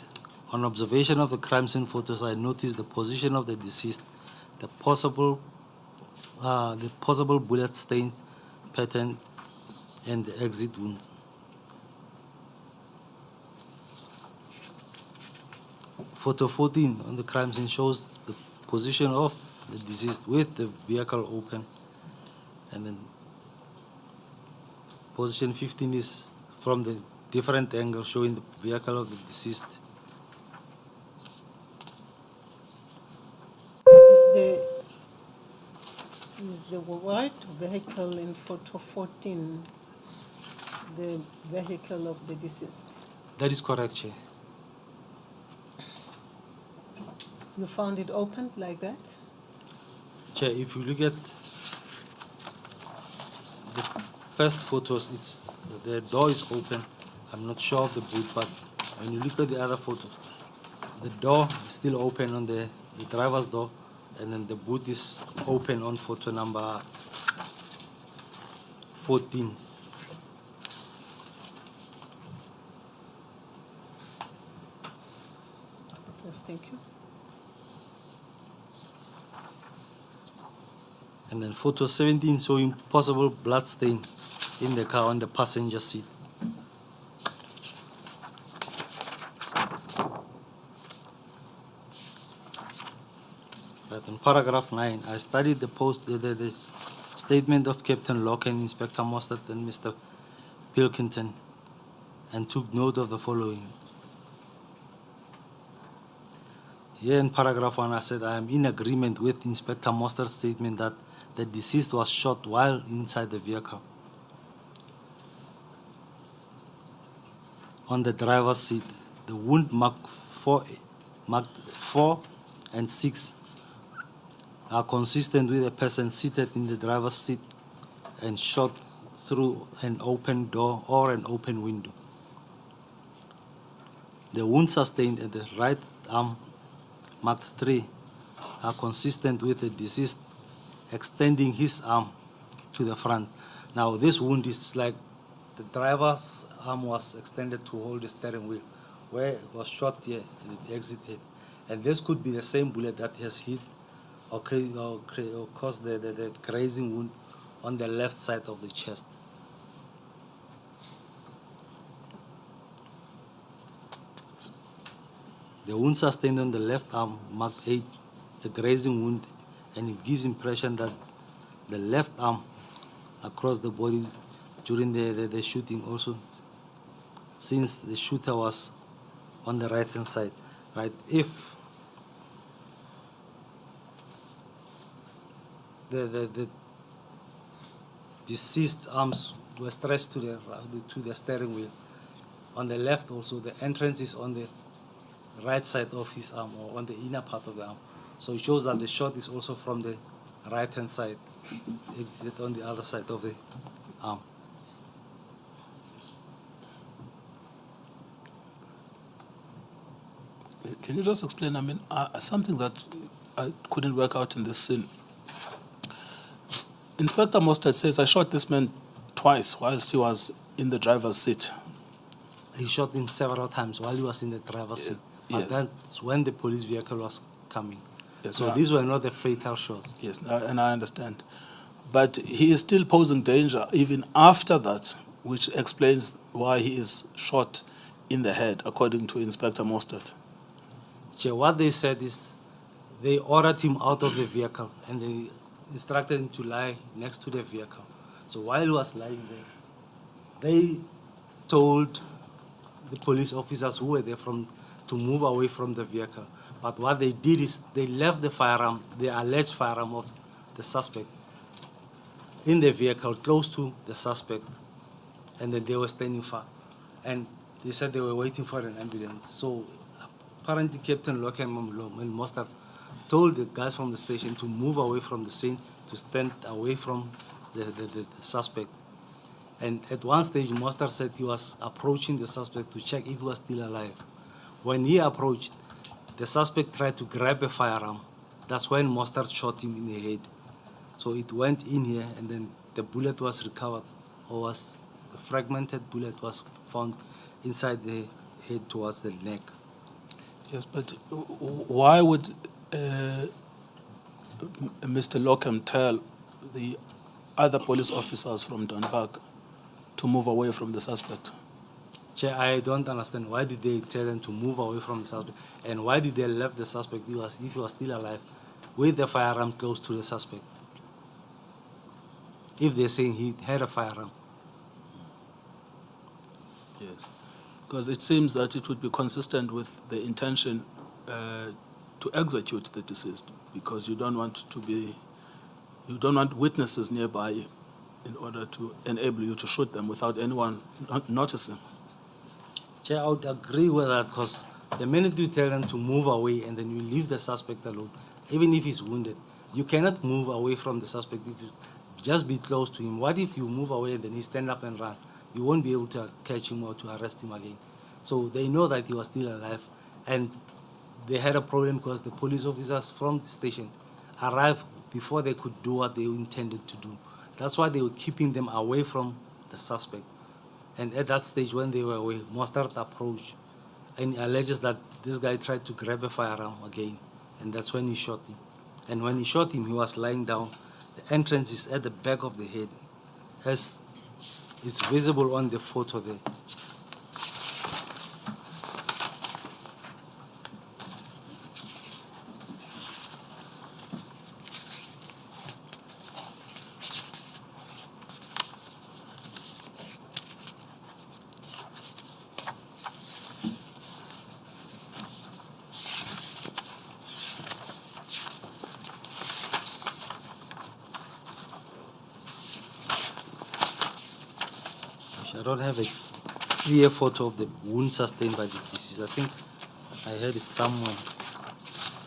On observation of the crime scene photos, I noticed the position of the deceased, the possible bullet stains pattern, and the exit wounds. Photo 14 on the crime scene shows the position of the deceased with the vehicle open. And then position 15 is from the different angle showing the vehicle of the deceased. Is the white vehicle in photo 14 the vehicle of the deceased? That is correct, Chair. You found it opened like that? Chair, if you look at the first photos, the door is open. I'm not sure of the boot, but when you look at the other photos, the door is still open on the driver's door, and then the boot is open on photo number 14. Yes, thank you. And then photo 17 showing possible blood stain in the car on the passenger seat. Right, in paragraph 9, I studied the statement of Captain Locke and Inspector Mostert and Mr. Pilkington and took note of the following. Here in paragraph 1, I said I am in agreement with Inspector Mostert's statement that the deceased was shot while inside the vehicle. On the driver's seat, the wound marked 4 and 6 are consistent with a person seated in the driver's seat and shot through an open door or an open window. The wounds sustained at the right arm, marked 3, are consistent with the deceased extending his arm to the front. Now this wound is like the driver's arm was extended to hold the steering wheel, where it was shot here and it exited. And this could be the same bullet that has hit or caused the grazing wound on the left side of the chest. The wound sustained on the left arm, marked 8, is a grazing wound, and it gives impression that the left arm across the body during the shooting also, since the shooter was on the right-hand side, right? If the deceased arms were stretched to the steering wheel, on the left also, the entrance is on the right side of his arm, or on the inner part of the arm. So it shows that the shot is also from the right-hand side, exited on the other side of the arm. Can you just explain? I mean, something that I couldn't work out in this scene. Inspector Mostert says, I shot this man twice whilst he was in the driver's seat. He shot him several times while he was in the driver's seat. But Yes. that's when the police vehicle was coming. Yes, So now- these were not the fatal shots. Yes, and I understand. But he is still posing danger even after that, which explains why he is shot in the head, according to Inspector Mostert. So what they said is they ordered him out of the vehicle and they instructed him to lie next to the vehicle. So while he was lying there, they told the police officers who were there to move away from the vehicle. But what they did is they left the firearm, the alleged firearm of the suspect, in the vehicle close to the suspect, and then they were standing far. And they said they were waiting for an ambulance. So apparently Captain Locke and Mostert told the guys from the station to move away from the scene, to stand away from the suspect. And at one stage, Mostert said he was approaching the suspect to check if he was still alive. When he approached, the suspect tried to grab a firearm. That's when Mostert shot him in the head. So it went in here, and then the bullet was recovered, or the fragmented bullet was found inside the head towards the neck. Yes, but why would Mr. Lockham tell the other police officers from Dunbark to move away from the suspect? Chair, I don't understand. Why did they tell them to move away from the suspect? And why did they leave the suspect, if he was still alive, with the firearm close to the suspect? If they're saying he had a firearm. Yes, because it seems that it would be consistent with the intention to execute the deceased, because you don't want witnesses nearby in order to enable you to shoot them without anyone noticing. Chair, I would agree with that, because the minute you tell them to move away and then you leave the suspect alone, even if he's wounded, you cannot move away from the suspect if you just be close to him. What if you move away and then he stand up and run? You won't be able to catch him or to arrest him again. So they know that he was still alive, and they had a problem because the police officers from the station arrived before they could do what they intended to do. That's why they were keeping them away from the suspect. And at that stage, when they were away, Mostert approached and he alleges that this guy tried to grab a firearm again, and that's when he shot him. And when he shot him, he was lying down. The entrance is at the back of the head, as is visible on the photo there. I don't have a clear photo of the wound sustained by the deceased. I think I had it somewhere.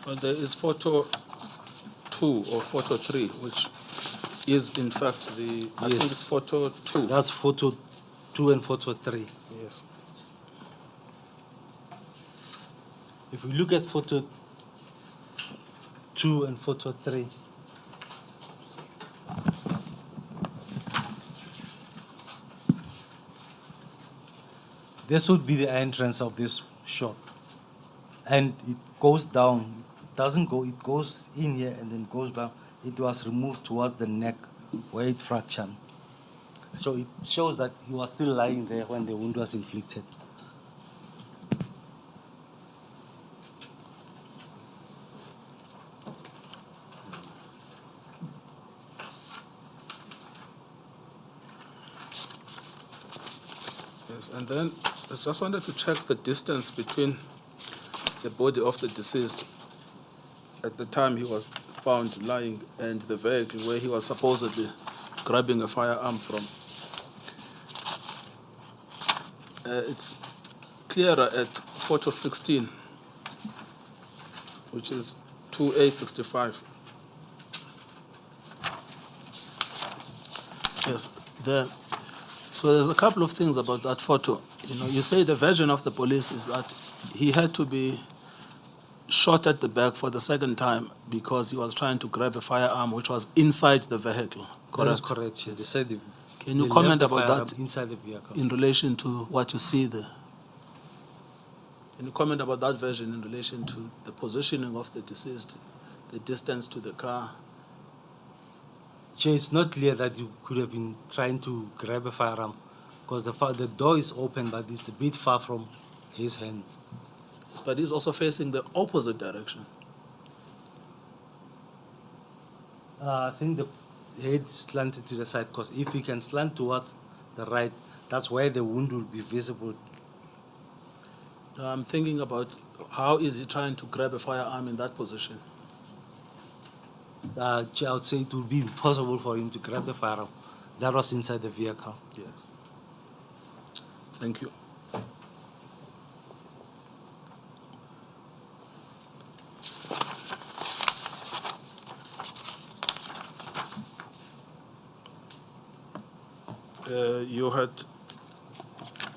Well, there is photo 2 or photo 3, which is in fact I think Yes. it's photo 2. That's photo 2 and photo 3. Yes. If we look at photo 2 and photo 3, this would be the entrance of this shop. And it goes down. It doesn't go, it goes in here and then goes down. It was removed towards the neck where it fractured. So it shows that he was still lying there when the wound was inflicted. Yes, and then I just wanted to check the distance between the body of the deceased at the time he was found lying and the vehicle where he was supposedly grabbing a firearm from. It's clearer at photo 16, which is 2A65. Yes, so there's a couple of things about that photo. You say the version of the police is that he had to be shot at the back for the second time because he was trying to grab a firearm which was inside the vehicle. Correct? That is correct. Yes. They said Can you they comment left the about firearm that inside the vehicle? in relation to what you see there? Can you comment about that version in relation to the positioning of the deceased, the distance to the car? Chair, it's not clear that you could have been trying to grab a firearm because the door is open, but it's a bit far from his hands. But he's also facing the opposite direction. I think the head slanted to the side because if he can slant towards the right, that's where the wound will be visible. I'm thinking about how is he trying to grab a firearm in that position? Chair, I would say it would be impossible for him to grab the firearm. That was inside the vehicle. Yes. Thank you.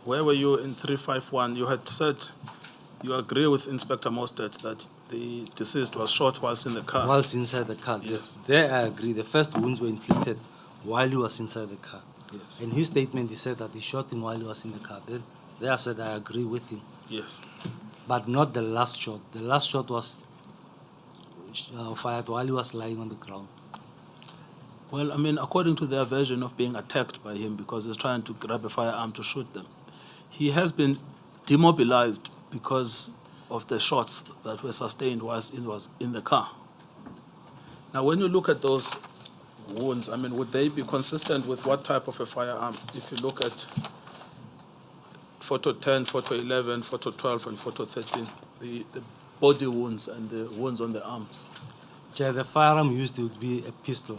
Where were you in 351? You had said you agree with Inspector Mostert that the deceased was shot whilst in the car. Whilst inside the car, yes. There I agree. The first wounds were inflicted while he was inside the car. Yes. In his statement, he said that he shot him while he was in the car. Then there I said I agree with him. Yes. But not the last shot. The last shot was fired while he was lying on the ground. Well, I mean, according to their version of being attacked by him because he's trying to grab a firearm to shoot them, he has been demobilized because of the shots that were sustained whilst he was in the car. Now, when you look at those wounds, I mean, would they be consistent with what type of a firearm? If you look at photo 10, photo 11, photo 12, and photo 13, the body wounds and the wounds on the arms. Chair, the firearm used would be a pistol.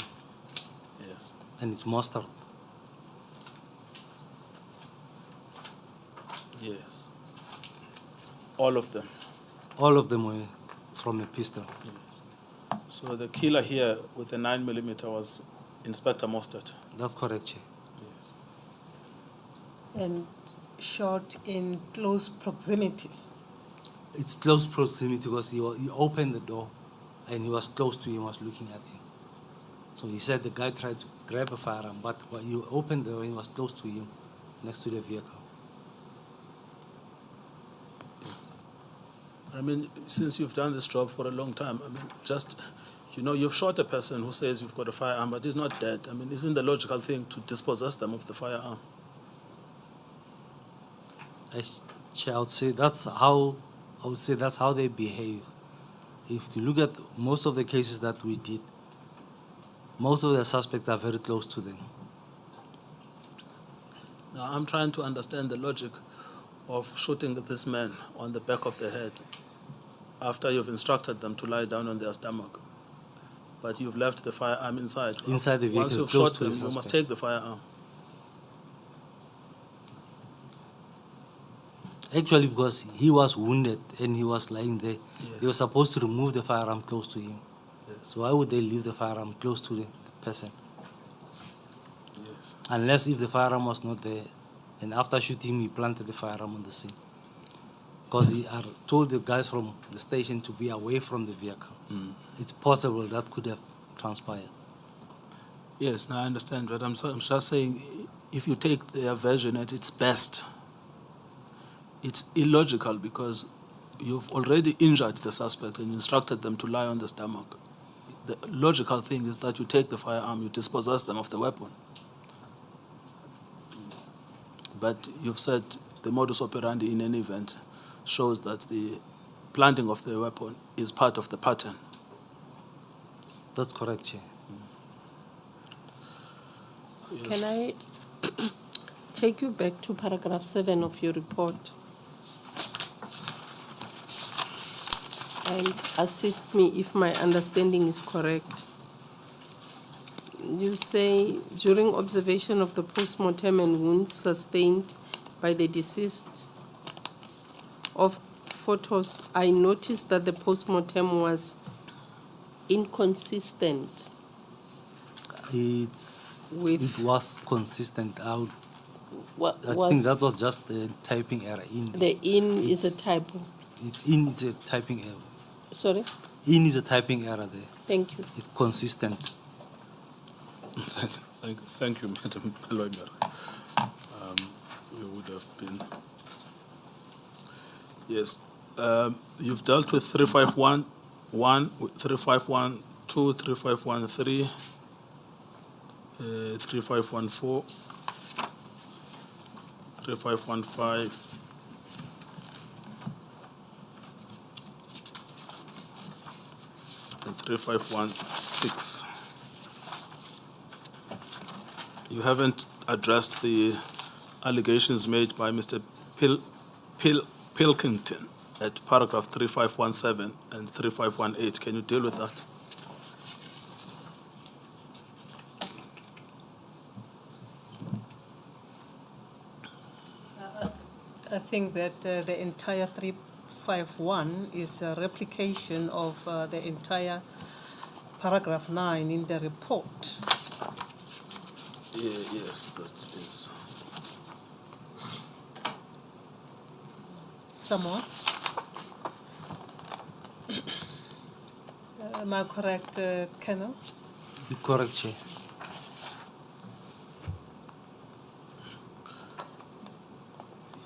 Yes. And it's mustard. Yes. All of them. All of them were from a pistol. Yes. So the killer here with the 9mm was Inspector Mostert. That's correct, Chair. Yes. And shot in close proximity. It's close proximity because he opened the door and he was close to him, was looking at him. So he said the guy tried to grab a firearm, but when you opened the door, he was close to him, next to the vehicle. Yes. I mean, since you've done this job for a long time, I mean, just, you've shot a person who says you've got a firearm, but he's not dead. I mean, isn't the logical thing to dispossess them of the firearm? I would say that's how they behave. If you look at most of the cases that we did, most of the suspects are very close to them. Now, I'm trying to understand the logic of shooting this man on the back of the head after you've instructed them to lie down on their stomach, but you've left the firearm inside. Inside the vehicle, Once you've close shot to the them, you must suspect. take the firearm. Actually, because he was wounded and he was lying there, Yes. they were supposed to remove the firearm close to him. Yes. So why would they leave the firearm close to the person? Yes. Unless if the firearm was not there, and after shooting, he planted the firearm on the scene. Because he told the guys from the station to be away from the vehicle. It's possible that could have transpired. Yes, now I understand, but I'm just saying, if you take their version at its best, it's illogical because you've already injured the suspect and instructed them to lie on the stomach. The logical thing is that you take the firearm, you dispossess them of the weapon. But you've said the modus operandi in any event shows that the planting of the weapon is part of the pattern. That's correct, Chair. Yes. Can I take you back to paragraph 7 of your report and assist me if my understanding is correct. You say, during observation of the post-mortem and wounds sustained by the deceased of photos, I noticed that the post-mortem was inconsistent. It with was consistent out. what I was think that was just a typing error. the in is a It's- typo. It's in is a typing error. Sorry? In is a typing error there. Thank you. It's consistent. Thank you, Madam Baloyi-Mere. We would have been. Yes. You've dealt with 3511, 3512, 3513, 3514, 3515, and 3516. You haven't addressed the allegations made by Mr. Pilkington at paragraph 3517 and 3518. Can you deal with that? I think that the entire 351 is a replication of the entire paragraph 9 in the report. Yes, that is. Somewhat. Am I correct, Colonel? You're correct, Chair.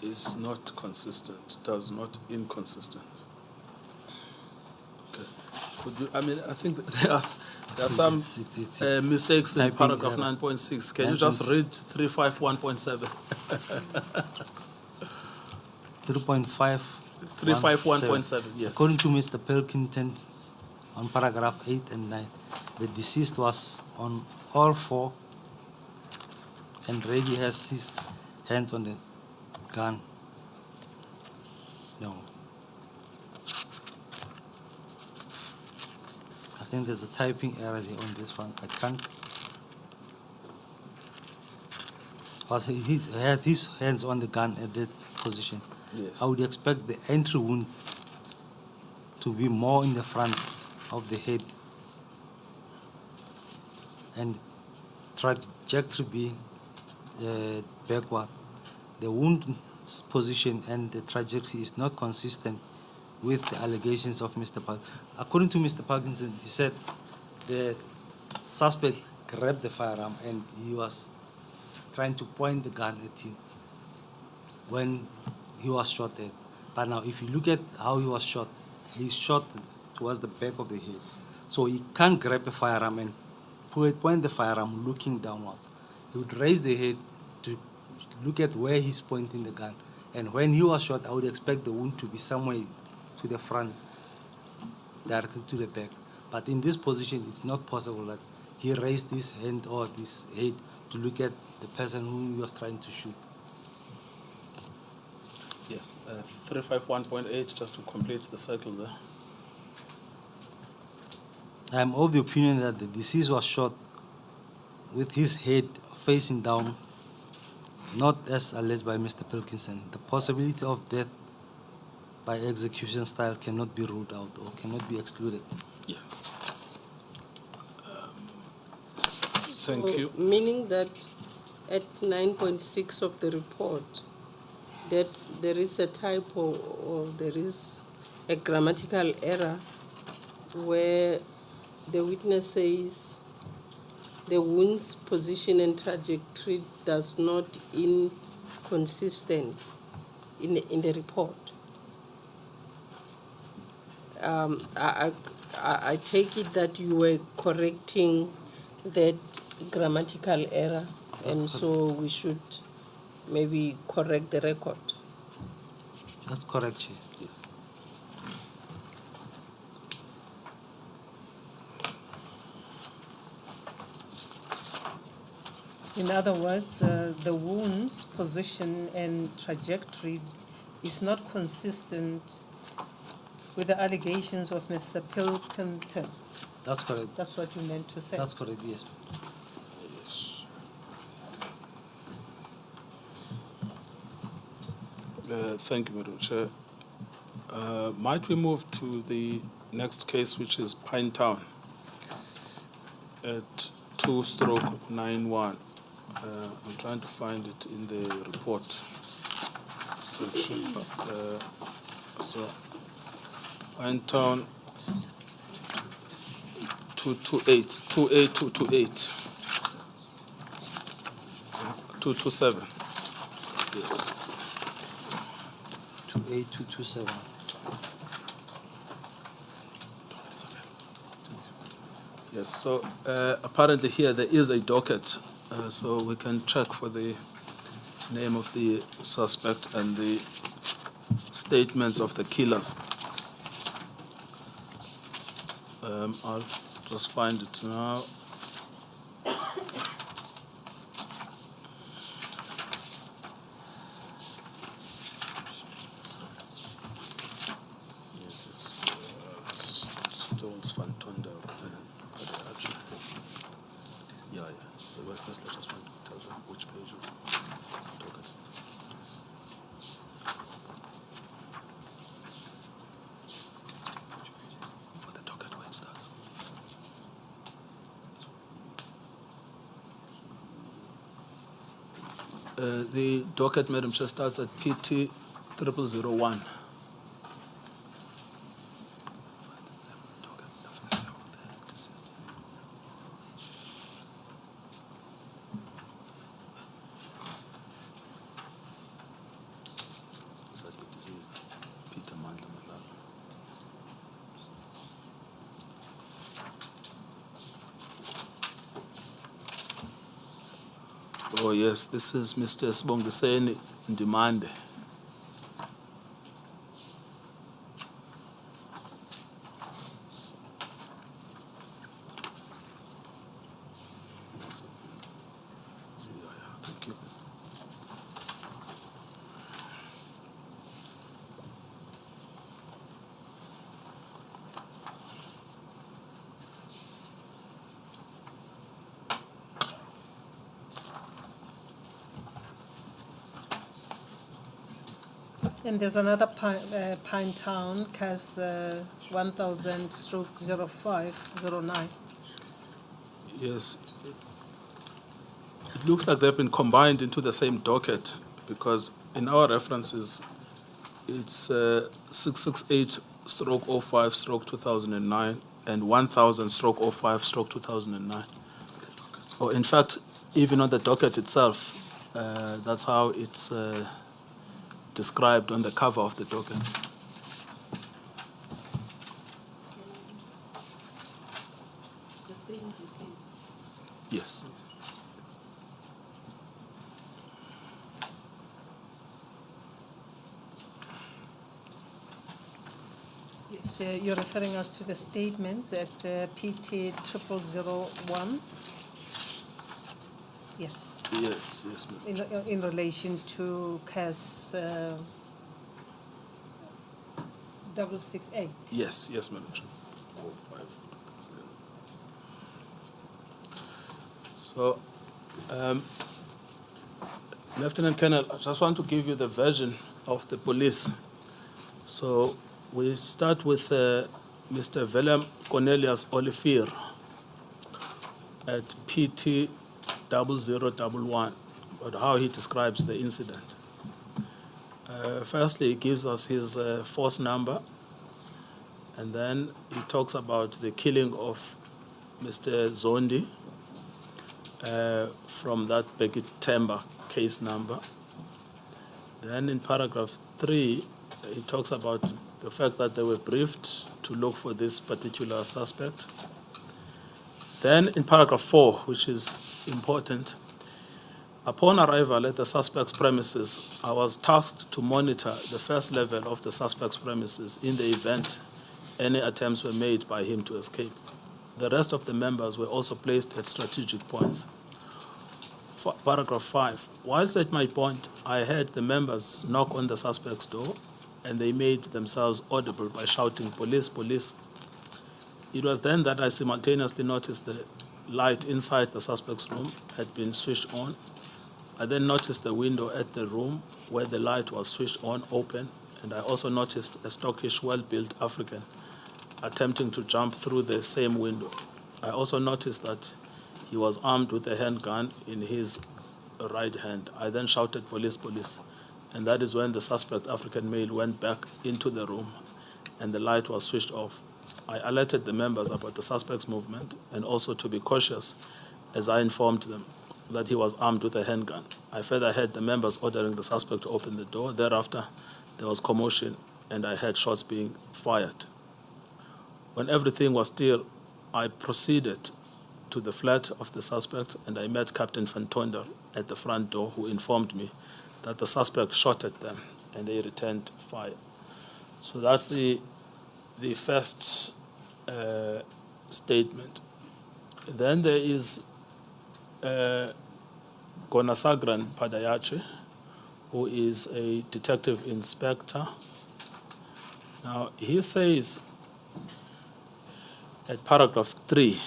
Is not consistent, does not inconsistent. Okay. Could you, I mean, I think there are some It's mistakes in typing paragraph error. 9.6. Can you just read 351.7? 3.5. 351.7, yes. According to Mr. Pilkington, on paragraph 8 and 9, the deceased was on all four and really has his hands on the gun. No. I think there's a typing error there on this one. I can't. Was he had his hands on the gun at that position. Yes. I would expect the entry wound to be more in the front of the head and trajectory be backward. The wound position and the trajectory is not consistent with the allegations of Mr. Park. According to Mr. Parkinson, he said the suspect grabbed the firearm and he was trying to point the gun at him when he was shot at. But now, if you look at how he was shot, he's shot towards the back of the head. So he can't grab a firearm and point the firearm looking downwards. He would raise the head to look at where he's pointing the gun. And when he was shot, I would expect the wound to be somewhere to the front, directed to the back. But in this position, it's not possible that he raised his hand or his head to look at the person whom he was trying to shoot. Yes, 351.8, just to complete the circle there. I am of the opinion that the deceased was shot with his head facing down, not as alleged by Mr. Pilkinson. The possibility of death by execution style cannot be ruled out or cannot be excluded. Yeah. Thank So, you. Meaning that at 9.6 of the report, there is a typo or there is a grammatical error where the witness says the wound's position and trajectory does not inconsistent in the report. I take it that you were correcting that grammatical error, and so we should maybe correct the record. That's correct, Chair. Yes. In other words, the wound's position and trajectory is not consistent with the allegations of Mr. Pilkington. That's correct. That's what you meant to say. That's correct, yes. Thank you, Madam Chair. Might we move to the next case, which is Pinetown at 2/91. I'm trying to find it in the report section. So, Pinetown 228, 28228, 227. Yes. 28227. Yes, so apparently here there is a docket, so we can check for the name of the suspect and the statements of the killers. I'll just find it now. Yes, it's Stones van Tonder. Yeah. Well, first let us find tell them which pages. Dockets. For the docket where it starts. The docket, Madam Chair, starts at PT 0001. Oh yes, this is Mr. Sibongiseni Ndimande. Thank you. And there's another Pinetown, case 1000/0509. Yes. It looks like they've been combined into the same docket because in our references, it's 668/05/2009 and 1000/05/2009. Or in fact, even on the docket itself, that's how it's described on the cover of the docket. The same deceased. Yes. Yes, you're referring us to the statements at PT 0001. Yes. Yes, ma'am. In relation to case 668. Yes, Madam Chair. 05. So, Lieutenant Colonel, I just want to give you the version of the police. So, we start with Mr. Willem Cornelius Olivier at PT 0011, but how he describes the incident. Firstly, he gives us his force number, and then he talks about the killing of Mr. Zondi from that Becky Temba case number. Then in paragraph 3, he talks about the fact that they were briefed to look for this particular suspect. Then in paragraph 4, which is important, upon arrival at the suspect's premises, I was tasked to monitor the first level of the suspect's premises in the event any attempts were made by him to escape. The rest of the members were also placed at strategic points. paragraph 5. Whilst at my point, I heard the members knock on the suspect's door, and they made themselves audible by shouting, "Police, police." It was then that I simultaneously noticed the light inside the suspect's room had been switched on. I then noticed the window at the room where the light was switched on open, and I also noticed a stockish, well-built African attempting to jump through the same window. I also noticed that he was armed with a handgun in his right hand. I then shouted, "Police, police." And that is when the suspect African male went back into the room and the light was switched off. I alerted the members about the suspect's movement and also to be cautious as I informed them that he was armed with a handgun. I further heard the members ordering the suspect to open the door. Thereafter, there was commotion and I heard shots being fired. When everything was still, I proceeded to the flat of the suspect and I met Captain Van Tonder at the front door, who informed me that the suspect shot at them and they returned fire. So that's the first statement. Then there is Gonasagran Padayache, who is a detective inspector. Now, he says at paragraph 3,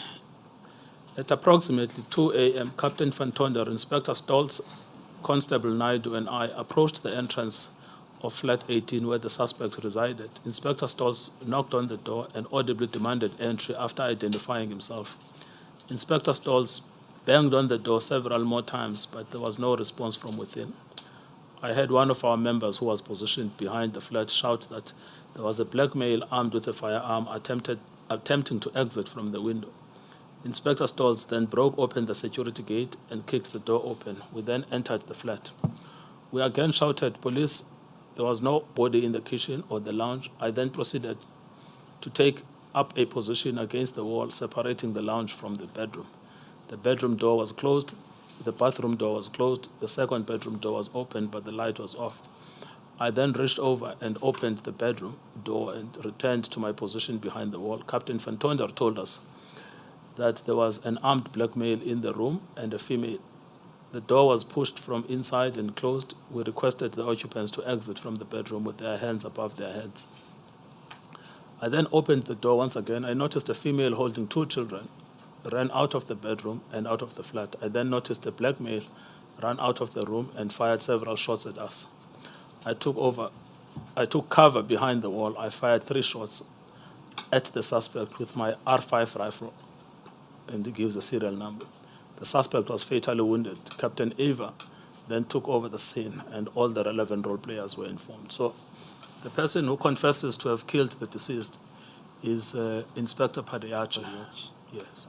at approximately 2 a.m., Captain Van Tonder, Inspector Stolz, Constable Naidu, and I approached the entrance of flat 18 where the suspect resided. Inspector Stolz knocked on the door and audibly demanded entry after identifying himself. Inspector Stolz banged on the door several more times, but there was no response from within. I heard one of our members, who was positioned behind the flat, shout that there was a black male armed with a firearm attempting to exit from the window. Inspector Stolz then broke open the security gate and kicked the door open. We then entered the flat. We again shouted, "Police." There was no body in the kitchen or the lounge. I then proceeded to take up a position against the wall, separating the lounge from the bedroom. The bedroom door was closed. The bathroom door was closed. The second bedroom door was open, but the light was off. I then reached over and opened the bedroom door and returned to my position behind the wall. Captain Van Tonder told us that there was an armed black male in the room and a female. The door was pushed from inside and closed. We requested the occupants to exit from the bedroom with their hands above their heads. I then opened the door once again. I noticed a female holding 2 children ran out of the bedroom and out of the flat. I then noticed a black male ran out of the room and fired several shots at us. I took cover behind the wall. I fired 3 shots at the suspect with my R5 rifle, and it gives a serial number. The suspect was fatally wounded. Captain Eva then took over the scene, and all the relevant role players were informed. So the person who confesses to have killed the deceased is Inspector Padayache, yes,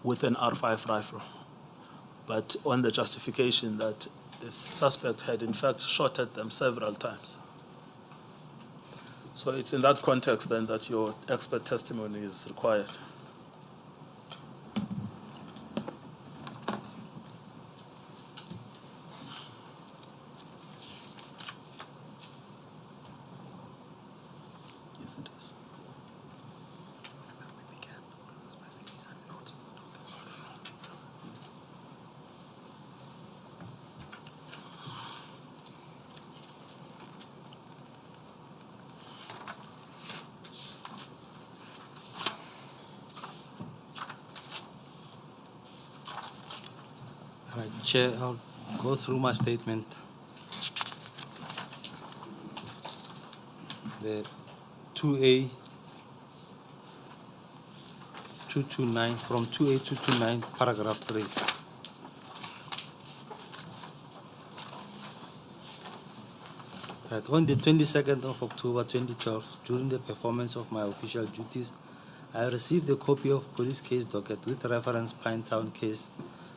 with an R5 rifle, but on the justification that the suspect had in fact shot at them several times. So it's in that context then that your expert testimony is required. Yes, it is. All right, Chair, I'll go through my statement. The 2A 229, from 2A 229, paragraph 3. Right, on the 22nd of October 2012, during the performance of my official duties, I received a copy of police case docket with reference Pinetown case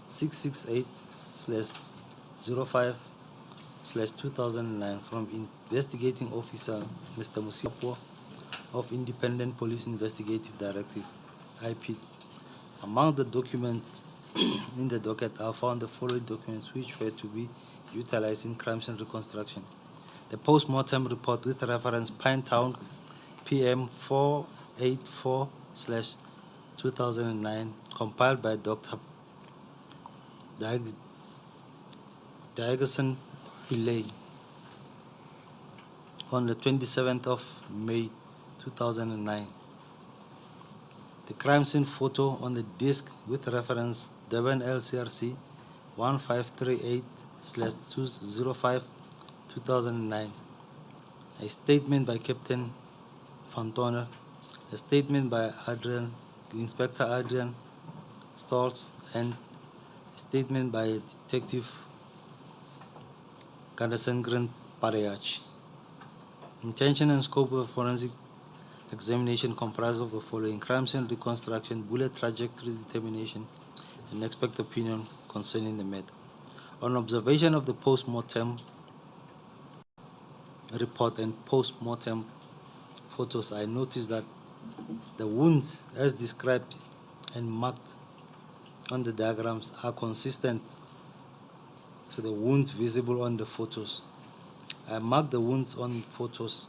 668/05/2009 from investigating officer Mr. Musipo of Independent Police Investigative Directive, IP. Among the documents in the docket, I found the following documents which were to be utilized in crimes and reconstruction. The post-mortem report with reference Pinetown PM 484/2009, compiled by Dr. Diogeson Pillay on the 27th of May 2009. The crime scene photo on the disc with reference Durban LCRC 1538/205/2009. A statement by Captain Fantona, a statement by Inspector Adrian Stoltz, and a statement by Detective Kandasengren Parayach. Intention and scope of forensic examination comprise of the following: crime scene reconstruction, bullet trajectories determination, and expert opinion concerning the matter. On observation of the post-mortem report and post-mortem photos, I noticed that the wounds as described and marked on the diagrams are consistent to the wounds visible on the photos. I marked the wounds on photos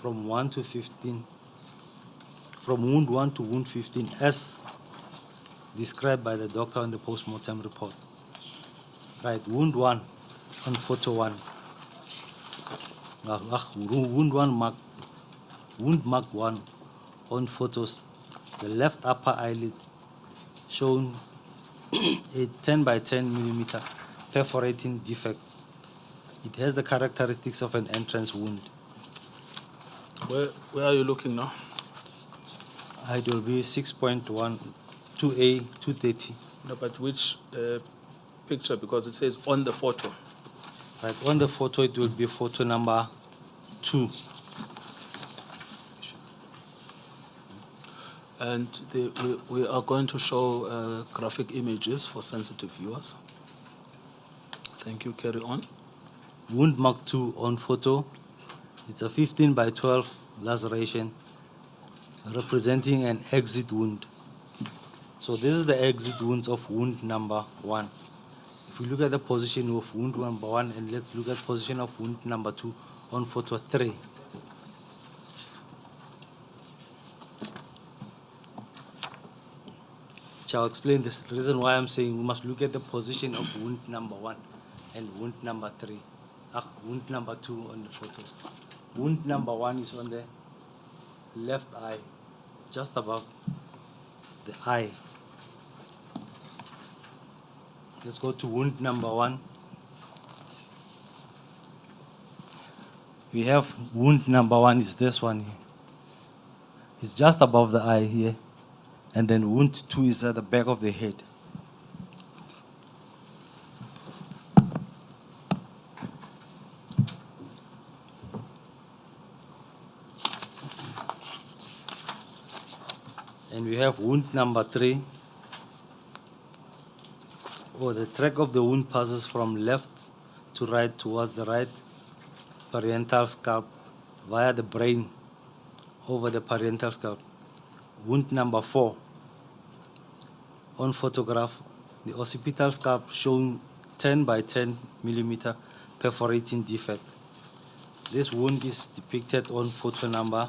from 1 to 15, from wound 1 to wound 15 as described by the doctor on the post-mortem report. Right, wound 1 on photo 1. Wound mark 1 on photos. The left upper eyelid shown a 10 by 10 millimeter perforating defect. It has the characteristics of an entrance wound. Where are you looking now? It will be 6.1, 2A, 230. No, but which picture? Because it says on the photo. Right, on the photo it will be photo number 2. And we are going to show graphic images for sensitive viewers. Thank you. Carry on. Wound mark 2 on photo. It's a 15 by 12 laceration representing an exit wound. So this is the exit wounds of wound number 1. If we look at the position of wound number 1, and let's look at position of wound number 2 on photo 3. I'll explain this. The reason why I'm saying we must look at the position of wound number 1 and wound number 3. Wound number 2 on the photos. Wound number 1 is on the left eye, just above the eye. Let's go to wound number 1. We have wound number 1 is this one here. It's just above the eye here. And then wound 2 is at the back of the head. And we have wound number 3. The track of the wound passes from left to right towards the right parietal scalp via the brain over the parietal scalp. Wound number 4. On photograph, the occipital scalp showing 10 by 10 millimeter perforating defect. This wound is depicted on photo number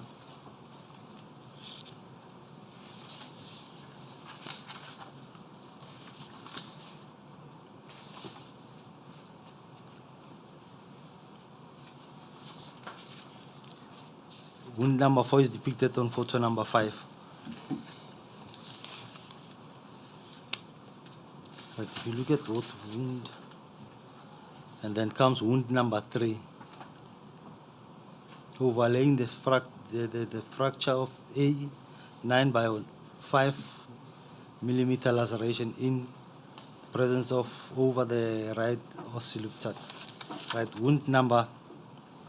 4 is depicted on photo number 5. But if you look at both wound, and then comes wound number 3, overlaying the fracture of a 9 by 5 millimeter laceration in presence of over the right occiput. Right, wound number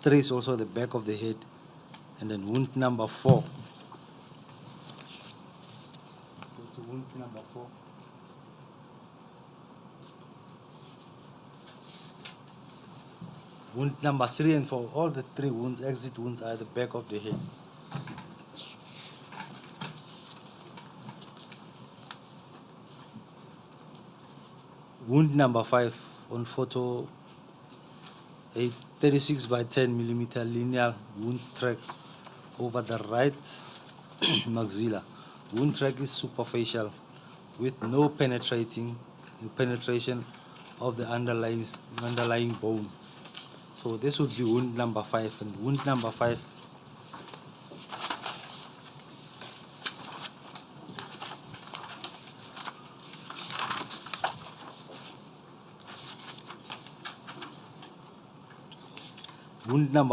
3 is also the back of the head, and then wound number 4. Go to wound number 4. Wound number 3 and 4, all the 3 wounds, exit wounds, are at the back of the head. Wound number 5 on photo, a 36 by 10 millimeter linear wound track over the right maxilla. Wound track is superficial with no penetration of the underlying bone. So this would be wound number 5, and wound number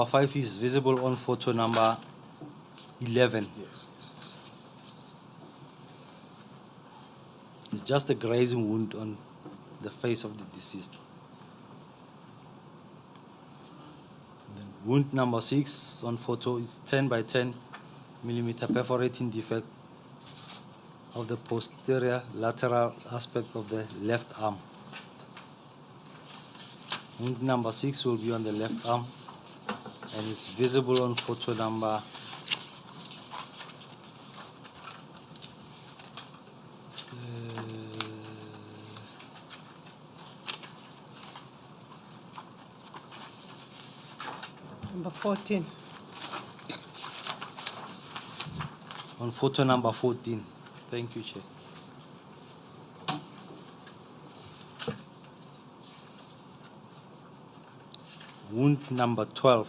5 is visible on photo number 11. Yes. It's just a grazing wound on the face of the deceased. Then wound number 6 on photo is 10 by 10 millimeter perforating defect of the posterior lateral aspect of the left arm. Wound number 6 will be on the left arm, and it's visible on photo number Number 14. on photo number 14. Thank you, Chair. Wound number 12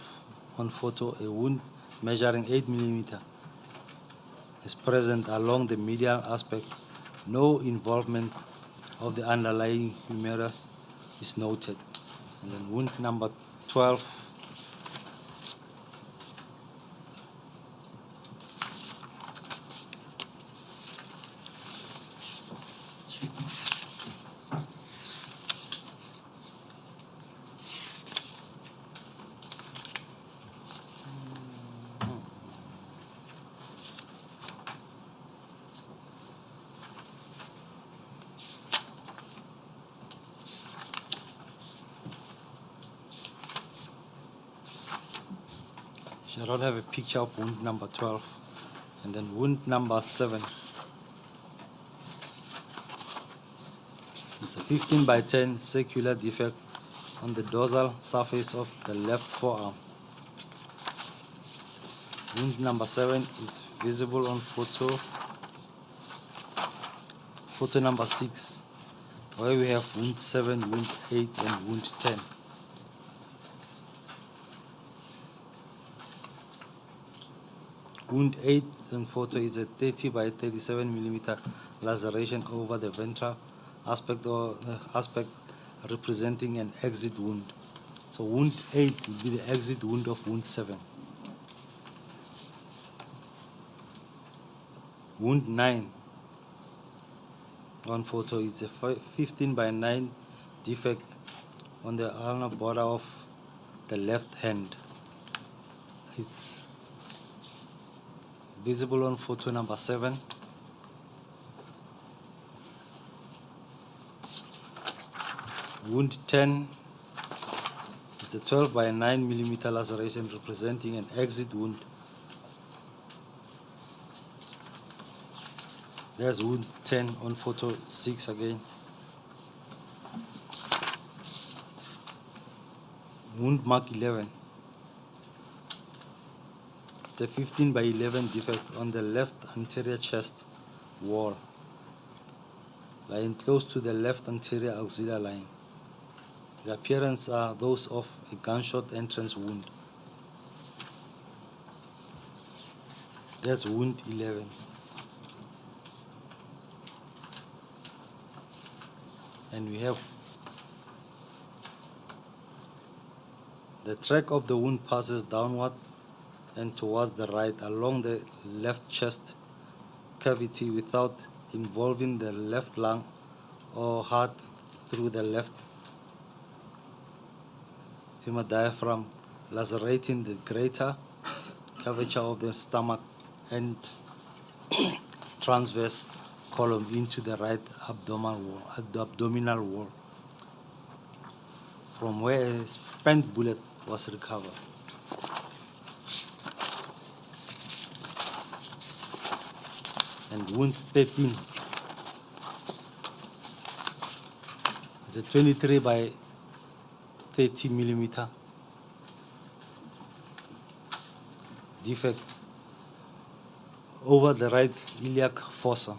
on photo, a wound measuring 8 millimeter is present along the medial aspect. No involvement of the underlying humerus is noted. And then wound number 12 I don't have a picture of wound number 12. And then wound number 7. It's a 15 by 10 circular defect on the dorsal surface of the left forearm. Wound number 7 is visible on photo number 6, where we have wound 7, wound 8, and wound 10. Wound 8 on photo is a 30 by 37 millimeter laceration over the ventral aspect, or aspect representing an exit wound. So wound 8 will be the exit wound of wound 7. Wound 9 on photo is a 15 by 9 defect on the ulnar border of the left hand. It's visible on photo number 7. Wound 10, it's a 12 by 9 millimeter laceration representing an exit wound. There's wound 10 on photo 6 again. Wound mark 11. It's a 15 by 11 defect on the left anterior chest wall, lying close to the left anterior axillary line. The appearance are those of a gunshot entrance wound. That's wound 11. And we have the track of the wound passes downward and towards the right along the left chest cavity without involving the left lung or heart through the left hemodiaphragm, lacerating the greater curvature of the stomach and transverse column into the right abdominal wall, from where a spent bullet was recovered. And wound 13, it's a 23 by 30 millimeter defect over the right iliac fossa,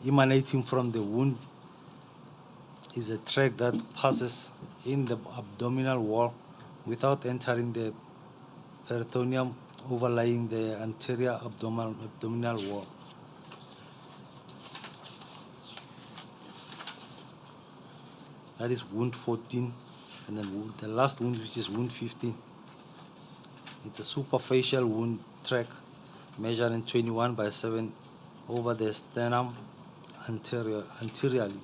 emanating from the wound is a tract that passes in the abdominal wall without entering the peritoneum, overlying the anterior abdominal wall. That is wound 14, and then the last wound, which is wound 15. It's a superficial wound tract measuring 21 by 7 over the sternum anteriorly.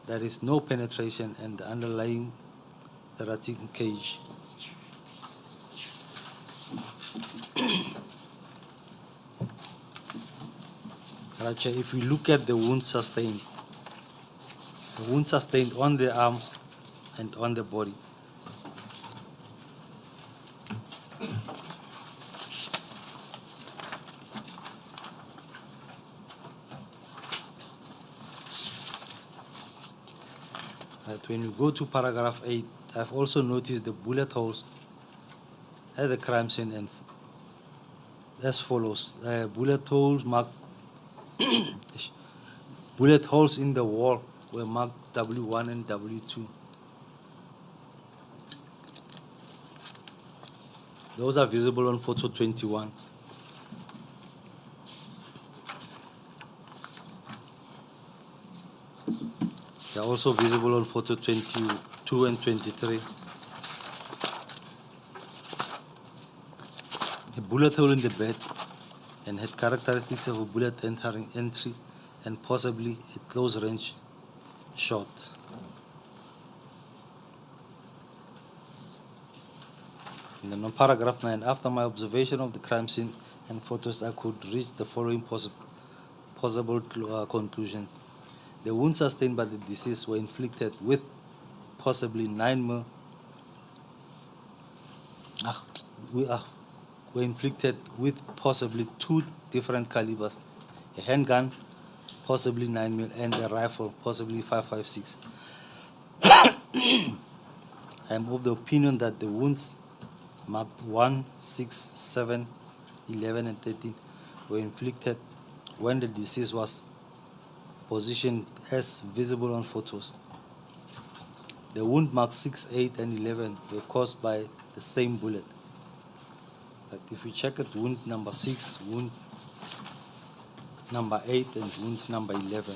There is no penetration and the underlying thoracic cage. If we look at the wound sustained on the arms and on the body. When you go to paragraph 8, I've also noticed the bullet holes at the crime scene and as follows. Bullet holes marked bullet holes in the wall were marked W1 and W2. Those are visible on photo 21. They are also visible on photo 22 and 23. A bullet hole in the bed and had characteristics of a bullet entry and possibly a close-range shot. And then on paragraph 9, after my observation of the crime scene and photos, I could reach the following possible conclusions. The wounds sustained by the deceased were inflicted with possibly 9 were inflicted with possibly 2 different calibers, a handgun, possibly 9mm, and a rifle, possibly 5.56. I am of the opinion that the wounds marked 1, 6, 7, 11, and 13 were inflicted when the deceased was positioned as visible on photos. The wound marked 6, 8, and 11 were caused by the same bullet. But if we check at wound number 6, wound number 8, and wound number 11.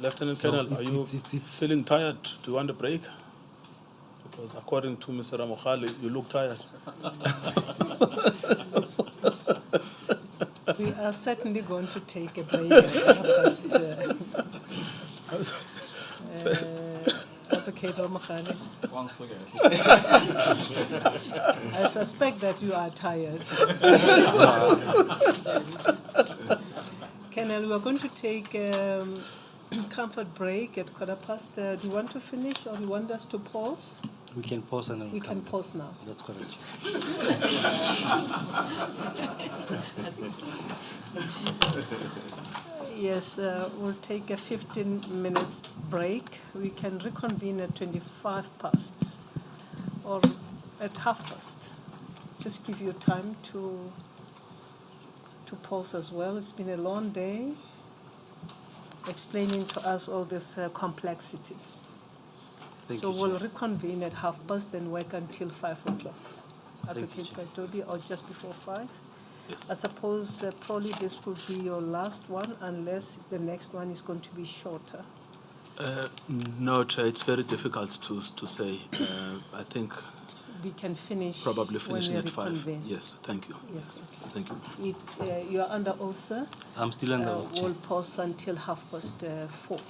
Lieutenant Colonel, No, are you feeling tired? Do you want a break? Because according to Mr. Ramokhale, you look tired. We are certainly going to take a break first. Advocate Ramagaga. I suspect that you are tired. Colonel, we are going to take comfort break at 1:15. Do you want to finish or do you want us to pause? We can pause and then We can pause now. That's correct. Yes, we'll take a 15 minutes break. We can reconvene at 5:25 or at 5:30. Just give you time to pause as well. It's been a long day explaining to us all these complexities. Thank So you, we'll Chair. reconvene at 5:30, then work until 5 o'clock. Advocate Katobi, or just before 5? Yes. I suppose probably this will be your last one, unless the next one is going to be shorter. No, Chair, it's very difficult to say. I think We can finish probably when finishing we at 5. reconvene. Yes, thank you. Yes, Thank you. You are under oath, sir. I'm still on the We'll pause until 4:30.